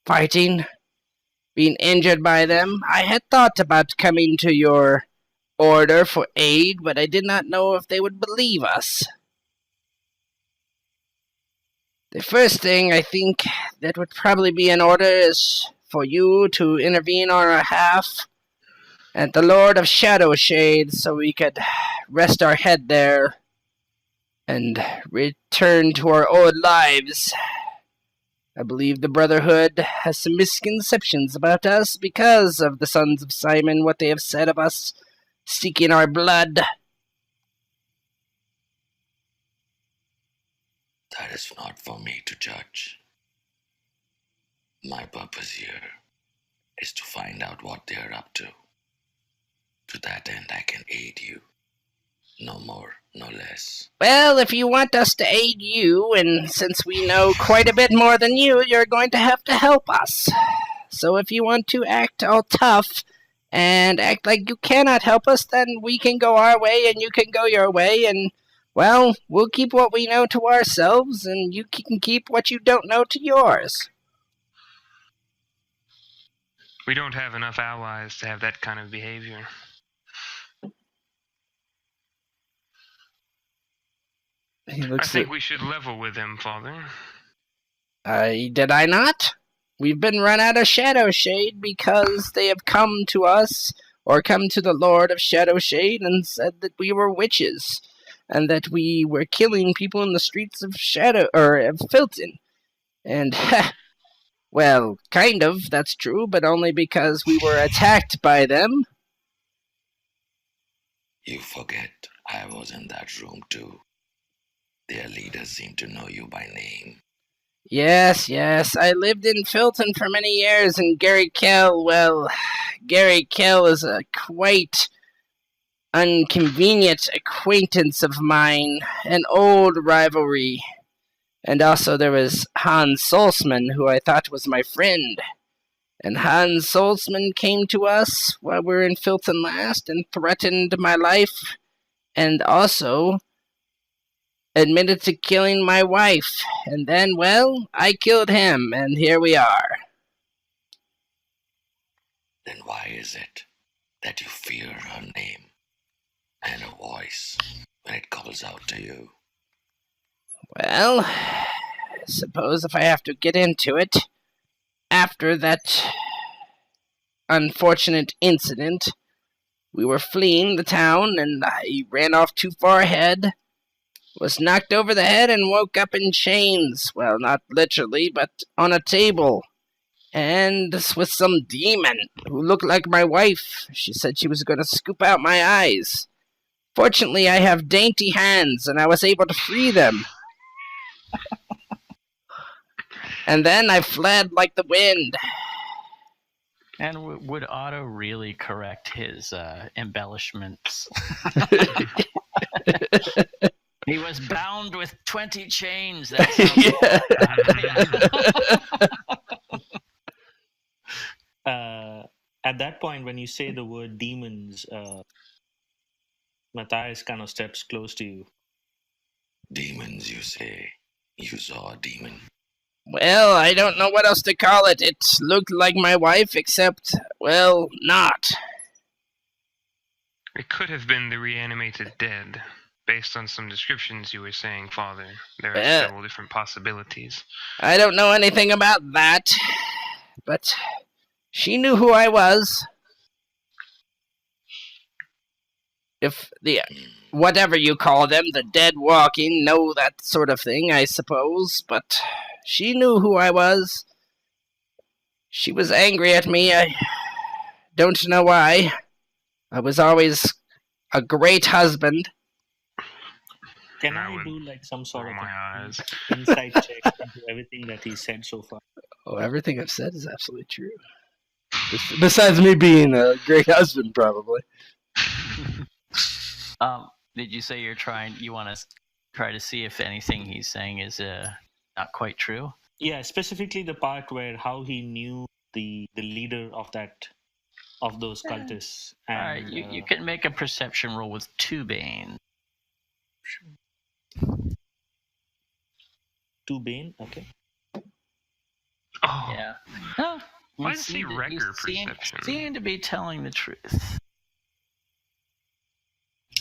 fighting, being injured by them. I had thought about coming to your order for aid, but I did not know if they would believe us. The first thing I think that would probably be in order is for you to intervene on our behalf at the Lord of Shadowshade so we could rest our head there and return to our old lives. I believe the Brotherhood has some misconceptions about us because of the Sons of Simon, what they have said of us, seeking our blood. That is not for me to judge. My purpose here is to find out what they are up to. To that end, I can aid you. No more, no less. Well, if you want us to aid you, and since we know quite a bit more than you, you're going to have to help us. So if you want to act all tough and act like you cannot help us, then we can go our way and you can go your way, and, well, we'll keep what we know to ourselves, and you can keep what you don't know to yours. We don't have enough allies to have that kind of behavior. He I looks think at. we should level with him, Father. Did I not? We've been run out of Shadowshade because they have come to us, or come to the Lord of Shadowshade, and said that we were witches, and that we were killing people in the streets of of Philton. And, well, kind of, that's true, but only because we were attacked by them. You forget I was in that room too. Their leaders seem to know you by name. Yes, I lived in Philton for many years, and Gary Kell is a quite inconvenient acquaintance of mine, an old rivalry. And also there was Hans Solzman, who I thought was my friend. And Hans Solzman came to us while we were in Philton last and threatened my life, and also admitted to killing my wife. And then, well, I killed him, and here we are. Then why is it that you fear her name and her voice when it calls out to you? Well, I suppose if I have to get into it, after that unfortunate incident, we were fleeing the town, and I ran off too far ahead, was knocked over the head, and woke up in chains. Well, not literally, but on a table. And with some demon who looked like my wife. She said she was going to scoop out my eyes. Fortunately, I have dainty hands, and I was able to free them. And then I fled like the wind. And would Otto really correct his embellishments? He was bound with 20 chains. That sounds at that point, when you say the word demons, Matthias kind of steps close to you. Demons, you say? You saw a demon? Well, I don't know what else to call it. It looked like my wife, except, well, not. It could have been the reanimated dead, based on some descriptions you were saying, Father. There are several different possibilities. I don't know anything about that, but she knew who I was. If the whatever you call them, the dead walking, know that sort of thing, I suppose, but she knew who I was. She was angry at me. I don't know why. I was always a great husband. Can I I would do like some sort of my eyes. insight check into everything that he said so far? Oh, everything I've said is absolutely true. Besides me being a great husband, probably. Did you say you want to try to see if anything he's saying is not quite true? Yeah, specifically the part where how he knew the leader of those cultists. And, All right, you can make a perception roll with 2 Bane. 2 Bane, okay. Oh, Yeah. No, why does he wrecker perception? Seem to be telling the truth.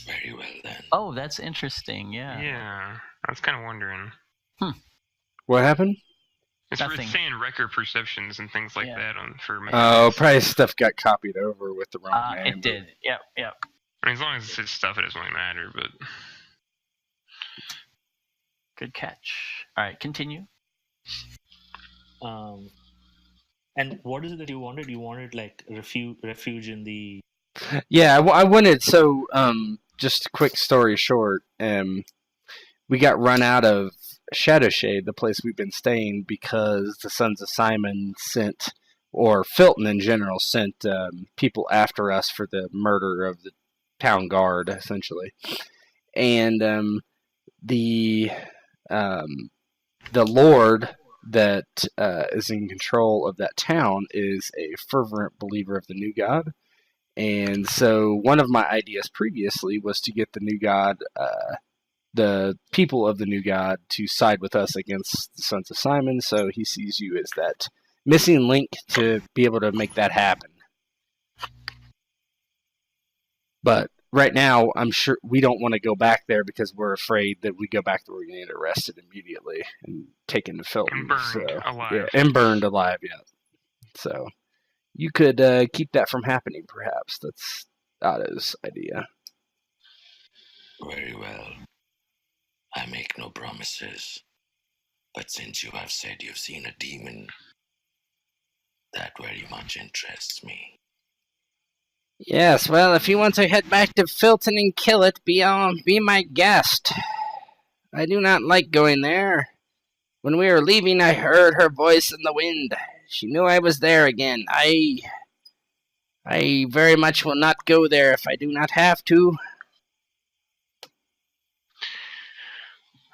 Very well then. Oh, that's interesting. Yeah. Yeah, I was kind of wondering. What happened? It's Nothing. saying wrecker perceptions and things like that for me. Oh, probably stuff got copied over with the wrong name. It did. Yep. I mean, as long as it's his stuff, it doesn't really matter, but... Good catch. All right, continue. And what is it that you wanted? You wanted like refuge in the... Yeah, I wanted, so, just a quick story short, we got run out of Shadowshade, the place we've been staying, because the Sons of Simon sent, or Philton in general, sent people after us for the murder of the town guard, essentially. And the Lord that is in control of that town is a fervent believer of the new God. And so one of my ideas previously was to get the new God, the people of the new God, to side with us against the Sons of Simon. So he sees you as that missing link to be able to make that happen. But right now, I'm sure we don't want to go back there because we're afraid that we go back there, we're going to get arrested immediately and taken to Philton. And burned alive. Yeah, and burned alive, yeah. So you could keep that from happening, perhaps. That's Otto's idea. Very well. I make no promises. But since you have said you've seen a demon, that very much interests me. Yes, well, if you want to head back to Philton and kill it, be my guest. I do not like going there. When we were leaving, I heard her voice in the wind. She knew I was there again. I very much will not go there if I do not have to.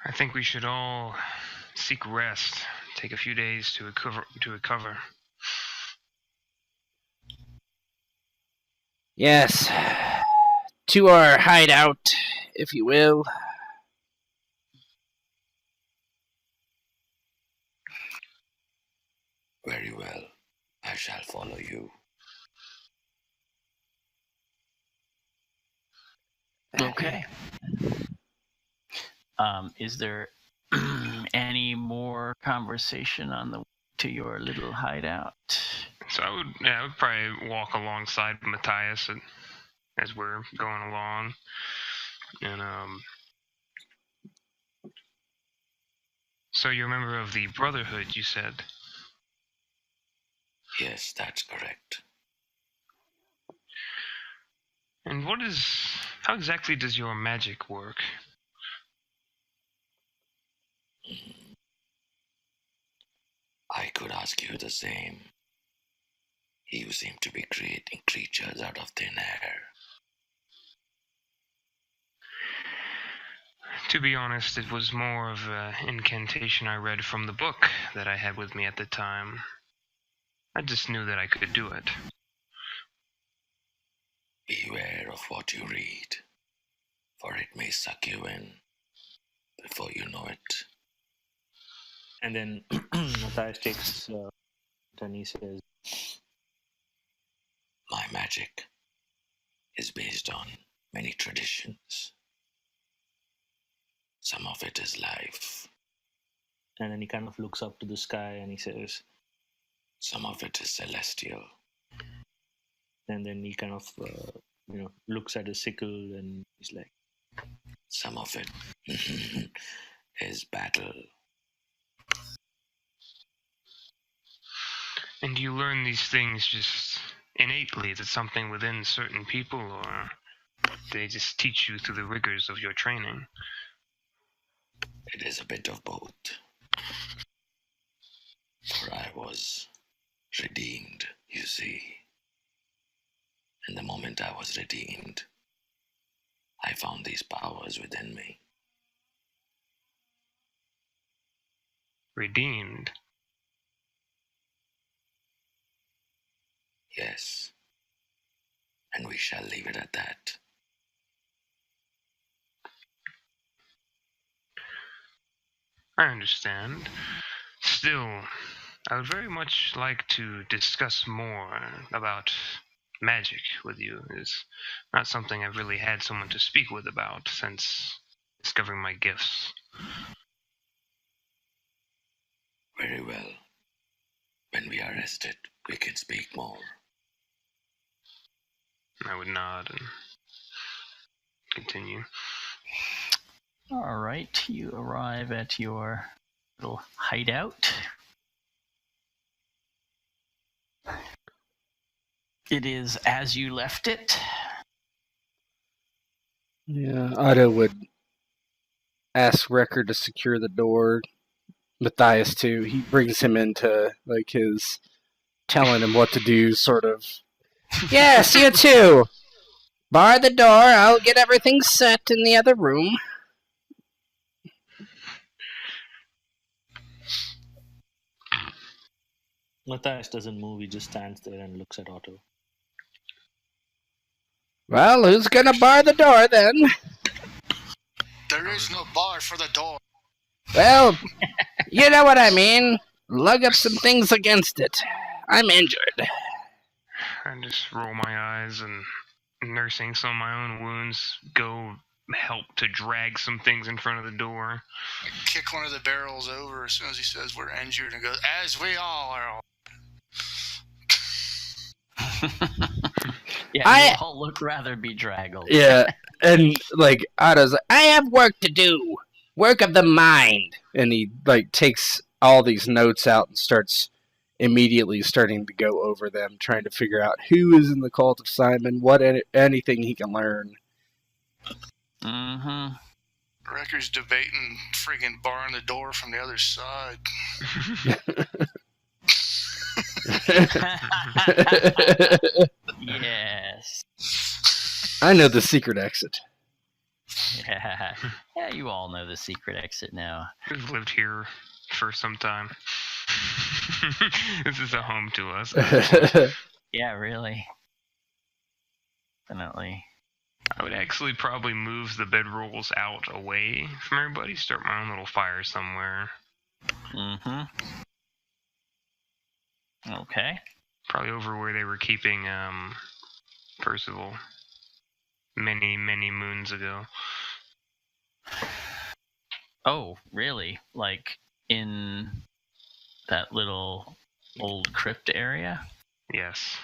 I think we should all seek rest. Take a few days to recover. Yes. To our hideout, if you will. Very well. I shall follow you. Okay. Is there any more conversation on the way to your little hideout? So I would probably walk alongside Matthias as we're going along, and So you're a member of the Brotherhood, you said? Yes, that's correct. And how exactly does your magic work? I could ask you the same. You seem to be creating creatures out of thin air. To be honest, it was more of an incantation I read from the book that I had with me at the time. I just knew that I could do it. Beware of what you read, for it may suck you in before you know it. And then Matthias takes and he says, My magic is based on many traditions. Some of it is life. and then he kind of looks up to the sky and he says, Some of it is celestial. and then he kind of looks at his sickle and he's like, Some of it is battle. And do you learn these things just innately? Is it something within certain people, or do they just teach you through the rigors of your training? It is a bit of both. For I was redeemed, you see. And the moment I was redeemed, I found these powers within me. Redeemed? Yes. And we shall leave it at that. I understand. Still, I would very much like to discuss more about magic with you. It's not something I've really had someone to speak with about since discovering my gifts. Very well. When we are rested, we can speak more. I would nod and continue. All right, you arrive at your little hideout. It is as you left it. Yeah, Otto would ask Wrecker to secure the door. Matthias too. He brings him into like his telling him what to do, sort of. Yes, you too. Bar the door. I'll get everything set in the other room. Matthias doesn't move, he just stands there and looks at Otto. Well, who's gonna bar the door then? There is no bar for the door. Well, you know what I mean. Lug up some things against it. I'm injured. I just roll my eyes and nursing some of my own wounds, go help to drag some things in front of the door. Kick one of the barrels over as soon as he says we're injured and goes, as we all are. Yeah, you all look rather bedraggled. Yeah, and like Otto's like, I have work to do, work of the mind, and he like takes all these notes out and starting to go over them, trying to figure out who is in the cult of Simon, what anything he can learn. Mm-hmm. Wrecker's debating friggin' barring the door from the other side. Yes. I know the secret exit. Yeah. Yeah, you all know the secret exit now. We've lived here for some time. This is a home to us. Yeah, really. Definitely. I would actually probably move the bedrolls out away from everybody, start my own little fire somewhere. Mm-hmm. Okay. Probably over where they were keeping Percival many, many moons ago. Oh, really? Like in that little old crypt area? Yes.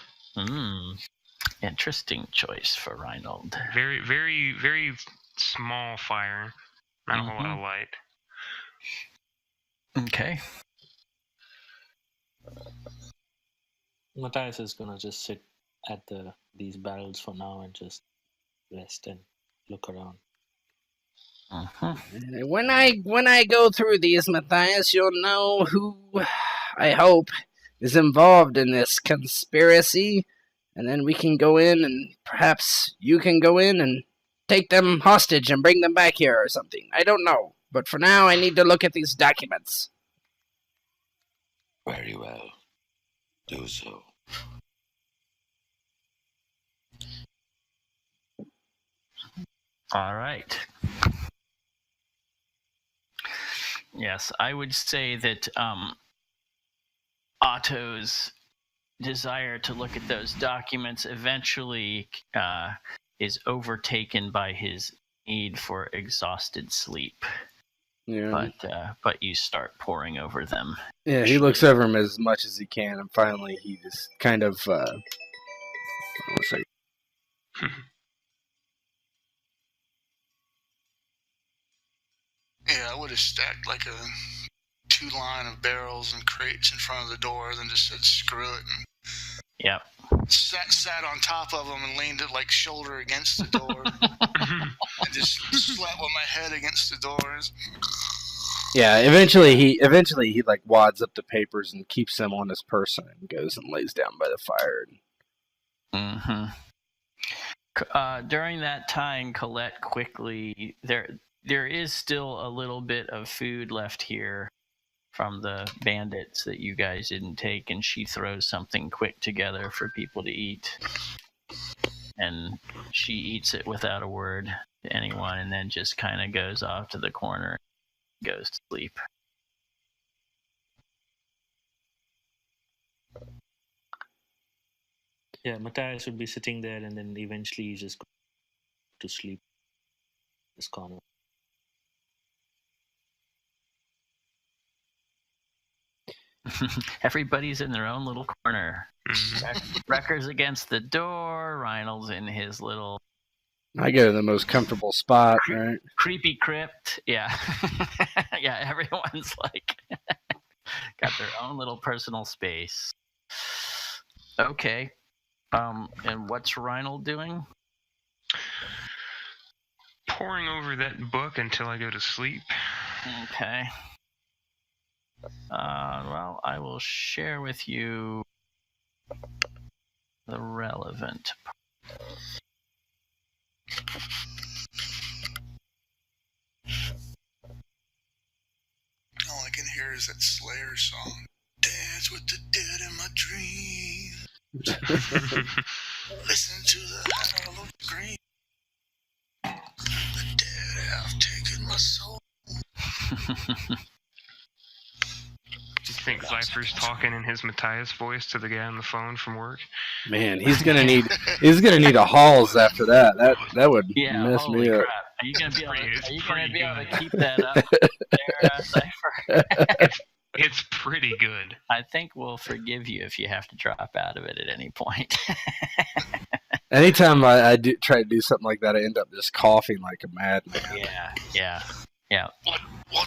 Interesting choice for Reinhold. Very, very, very small fire. Not a whole lot of light. Okay. Matthias is gonna just sit at these barrels for now and just rest and look around. When I go through these, Matthias, you'll know who, I hope, is involved in this conspiracy, and then we can go in and perhaps you can go in and take them hostage and bring them back here or something. I don't know, but for now I need to look at these documents. Very well. Do so. All right. Yes, I would say that Otto's desire to look at those documents eventually is overtaken by his need for exhausted sleep. Yeah. But you start poring over them. Yeah, he looks over them as much as he can, and finally he just kind of Yeah, I would have stacked like a 2-line of barrels and crates in front of the door, then just said screw it. And Yep. sat on top of them and leaned it like shoulder against the door. And just slapped with my head against the doors. Yeah, eventually he like wads up the papers and keeps them on his person and goes and lays down by the fire. During that time, Colette quickly there is still a little bit of food left here from the bandits that you guys didn't take, and she throws something quick together for people to eat. And she eats it without a word to anyone, and then just kind of goes off to the corner and goes to sleep. Yeah, Matthias would be sitting there, and then eventually he's just go to sleep in this corner. Everybody's in their own little corner. Wrecker's against the door. Reinhold's in his little I go to the most comfortable spot, right? creepy crypt. Yeah. Yeah, everyone's like got their own little personal space. Okay. And what's Reinhold doing? Poring over that book until I go to sleep. Okay. Well, I will share with you the relevant part. All I can hear is that Slayer song. Dance with the dead in my dreams. Listen to the hollow scream. The dead have taken my soul. You think Cypher's talking in his Matthias voice to the guy on the phone from work? Man, he's gonna need a Halls after that. That would Yeah, mess holy me up. crap. Are you going to be able It's to pretty keep that up there, Cypher? It's pretty good. I think we'll forgive you if you have to drop out of it at any point. Anytime I try to do something like that, I end up just coughing like a madman. Yeah. What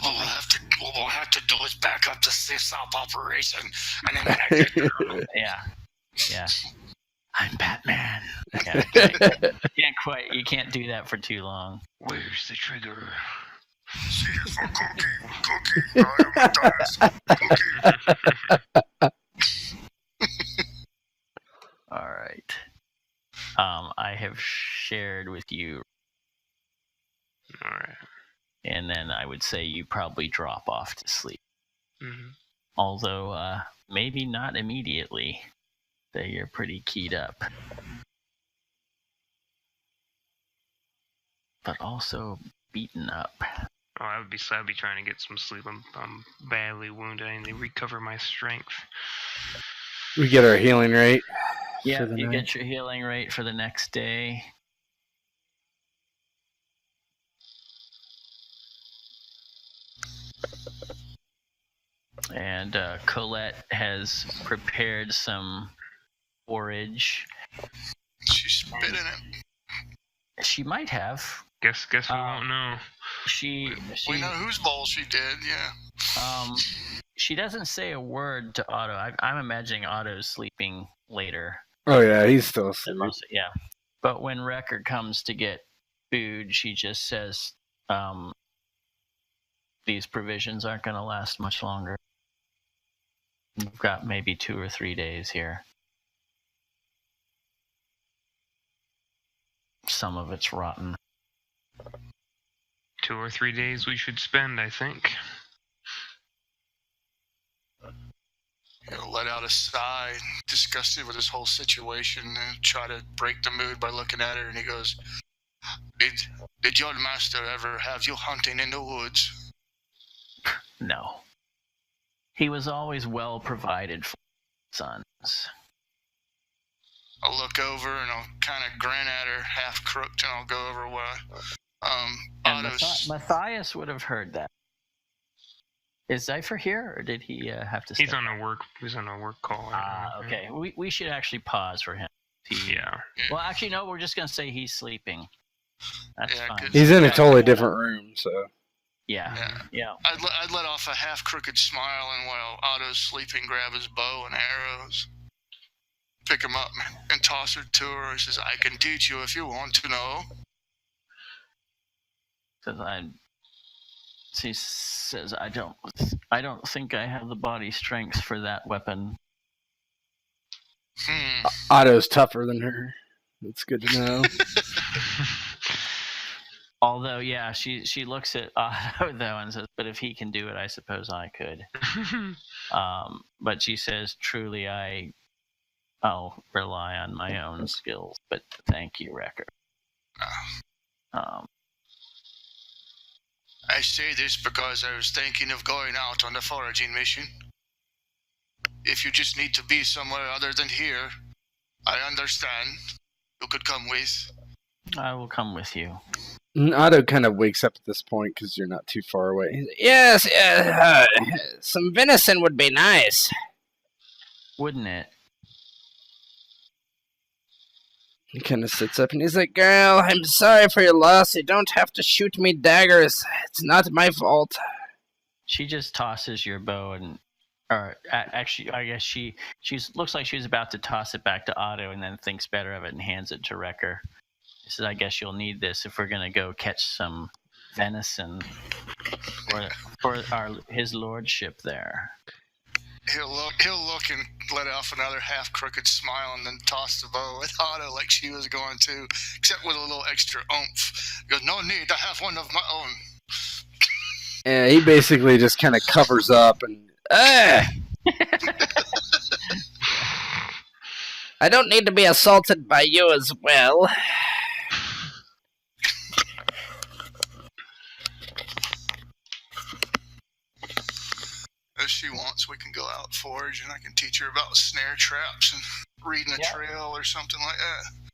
we'll have to do is back up the safe operation, and then when I get there, Yeah. I'm Batman. Yeah, you can't do that for too long. Where's the trigger? C is for Cookie. I am Matthias. Cookie. All right. I have shared with you, All right. and then I would say you probably drop off to sleep. Mm-hmm. Although, maybe not immediately. That you're pretty keyed up. But also beaten up. Oh, I'd be trying to get some sleep. I'm badly wounded. I need to recover my strength. We get our healing rate. Yeah, for the you night. get your healing rate for the next day. And Colette has prepared some forage. She's spitting it. She might have. Guess we won't know. She We know whose bowl she did, yeah. She doesn't say a word to Otto. I'm imagining Otto's sleeping later. Oh yeah, he's still asleep. Yeah. But when Wrecker comes to get food, she just says, these provisions aren't going to last much longer. We've got maybe 2 or 3 days here. Some of it's rotten. 2 or 3 days we should spend, I think. He'll let out a sigh, disgusted with this whole situation, and try to break the mood by looking at her, and he goes, Did your master ever have you hunting in the woods? No. He was always well provided for sons. I'll look over and I'll kind of grin at her, half crooked, and I'll go over what And Otto's. Matthias would have heard that. Is Cypher here, or did he have to? He's on a work call. Okay. We should actually pause for him. Yeah. Well, actually, no. We're just gonna say he's sleeping. That's Yeah, fine. 'cause- He's in a totally different room, so. Yeah. I'd let off a half crooked smile, and while Otto's sleeping, grab his bow and arrows, pick him up, and toss her to her. He says, "I can teach you if you want to know." She says, I don't think I have the body strength for that weapon. Otto's tougher than her. That's good to know. Although, yeah, she looks at Otto though and says, "But if he can do it, I suppose I could." But she says, "Truly, I'll rely on my own skills. But thank you, Wrecker." I say this because I was thinking of going out on a foraging mission. If you just need to be somewhere other than here, I understand. You could come with. I will come with you. Otto kind of wakes up at this point because you're not too far away. Yes, some venison would be nice. Wouldn't it? He kind of sits up and he's like, "Girl, I'm sorry for your loss. You don't have to shoot me daggers. It's not my fault." She just tosses your bow actually, I guess she looks like she was about to toss it back to Otto and then thinks better of it and hands it to Wrecker. He says, "I guess you'll need this if we're going to go catch some venison for his lordship there." He'll look and let off another half crooked smile and then toss the bow at Otto like she was going to, except with a little extra oomph. He goes, "No need, I have one of my own." Yeah, he basically just kind of covers up and, I don't need to be assaulted by you as well. If she wants, we can go out forage and I can teach her about snare traps and reading a trail or something like that.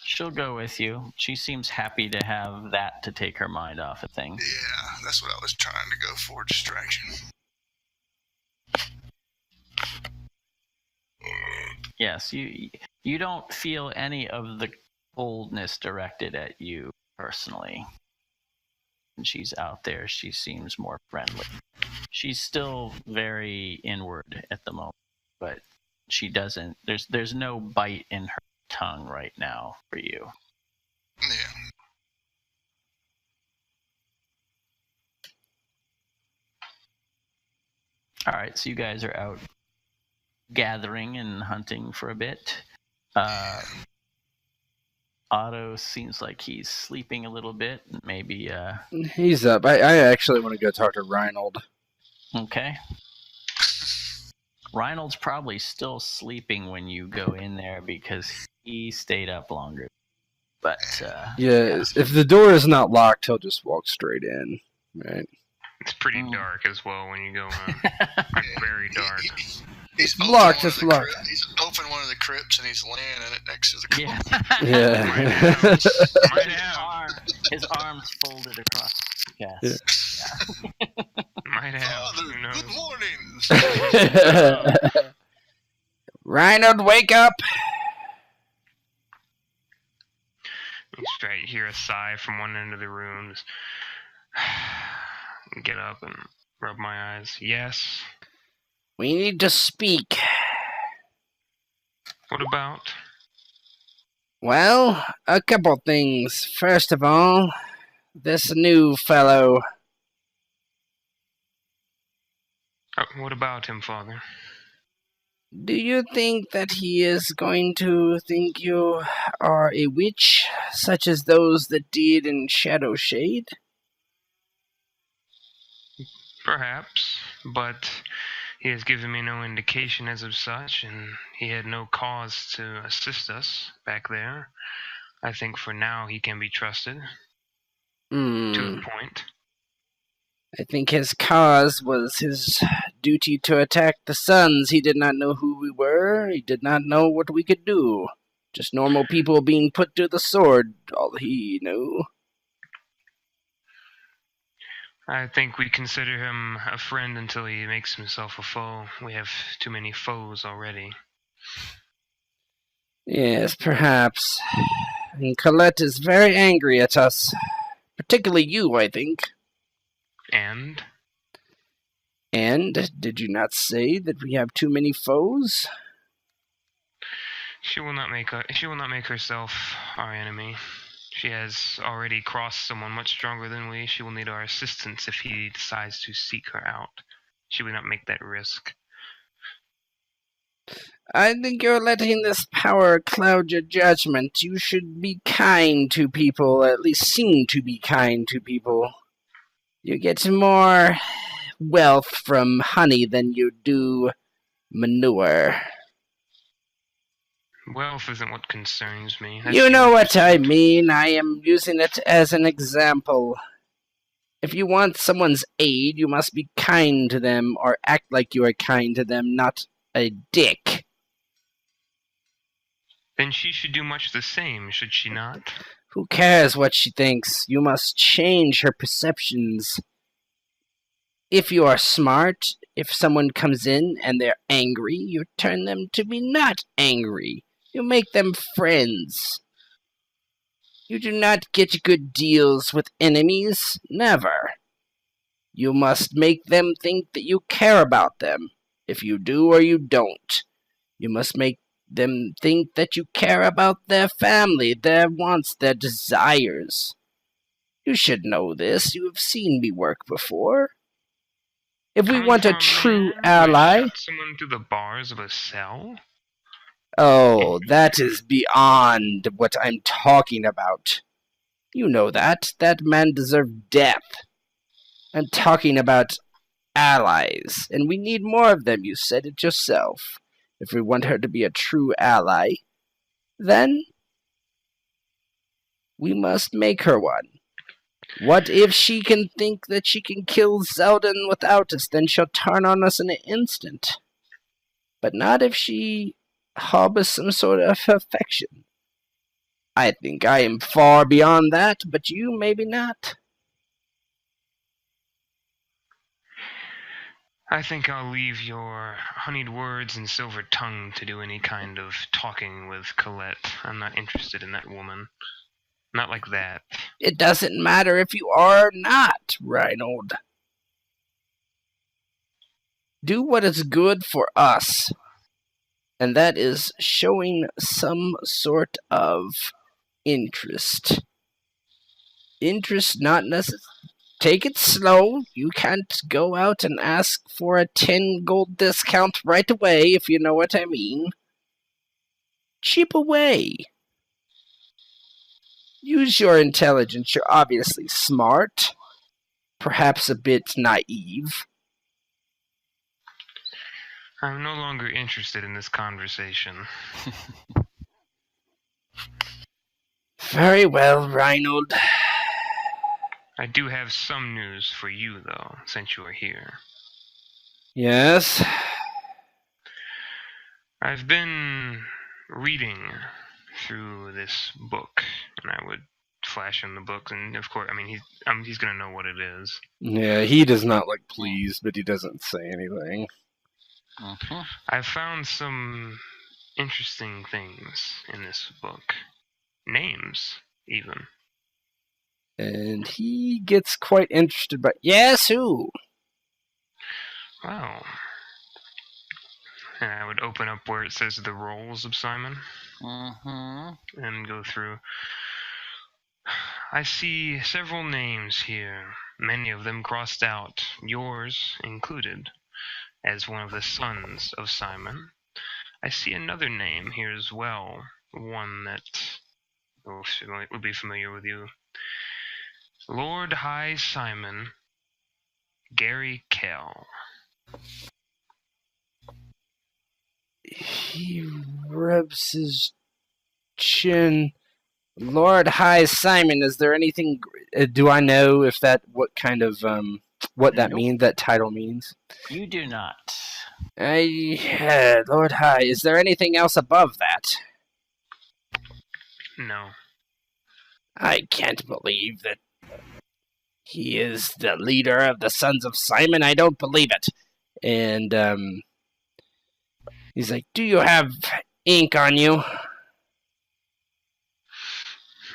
She'll go with you. She seems happy to have that to take her mind off of things. Yeah, that's what I was trying to go for, distraction. Yes, you don't feel any of the coldness directed at you personally. When she's out there, she seems more friendly. She's still very inward at the moment, but she doesn't. There's no bite in her tongue right now for you. Yeah. All right, so you guys are out gathering and hunting for a bit. Otto seems like he's sleeping a little bit. Maybe. He's up. I actually want to go talk to Reinhold. Okay. Reinhold's probably still sleeping when you go in there because he stayed up longer. But yeah, if the door is not locked, he'll just walk straight in. Right. It's pretty dark as well when you go in. Very dark. He's locked. It's locked. He's opened one of the crypts and he's laying in it next to the crypt. Yeah. Yeah. His arms folded across his chest. Yeah. Might have. Father, Who knows? good morning. Reinhold, wake up! You straight hear a sigh from one end of the room. Just get up and rub my eyes. Yes. We need to speak. What about? Well, a couple things. First of all, this new fellow. What about him, Father? Do you think that he is going to think you are a witch, such as those that did in Shadowshade? Perhaps, but he has given me no indication as of such, and he had no cause to assist us back there. I think for now he can be trusted. To the point. I think his cause was his duty to attack the Suns. He did not know who we were. He did not know what we could do. Just normal people being put to the sword, all he knew. I think we consider him a friend until he makes himself a foe. We have too many foes already. Yes, perhaps. And Colette is very angry at us. Particularly you, I think. And? And did you not say that we have too many foes? She will not make herself our enemy. She has already crossed someone much stronger than we. She will need our assistance if he decides to seek her out. She will not make that risk. I think you're letting this power cloud your judgment. You should be kind to people, at least seem to be kind to people. You get more wealth from honey than you do manure. Wealth isn't what concerns me. You know what I mean. I am using it as an example. If you want someone's aid, you must be kind to them or act like you are kind to them, not a dick. Then she should do much the same, should she not? Who cares what she thinks? You must change her perceptions. If you are smart, if someone comes in and they're angry, you turn them to be not angry. You make them friends. You do not get good deals with enemies. Never. You must make them think that you care about them. If you do or you don't. You must make them think that you care about their family, their wants, their desires. You should know this. You have seen me work before. If we want a true ally... Shut someone through the bars of a cell? Oh, that is beyond what I'm talking about. You know that. That man deserved death. I'm talking about allies, and we need more of them. You said it yourself. If we want her to be a true ally, then we must make her one. What if she can think that she can kill Zeldin without us? Then she'll turn on us in an instant. But not if she harbor some sort of affection. I think I am far beyond that, but you maybe not. I think I'll leave your honeyed words and silver tongue to do any kind of talking with Colette. I'm not interested in that woman. Not like that. It doesn't matter if you are or not, Reynold. Do what is good for us. And that is showing some sort of interest. Interest, not necessarily. Take it slow. You can't go out and ask for a 10 gold discount right away, if you know what I mean. Chip away. Use your intelligence. You're obviously smart. Perhaps a bit naive. I'm no longer interested in this conversation. Very well, Reynold. I do have some news for you, though, since you are here. Yes? I've been reading through this book, and I would flash him the book, and of course, I mean, he's gonna know what it is. Yeah, he does not look pleased, but he doesn't say anything. Uh-huh. I've found some interesting things in this book. Names, even. And he gets quite interested, but yes, who? Wow. And I would open up where it says the roles of Simon and go through. I see several names here, many of them crossed out, yours included, as one of the sons of Simon. I see another name here as well, one that would be familiar with you. Lord High Simon, Gary Kell. He rubs his chin. Lord High Simon, is there anything... Do I know if that, what kind of, what that Nope. means, that title means? You do not. Lord High, is there anything else above that? No. I can't believe that he is the leader of the Sons of Simon. I don't believe it. And, He's like, do you have ink on you?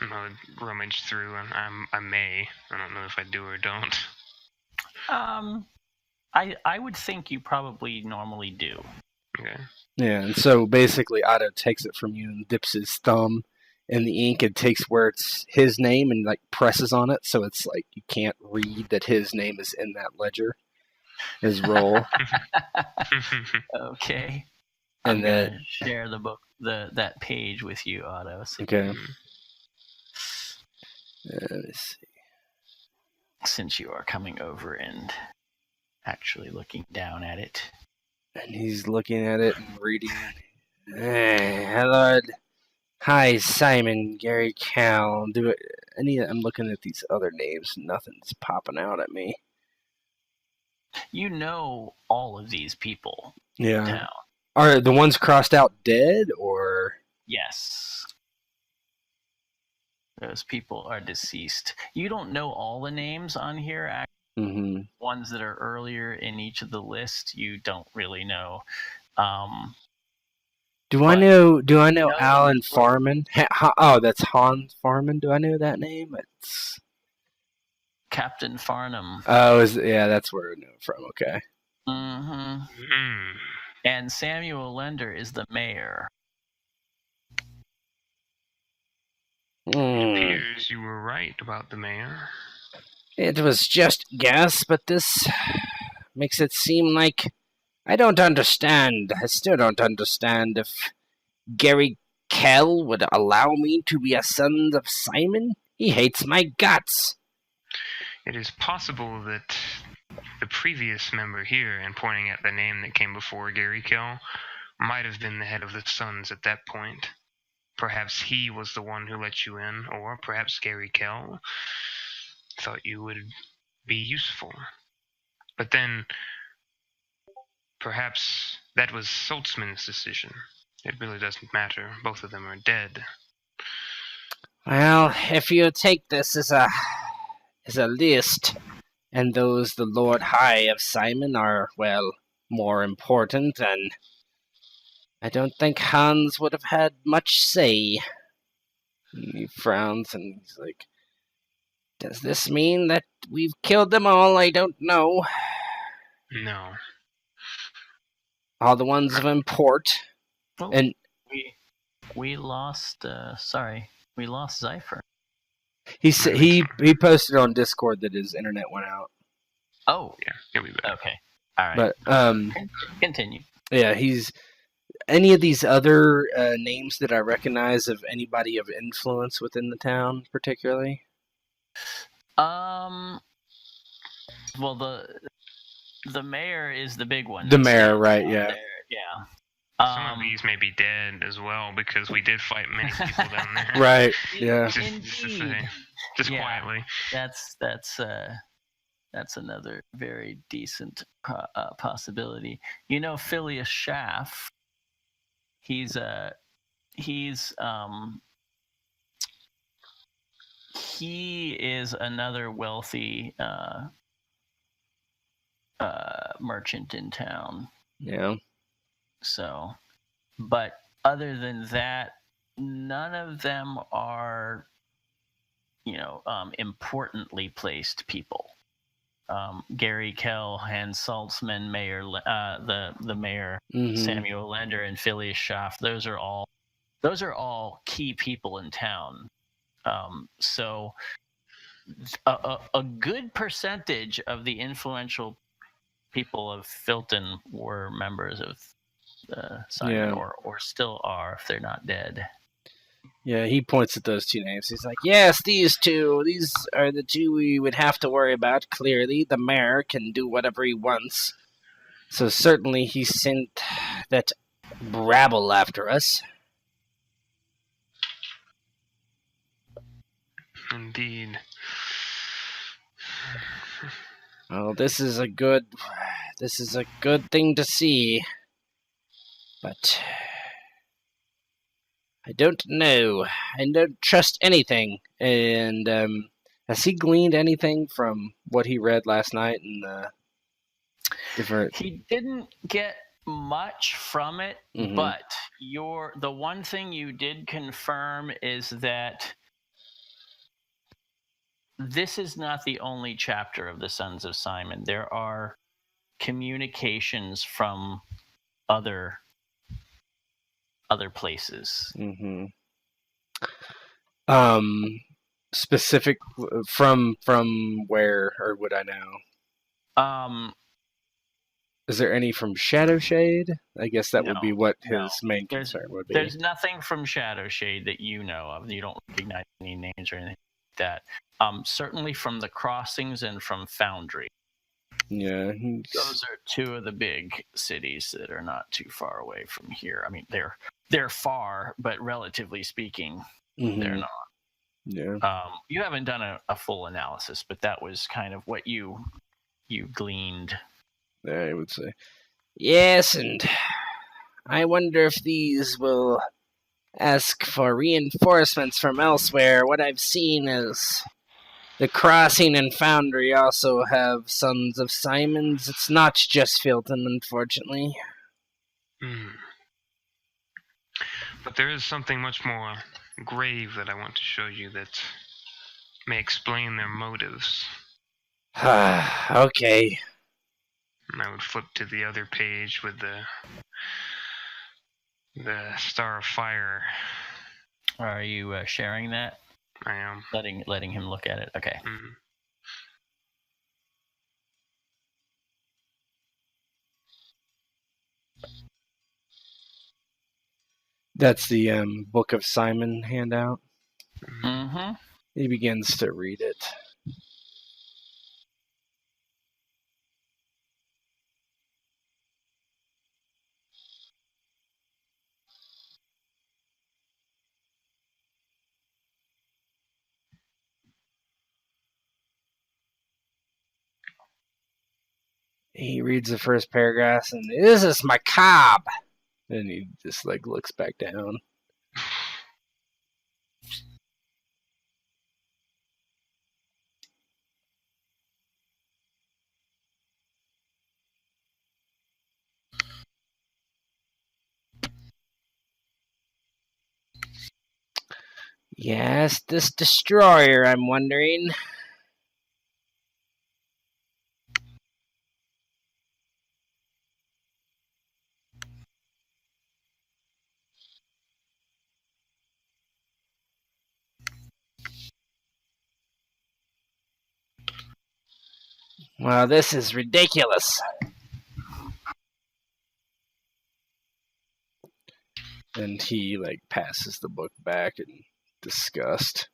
I would rummage through, and I may. I don't know if I do or don't. I would think you probably normally do. Okay. yeah, and so basically Otto takes it from you and dips his thumb in the ink and takes where it's his name and, like, presses on it, so it's like you can't read that his name is in that ledger, his roll. Okay. And I'm then- gonna share the book, that page with you, Otto. So Okay. Let me see. since you are coming over and actually looking down at it. And he's looking at it and reading. Lord Hi Simon, Gary Cal. I'm looking at these other names. Nothing's popping out at me. You know all of these people Yeah. now. Are the ones crossed out dead, or? Yes. Those people are deceased. You don't know all the names on here. Mm-hmm. Ones that are earlier in each of the lists, you don't really know. Do I know No. Alan Farman? That's Hans Farman. Do I know that name? It's Captain Farnham. that's where I know it from. Okay. Mm-hmm. And Samuel Lender is the mayor. Appears you were right about the mayor. It was just guess, but this makes it seem like I don't understand. I still don't understand if Gary Kell would allow me to be a son of Simon. He hates my guts. It is possible that the previous member here, and pointing at the name that came before Gary Kell, might have been the head of the Sons at that point. Perhaps he was the one who let you in, or perhaps Gary Kell thought you would be useful. But then, perhaps that was Saltzman's decision. it really doesn't matter. Both of them are dead. Well, if you take this as a list, and those the Lord High of Simon are, well, more important, then I don't think Hans would have had much say. And he frowns and he's like, does this mean that we've killed them all? I don't know. No. All the ones of import. Oh, And we lost. We lost Zypher. he posted on Discord that his internet went out. Oh, Yeah, he'll be back. okay, all right. But Continue. yeah, he's any of these other names that I recognize of anybody of influence within the town, particularly. Well, the mayor is the big one. The mayor, right? Yeah. There. Yeah. Some of these may be dead as well because we did fight many people down there. Right. Yeah. Just quietly. That's another very decent possibility. You know, Phileas Schaff. He's he is another wealthy merchant in town. Yeah. So, but other than that, none of them are, importantly placed people. Gary Kell, Hans Saltzman, Mayor, the mayor, Samuel Lender, and Phileas Schaff. Those are all key people in town. So a good percentage of the influential people of Philton were members of Simon, or still are if they're not dead. Yeah, he points at those two names. He's like, yes, these two. These are the two we would have to worry about, clearly. The mayor can do whatever he wants. So certainly he sent that rabble after us. Indeed. Well, this is a good thing to see. But I don't know. I don't trust anything. And has he gleaned anything from what he read last night in the different? He didn't get much from it, but the one thing you did confirm is that this is not the only chapter of the Sons of Simon. There are communications from other places. Specific from where, or would I know? Is there any from Shadowshade? I guess that would be what his main concern would be. There's nothing from Shadowshade that you know of. You don't recognize any names or anything like that. Certainly from the Crossings and from Foundry. Yeah. Those are two of the big cities that are not too far away from here. I mean, they're far, but relatively speaking, they're not. Yeah. You haven't done a full analysis, but that was kind of what you gleaned. Yeah, I would say. Yes, and I wonder if these will ask for reinforcements from elsewhere. What I've seen is the Crossing and Foundry also have Sons of Simons. It's not just Philton, unfortunately. But there is something much more grave that I want to show you that may explain their motives. Okay. And I would flip to the other page with the Star of Fire. Are you sharing that? I am. Letting him look at it. Okay. That's the Book of Simon handout. He begins to read it. He reads the first paragraph, and this is macabre. And he just like looks back down. Yes, this destroyer, I'm wondering. Well, this is ridiculous. And he like passes the book back in disgust.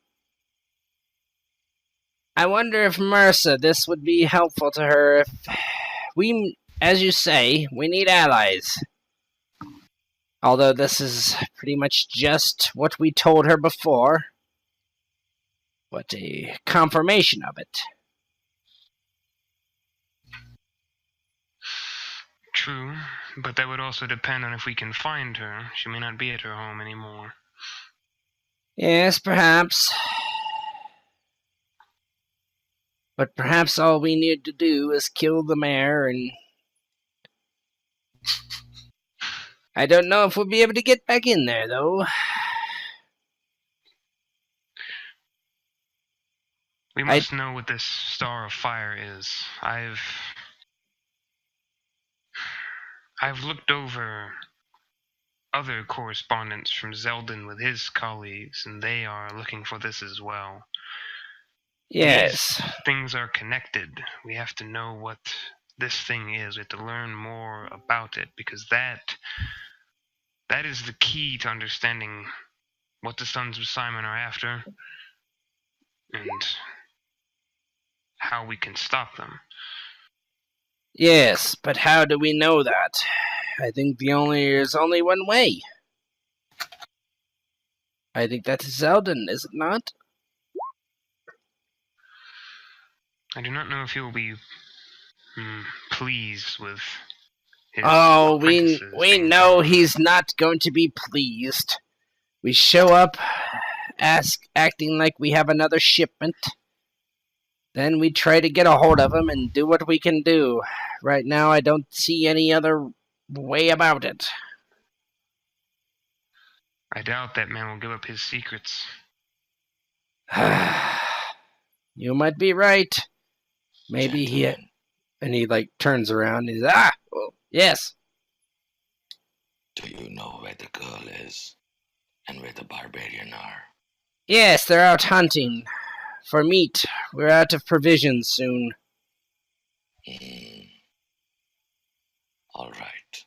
I wonder if Mercer, this would be helpful to her if we, as you say, we need allies. Although this is pretty much just what we told her before. But a confirmation of it. True, but that would also depend on if we can find her. She may not be at her home anymore. Yes, perhaps. But perhaps all we need to do is kill the mayor and... I don't know if we'll be able to get back in there, though. We must know what this Star of Fire is. I've looked over other correspondence from Zeldin with his colleagues, and they are looking for this as well. Yes. These things are connected. We have to know what this thing is. We have to learn more about it, because that is the key to understanding what the Sons of Simon are after, and how we can stop them. Yes, but how do we know that? I think there's only one way. I think that's Zeldin, is it not? I do not know if he will be pleased with his we being know gone. he's not going to be pleased. We show up, acting like we have another shipment. Then we try to get a hold of him and do what we can do. Right now, I don't see any other way about it. I doubt that man will give up his secrets. You might be right. Maybe Gentlemen, and he like turns around and he's well, yes. do you know where the girl is? And where the barbarian are? Yes, they're out hunting. For meat. We're out of provisions soon. All right.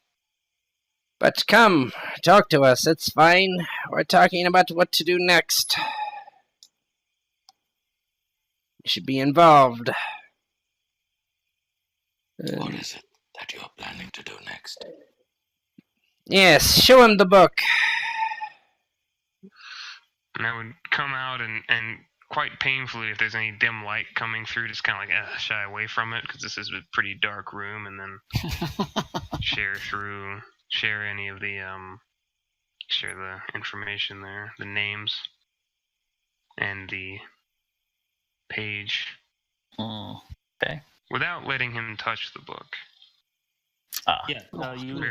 But come, talk to us. It's fine. We're talking about what to do next. You should be involved. What is it that you are planning to do next? Yes, show him the book. And I would come out and quite painfully, if there's any dim light coming through, just kind of like shy away from it, because this is a pretty dark room, and then share any of the share the information there, the names and the page, Okay. without letting him touch the book. Yeah, you.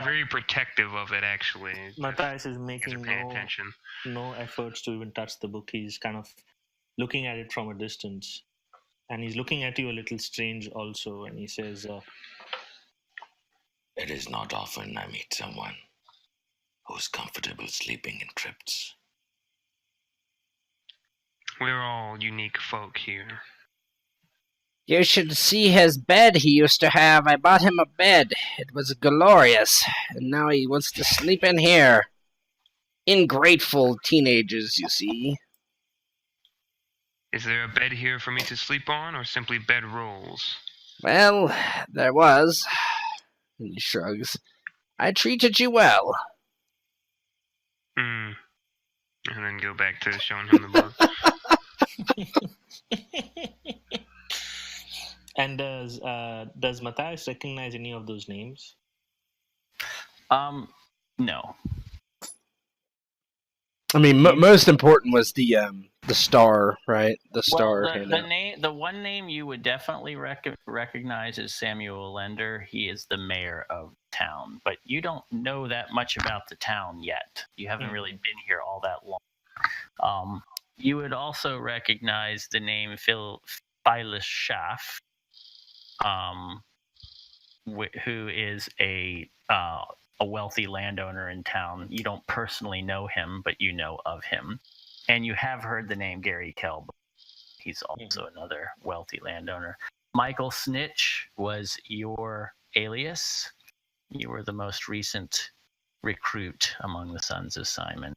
Very protective of it, actually. Matthias is You guys are making paying attention. no efforts to even touch the book. He's kind of looking at it from a distance, and he's looking at you a little strange also, and he says, It is not often I meet someone who's comfortable sleeping in crypts. We're all unique folk here. You should see his bed he used to have. I bought him a bed. It was glorious. And now he wants to sleep in here. Ingrateful teenagers, you see. Is there a bed here for me to sleep on, or simply bed rolls? Well, there was. And he shrugs. I treated you well. And then go back to showing him the book. And does Matthias recognize any of those names? No. I mean, most important was the star, right? The star Well, handout. the one name you would definitely recognize is Samuel Lender. He is the mayor of town, but you don't know that much about the town yet. You haven't really been here all that long. You would also recognize the name Phyllis Schaff, who is a wealthy landowner in town. You don't personally know him, but you know of him. And you have heard the name Gary Kelb. He's also another wealthy landowner. Michael Snitch was your alias. You were the most recent recruit among the Sons of Simon.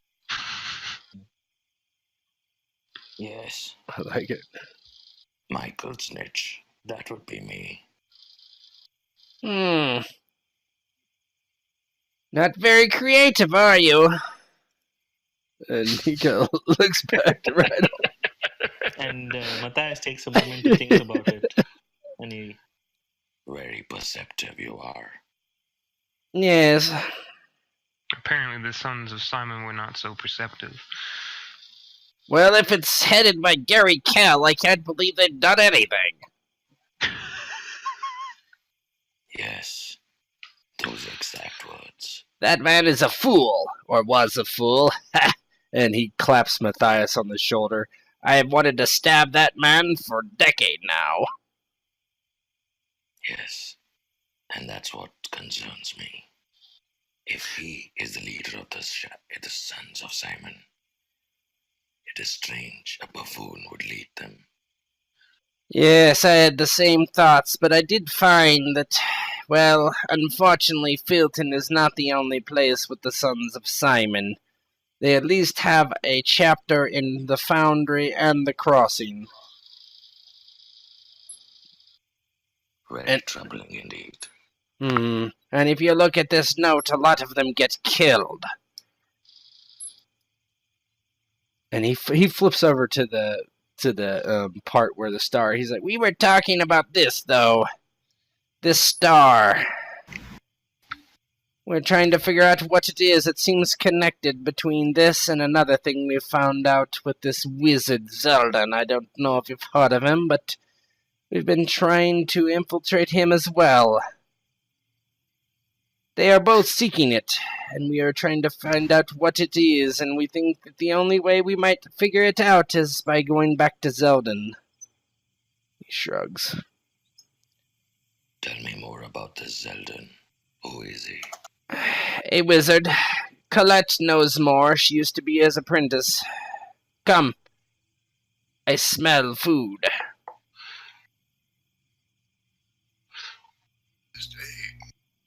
Yes, I like it. Michael Snitch. That would be me. Not very creative, are you? And Nico looks back to Rhino. And Matthias takes a moment to think about it. And he... Very perceptive you are. Yes. Apparently the Sons of Simon were not so perceptive. Well, if it's headed by Gary Kell, I can't believe they've done anything. Yes, those exact words. That man is a fool, or was a fool. And he claps Matthias on the shoulder. I have wanted to stab that man for a decade now. Yes, and that's what concerns me. If he is the leader of the Sons of Simon, it is strange a buffoon would lead them. Yes, I had the same thoughts, but I did find that, well, unfortunately, Philton is not the only place with the Sons of Simon. They at least have a chapter in the Foundry and the Crossing. Very troubling indeed. And if you look at this note, a lot of them get killed. And he flips over to the part where the star. He's like, We were talking about this, though. This star. We're trying to figure out what it is. It seems connected between this and another thing we found out with this wizard Zeldan. I don't know if you've heard of him, but we've been trying to infiltrate him as well. They are both seeking it, and we are trying to find out what it is, and we think that the only way we might figure it out is by going back to Zeldan. he shrugs. Tell me more about this Zeldan. Who is he? A wizard. Colette knows more. She used to be his apprentice. Come. I smell food.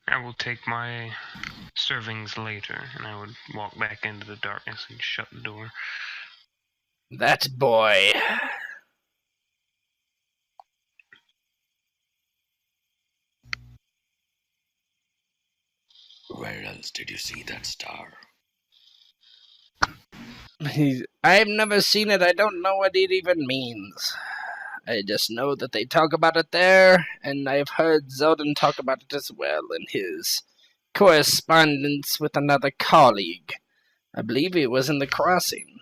I will take my servings later, and I would walk back into the darkness and shut the door. That boy. Where else did you see that star? I've never seen it. I don't know what it even means. I just know that they talk about it there, and I've heard Zeldan talk about it as well in his correspondence with another colleague. I believe it was in the Crossing.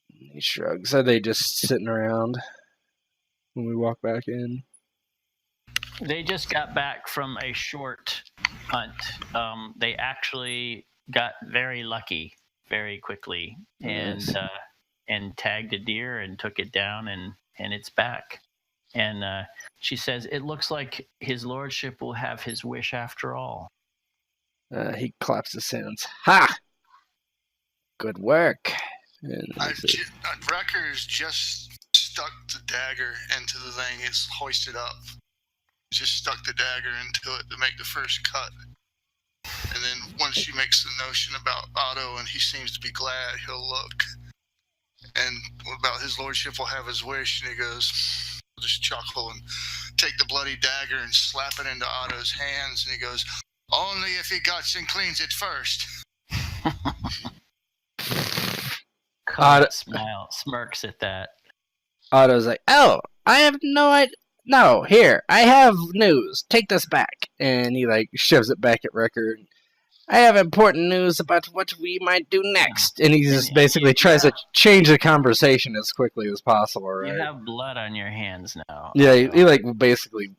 He shrugs. Are they just sitting around when we walk back in? They just got back from a short hunt. They actually got very lucky very quickly, Nice. and tagged a deer and took it down, and it's back. And she says, it looks like his lordship will have his wish after all. He claps his hands. Ha! Good work. And Wrecker's just stuck the dagger into the thing. It's hoisted up. Just stuck the dagger into it to make the first cut. And then once she makes the notion about Otto and he seems to be glad, he'll look. And about his lordship will have his wish, and he goes, just chuckle and take the bloody dagger and slap it into Otto's hands, and he goes, only if he guts and cleans it first. Colette smirks at that. Otto's like, Oh, I have no idea. No, here, I have news. Take this back. And he, shoves it back at Wrecker. I have important news about what we might do next. And he just basically tries to change the conversation as quickly as possible, right? You have blood on your hands now. Yeah, he basically...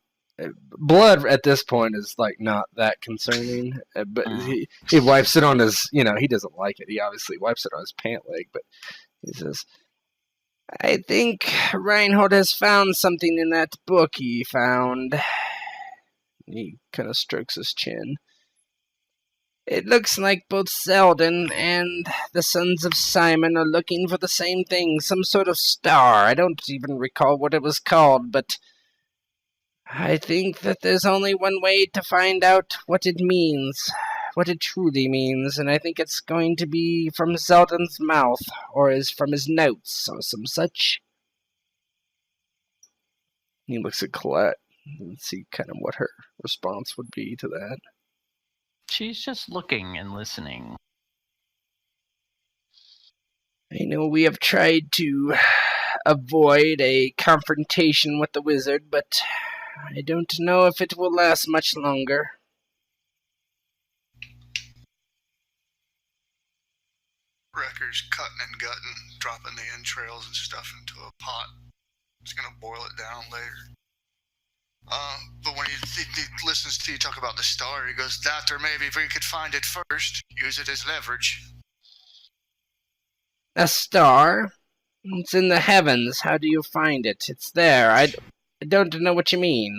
Blood at this point is, not that concerning. But he wipes it on his... he doesn't like it. He obviously wipes it on his pant leg, but he says... I think Reinhold has found something in that book he found. He kind of strokes his chin. It looks like both Selden and the Sons of Simon are looking for the same thing, some sort of star. I don't even recall what it was called, but I think that there's only one way to find out what it means, what it truly means, and I think it's going to be from Selden's mouth, or from his notes, or some such. He looks at Colette and see kind of what her response would be to that. She's just looking and listening. I know we have tried to avoid a confrontation with the wizard, but I don't know if it will last much longer. Wrecker's cutting and gutting, dropping the entrails and stuff into a pot. He's gonna boil it down later. But when he listens to you talk about the star, he goes, that or maybe if we could find it first, use it as leverage. A star? It's in the heavens. How do you find it? It's there. I don't know what you mean.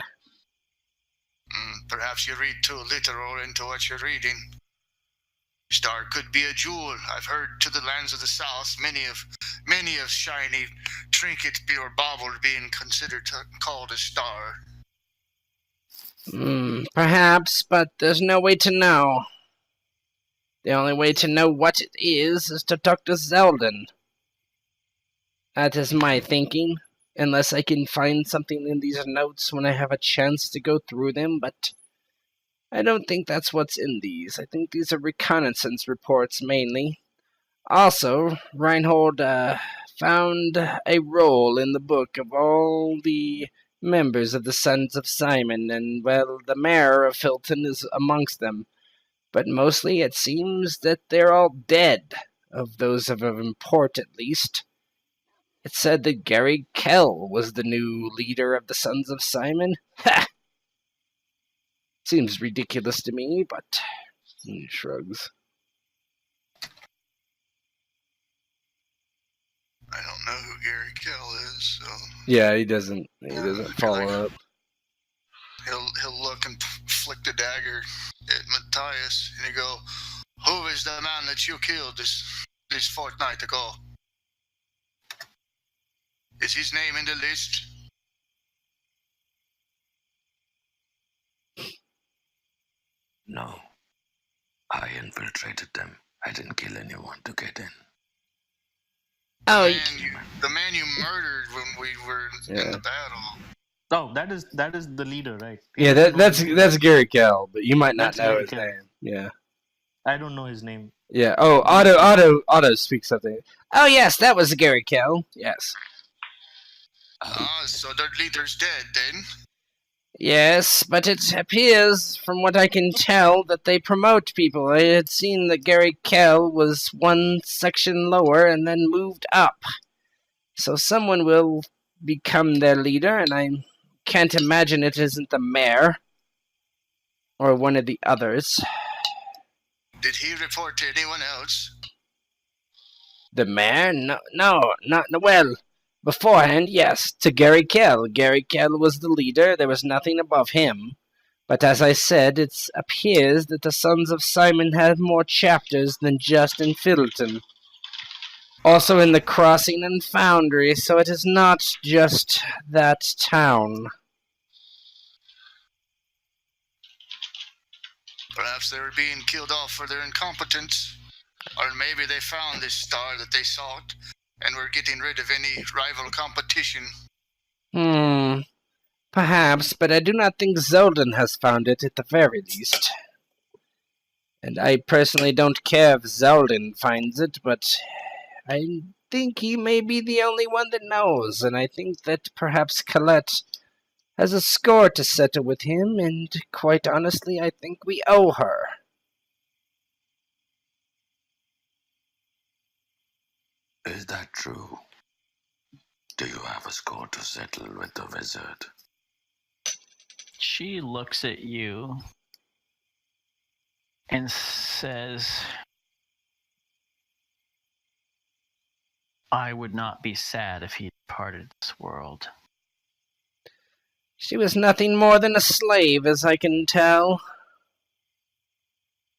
Perhaps you read too literal into what you're reading. Star could be a jewel. I've heard to the lands of the south, many of shiny trinket or bauble being considered called a star. Perhaps, but there's no way to know. The only way to know what it is to talk to Selden. That is my thinking, unless I can find something in these notes when I have a chance to go through them, but I don't think that's what's in these. I think these are reconnaissance reports, mainly. Also, Reinhold found a roll in the book of all the members of the Sons of Simon, and, well, the mayor of Philton is amongst them. But mostly it seems that they're all dead, of those of import at least. It said that Gary Kell was the new leader of the Sons of Simon. Ha! Seems ridiculous to me, but he shrugs. I don't know who Gary Kell is, so... Yeah, he doesn't follow up. He'll look and flick the dagger at Matthias, and he go, who is the man that you killed this fortnight ago? Is his name in the list? No. I infiltrated them. I didn't kill anyone to get in. Oh, the man you murdered when we were in the battle. Oh, that is the leader, right? yeah, that's Gary Kell, but you might not That's know Gary his Kell. name. Yeah. I don't know his name. Yeah. Oh, Otto speaks something. Oh, yes, that was Gary Kell. Yes. So their leader's dead, then? Yes, but it appears, from what I can tell, that they promote people. I had seen that Gary Kell was one section lower and then moved up. So someone will become their leader, and I can't imagine it isn't the mayor. Or one of the others. Did he report to anyone else? The mayor? No, not well. Beforehand, yes, to Gary Kell. Gary Kell was the leader. There was nothing above him. But as I said, it appears that the Sons of Simon have more chapters than just in Philton. Also in the Crossing and Foundry, so it is not just that town. Perhaps they were being killed off for their incompetence. Or maybe they found this star that they sought, and were getting rid of any rival competition. Perhaps, but I do not think Zelden has found it at the very least. And I personally don't care if Zelden finds it, but I think he may be the only one that knows, and I think that perhaps Colette has a score to settle with him, and quite honestly, I think we owe her. Is that true? Do you have a score to settle with the wizard? She looks at you and says, I would not be sad if he departed this world. She was nothing more than a slave, as I can tell.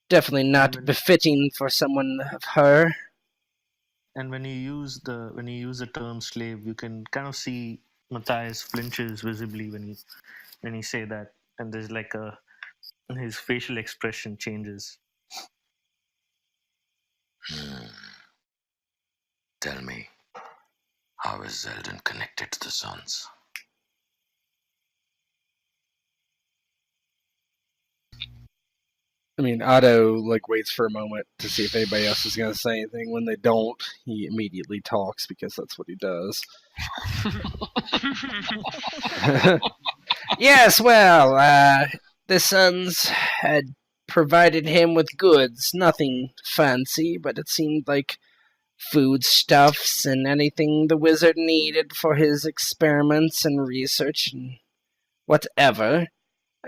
Definitely not befitting for someone of her. And when you use the term slave, you can kind of see Matthias flinches visibly when you say that, and there's like his facial expression changes. Tell me, how is Zeldin connected to the Suns? I mean, Otto waits for a moment to see if anybody else is going to say anything. When they don't, he immediately talks because that's what he does. Yes, well, the Sons had provided him with goods, nothing fancy, but it seemed like foodstuffs and anything the wizard needed for his experiments and research and whatever.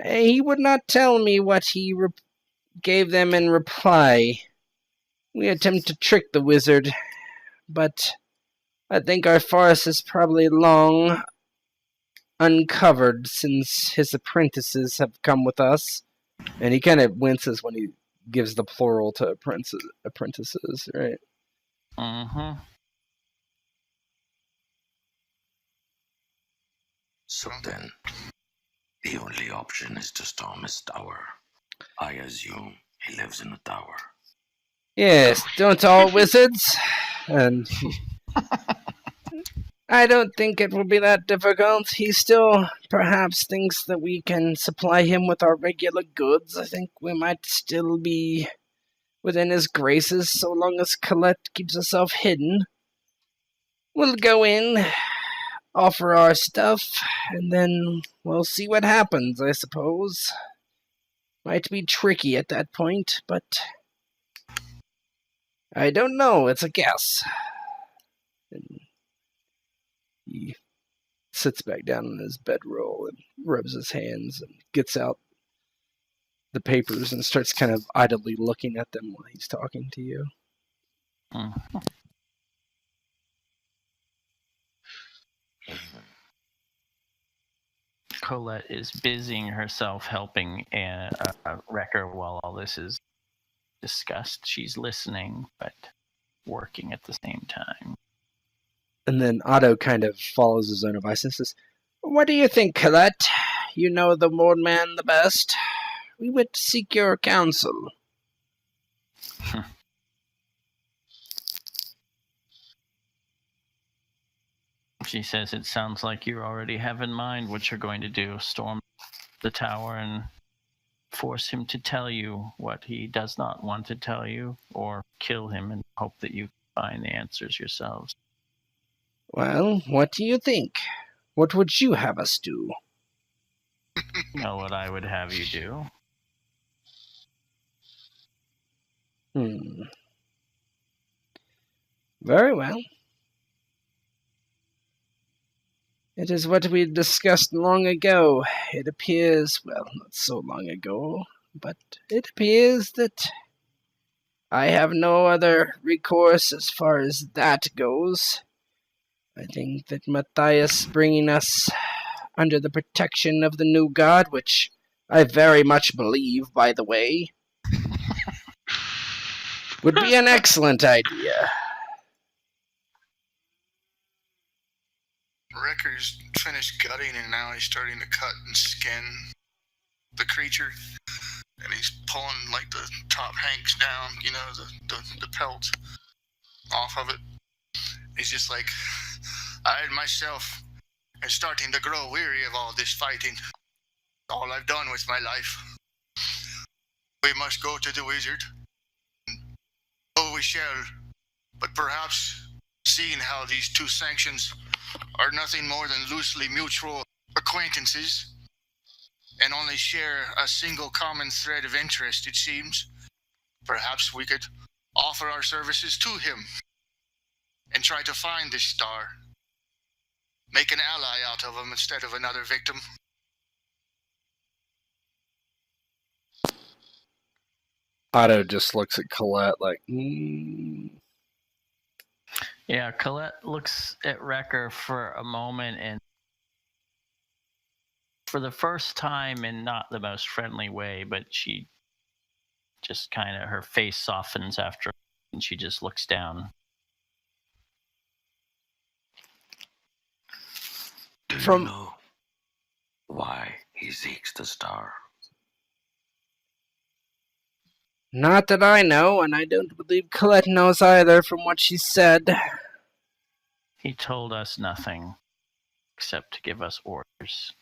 He would not tell me what he gave them in reply. We attempt to trick the wizard, but I think our farce is probably long uncovered since his apprentices have come with us. And he kind of winces when he gives the plural to apprentices, right? Mm-hmm. So then, the only option is to storm his tower. I assume he lives in a tower. Yes, don't all wizards? And I don't think it will be that difficult. He still perhaps thinks that we can supply him with our regular goods. I think we might still be within his graces so long as Colette keeps herself hidden. We'll go in, offer our stuff, and then we'll see what happens, I suppose. Might be tricky at that point, but I don't know. It's a guess. And he sits back down on his bedroll and rubs his hands and gets out the papers and starts kind of idly looking at them while he's talking to you. Mm-hmm. Colette is busying herself helping Wrecker while all this is discussed. She's listening, but working at the same time. And then Otto kind of follows his own advice and says, What do you think, Colette? You know the Lord Man the best. We would seek your counsel. She says, it sounds like you already have in mind what you're going to do. Storm the tower and force him to tell you what he does not want to tell you, or kill him and hope that you find the answers yourselves. Well, what do you think? What would you have us do? You know what I would have you do? Very well. It is what we discussed long ago. It appears, well, not so long ago, but it appears that I have no other recourse as far as that goes. I think that Matthias bringing us under the protection of the new god, which I very much believe, by the way, would be an excellent idea. Wrecker's finished gutting, and now he's starting to cut and skin the creature. And he's pulling like the top hanks down, you know, the pelt off of it. He's just like, I myself am starting to grow weary of all this fighting. All I've done with my life. We must go to the wizard. Oh, we shall. But perhaps, seeing how these two sanctions are nothing more than loosely mutual acquaintances and only share a single common thread of interest, it seems. Perhaps we could offer our services to him and try to find this star. Make an ally out of him instead of another victim. Otto just looks at Colette like, Yeah, Colette looks at Wrecker for a moment, and for the first time in not the most friendly way, but she just kind of, her face softens after, and she just looks down. Do From- you know why he seeks the star? Not that I know, and I don't believe Colette knows either from what she said. He told us nothing except to give us orders.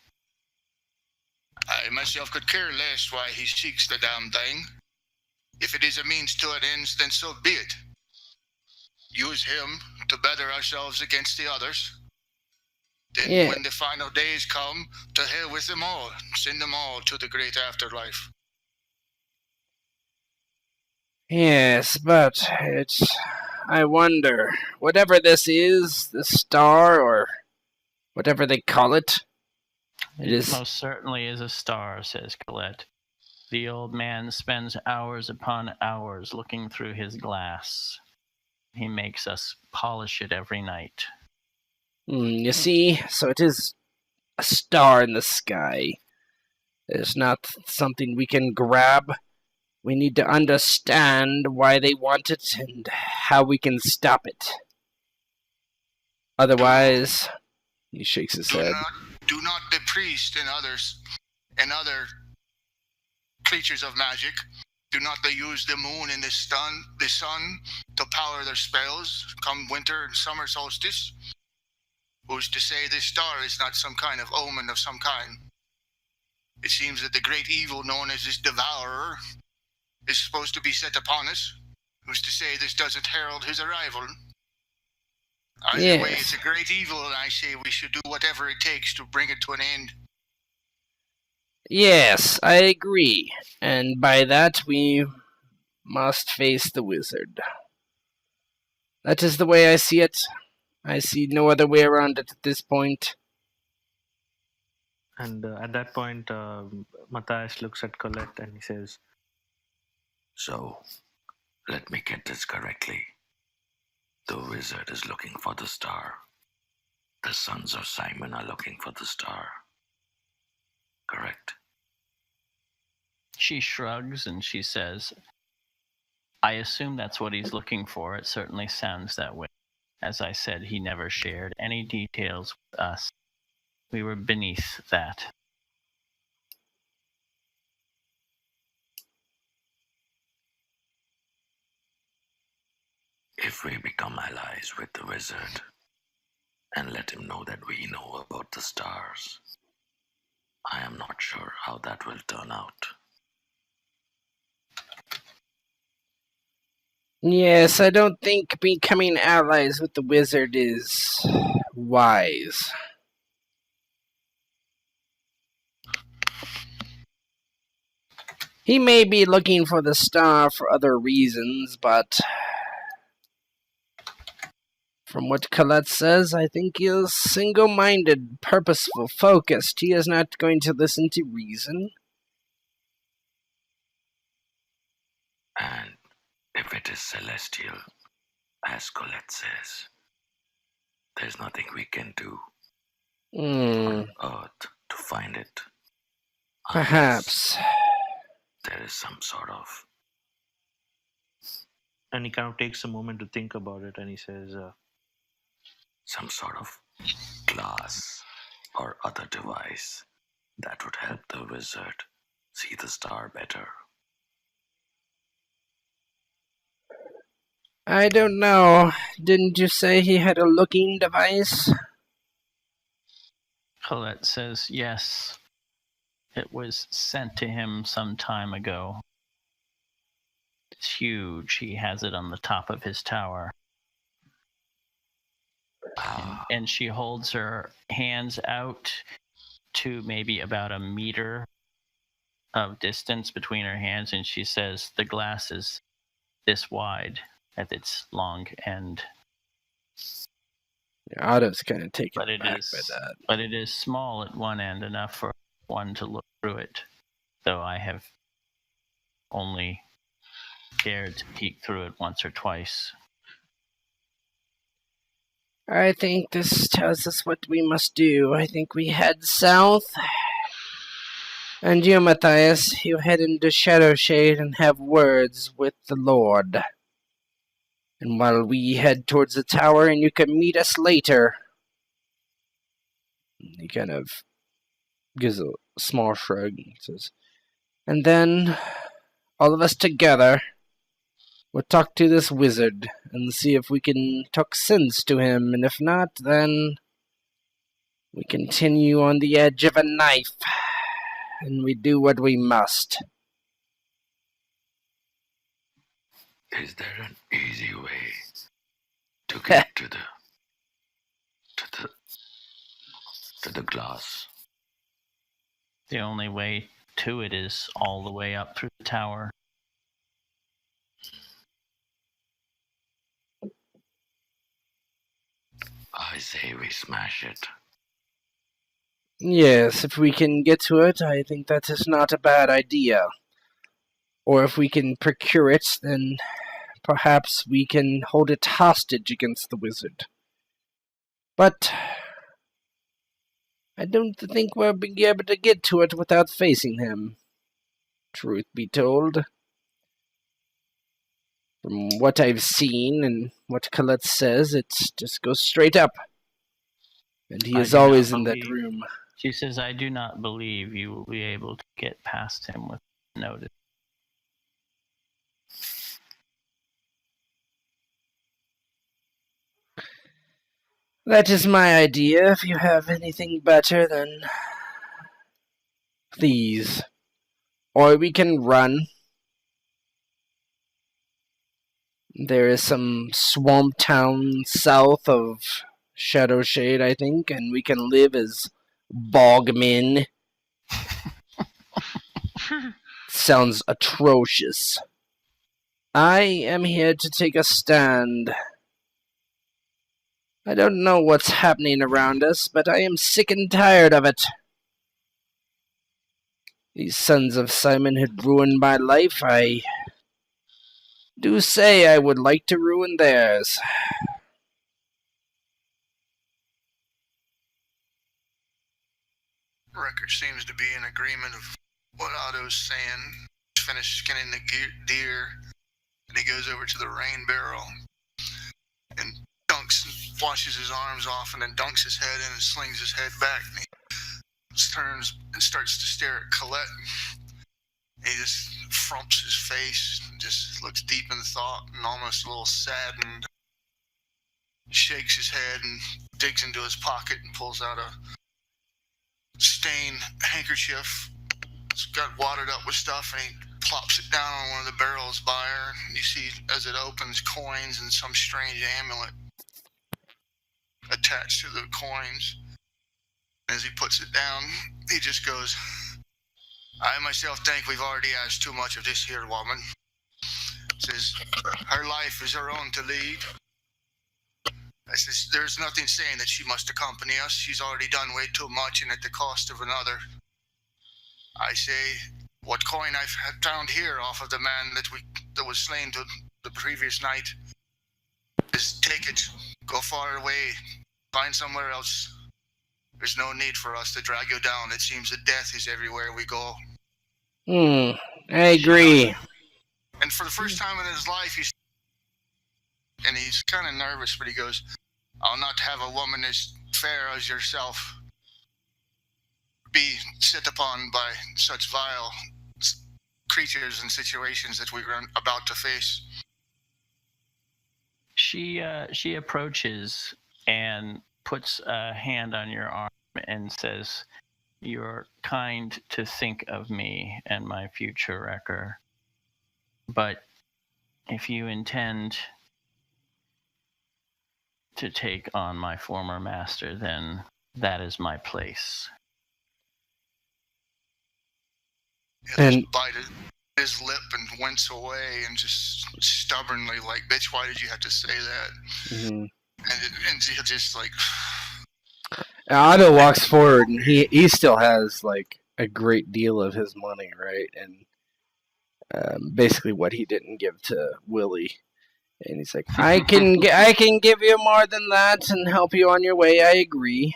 I myself could care less why he seeks the damn thing. If it is a means to an end, then so be it. Use him to better ourselves against the others. Then Yeah. when the final days come, to hell with them all. Send them all to the great afterlife. Yes, but I wonder, whatever this is, the star, or whatever they call it, it is... Most certainly is a star, says Colette. The old man spends hours upon hours looking through his glass. He makes us polish it every night. You see, so it is a star in the sky. It's not something we can grab. We need to understand why they want it and how we can stop it. Otherwise, he shakes his head. Do not the priest and others and other creatures of magic. Do not they use the moon and the sun to power their spells come winter and summer solstice? Who's to say this star is not some kind of omen of some kind? It seems that the great evil known as this devourer is supposed to be set upon us. Who's to say this doesn't herald his arrival? Either way, it's a great evil, and I say we should do whatever it takes to bring it to an end. Yes, I agree. And by that, we must face the wizard. That is the way I see it. I see no other way around it at this point. And at that point, Matthias looks at Colette and he says, So, let me get this correctly. The wizard is looking for the star. The sons of Simon are looking for the star. Correct? She shrugs and she says, I assume that's what he's looking for. It certainly sounds that way. As I said, he never shared any details with us. We were beneath that. If we become allies with the wizard and let him know that we know about the stars, I am not sure how that will turn out. Yes, I don't think becoming allies with the wizard is wise. He may be looking for the star for other reasons, but from what Colette says, I think he is single-minded, purposeful, focused. He is not going to listen to reason. And if it is celestial, as Colette says, there's nothing we can do on Earth to find it. Perhaps. There is some sort of... and he kind of takes a moment to think about it and he says, some sort of glass or other device that would help the wizard see the star better. I don't know. Didn't you say he had a looking device? Colette says, yes. It was sent to him some time ago. It's huge. He has it on the top of his tower. And she holds her hands out, to maybe about a meter of distance between her hands, and she says, "The glass is this wide at its long end, Otto's kind of taken but it back is by that. but it is small at one end, enough for one to look through it. Though I have only dared to peek through it once or twice." I think this tells us what we must do. I think we head south. And you, Matthias, you head into Shadowshade and have words with the Lord. And while we head towards the tower, and you can meet us later. He kind of gives a small shrug and says, and then all of us together will talk to this wizard and see if we can talk sense to him, and if not, then we continue on the edge of a knife, and we do what we must. Is there an easy way to get to the glass? The only way to it is all the way up through the tower. I say we smash it. Yes, if we can get to it, I think that is not a bad idea. Or if we can procure it, then perhaps we can hold it hostage against the wizard. But I don't think we'll be able to get to it without facing him. Truth be told. From what I've seen and what Colette says, it just goes straight up. And he is always in that room. She says, "I do not believe you will be able to get past him with notice." That is my idea. If you have anything better, then please. Or we can run. There is some swamp town south of Shadowshade, I think, and we can live as bogmen. Sounds atrocious. I am here to take a stand. I don't know what's happening around us, but I am sick and tired of it. These sons of Simon had ruined my life. I do say I would like to ruin theirs. Wrecker seems to be in agreement of what Otto's saying. He's finished skinning the deer, and he goes over to the rain barrel and washes his arms off, and then dunks his head in and slings his head back, and he turns and starts to stare at Colette. He just frumps his face and just looks deep in thought and almost a little saddened. He shakes his head and digs into his pocket and pulls out a stained handkerchief. It's got watered up with stuff, and he plops it down on one of the barrels by her. And you see, as it opens, coins and some strange amulet attached to the coins. As he puts it down, he just goes, "I myself think we've already asked too much of this here woman. Says, her life is her own to lead. I says, there's nothing saying that she must accompany us. She's already done way too much and at the cost of another. I say, what coin I've found here off of the man that was slain the previous night, is take it, go far away, find somewhere else. There's no need for us to drag you down. It seems that death is everywhere we go." I agree. And for the first time in his life, he's kind of nervous, but he goes, "I'll not have a woman as fair as yourself be set upon by such vile creatures and situations that we were about to face." She approaches and puts a hand on your arm and says, "You're kind to think of me and my future wrecker. But if you intend to take on my former master, then that is my place." He'll And- just bite his lip and wince away and just stubbornly like, bitch, why did you have to say that? Mhm. And he'll just like... Otto walks forward, and he still has like a great deal of his money, right? And basically what he didn't give to Willie. And he's like, I can give you more than that and help you on your way. I agree.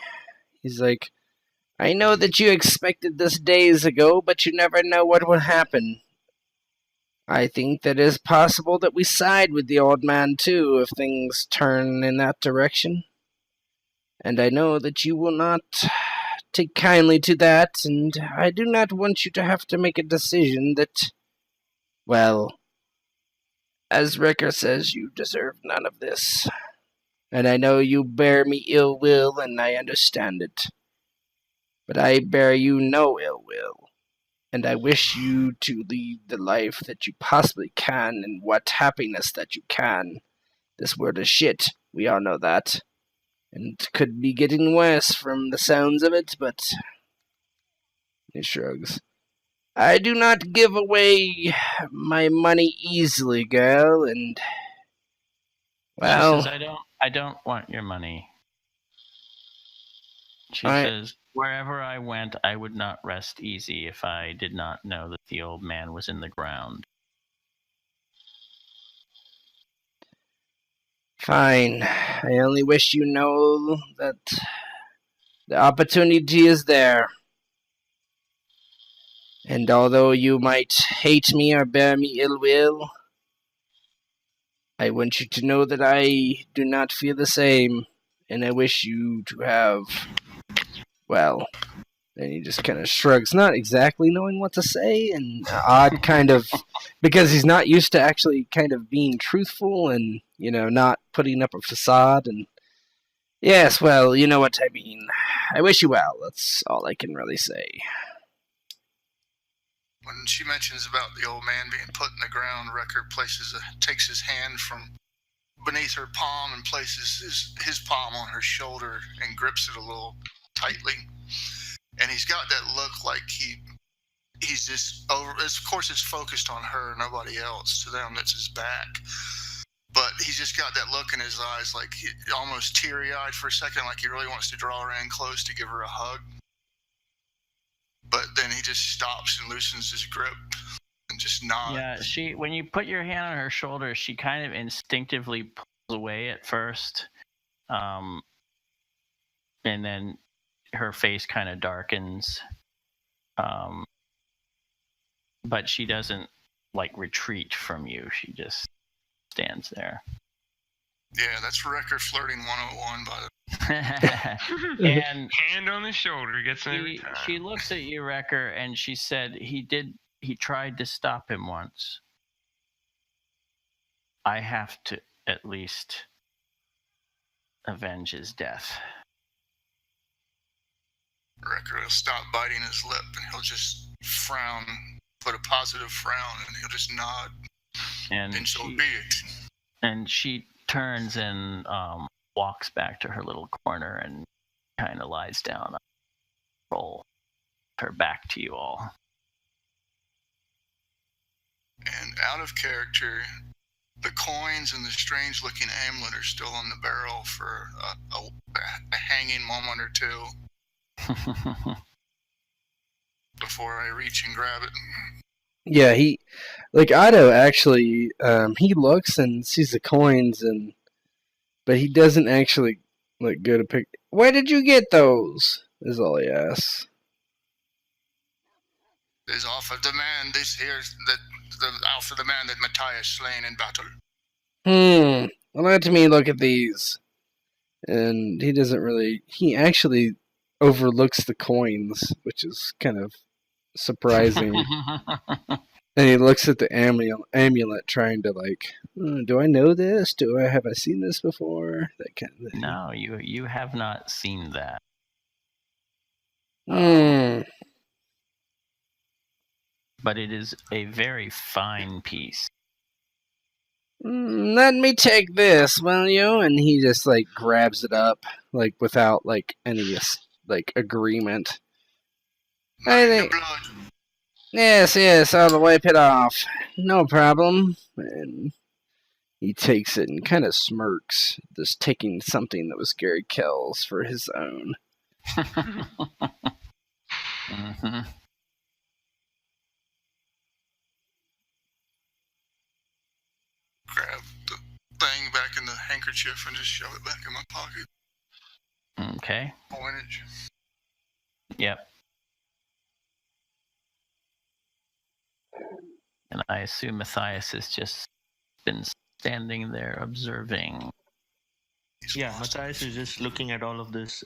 He's like, I know that you expected this days ago, but you never know what will happen. I think that it is possible that we side with the old man too if things turn in that direction. And I know that you will not take kindly to that, and I do not want you to have to make a decision that, well, as Ricker says, you deserve none of this. And I know you bear me ill will, and I understand it. But I bear you no ill will. And I wish you to lead the life that you possibly can, and what happiness that you can. This world is shit, we all know that. And could be getting worse from the sounds of it, but... He shrugs. I do not give away my money easily, girl, and... Well... She says, I don't want your money. She I- says, wherever I went, I would not rest easy if I did not know that the old man was in the ground. Fine. I only wish you know that the opportunity is there. And although you might hate me or bear me ill will, I want you to know that I do not feel the same, and I wish you to have, well, and he just kind of shrugs, not exactly knowing what to say, and odd kind of, because he's not used to actually kind of being truthful and, you know, not putting up a facade, and yes, well, you know what I mean. I wish you well, that's all I can really say. When she mentions about the old man being put in the ground, Wrecker takes his hand from beneath her palm and places his palm on her shoulder and grips it a little tightly. And he's got that look like he's just over. Of course, it's focused on her, nobody else. To them, that's his back. But he's just got that look in his eyes, like almost teary-eyed for a second, like he really wants to draw her in close to give her a hug. But then he just stops and loosens his grip and just nods. Yeah, when you put your hand on her shoulder, she kind of instinctively pulls away at first. And then her face kind of darkens. But she doesn't, like, retreat from you. She just stands there. Yeah, that's Wrecker flirting 101, by the way. And Hand on the shoulder gets him every time. she looks at you, Wrecker, and she said, he tried to stop him once. I have to at least avenge his death. Wrecker will stop biting his lip and he'll just frown, put a positive frown, and he'll just nod. And so be it. And she turns and walks back to her little corner and kind of lies down on the roll, her back to you all. And out of character, the coins and the strange-looking amulet are still on the barrel for a hanging moment or two before I reach and grab it. Yeah, Otto actually, he looks and sees the coins, but he doesn't actually, like, go to pick. Where did you get those? Is all he asks. Is off of the man this here, off of the man that Matthias slain in battle. Well, let me look at these. And he doesn't really, he actually overlooks the coins, which is kind of surprising. And he looks at the amulet, trying to, like, do I know this? Have I seen this before? That kind of thing. No, you have not seen that. But it is a very fine piece. Let me take this, will you? And he just, like, grabs it up, like, without, like, any, like, agreement. I think... Yes, I'll wipe it off. No problem. And he takes it and kind of smirks, just taking something that was Gary Kells for his own. Mm-hmm. Grab the thing back in the handkerchief and just shove it back in my pocket. Okay. Coinage. Yep. And I assume Matthias has just been standing there observing. Yeah, Matthias is just looking at all of this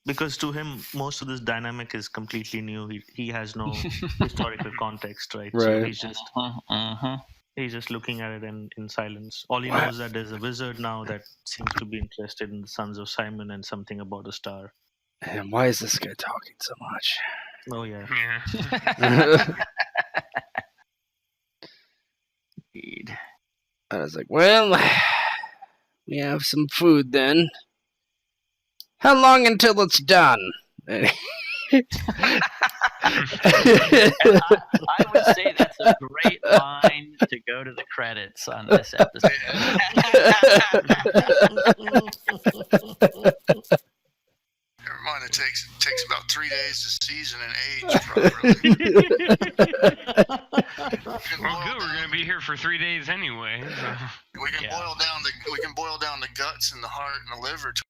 because to him, most of this dynamic is completely new. He has no historical context, right? So Right. he's just looking at it in silence. All he knows is that there's a wizard now that seems to be interested in the Sons of Simon and something about a star. And why is this guy talking so much? Oh, yeah. Yeah. Indeed. I was like, well, we have some food then. How long until it's done? I would say that's a great line to go to the credits on this episode. Never mind, it takes about 3 days to season and age properly. Well, good. We're gonna be here for 3 days anyway. So. We can boil down the guts and the heart and the liver to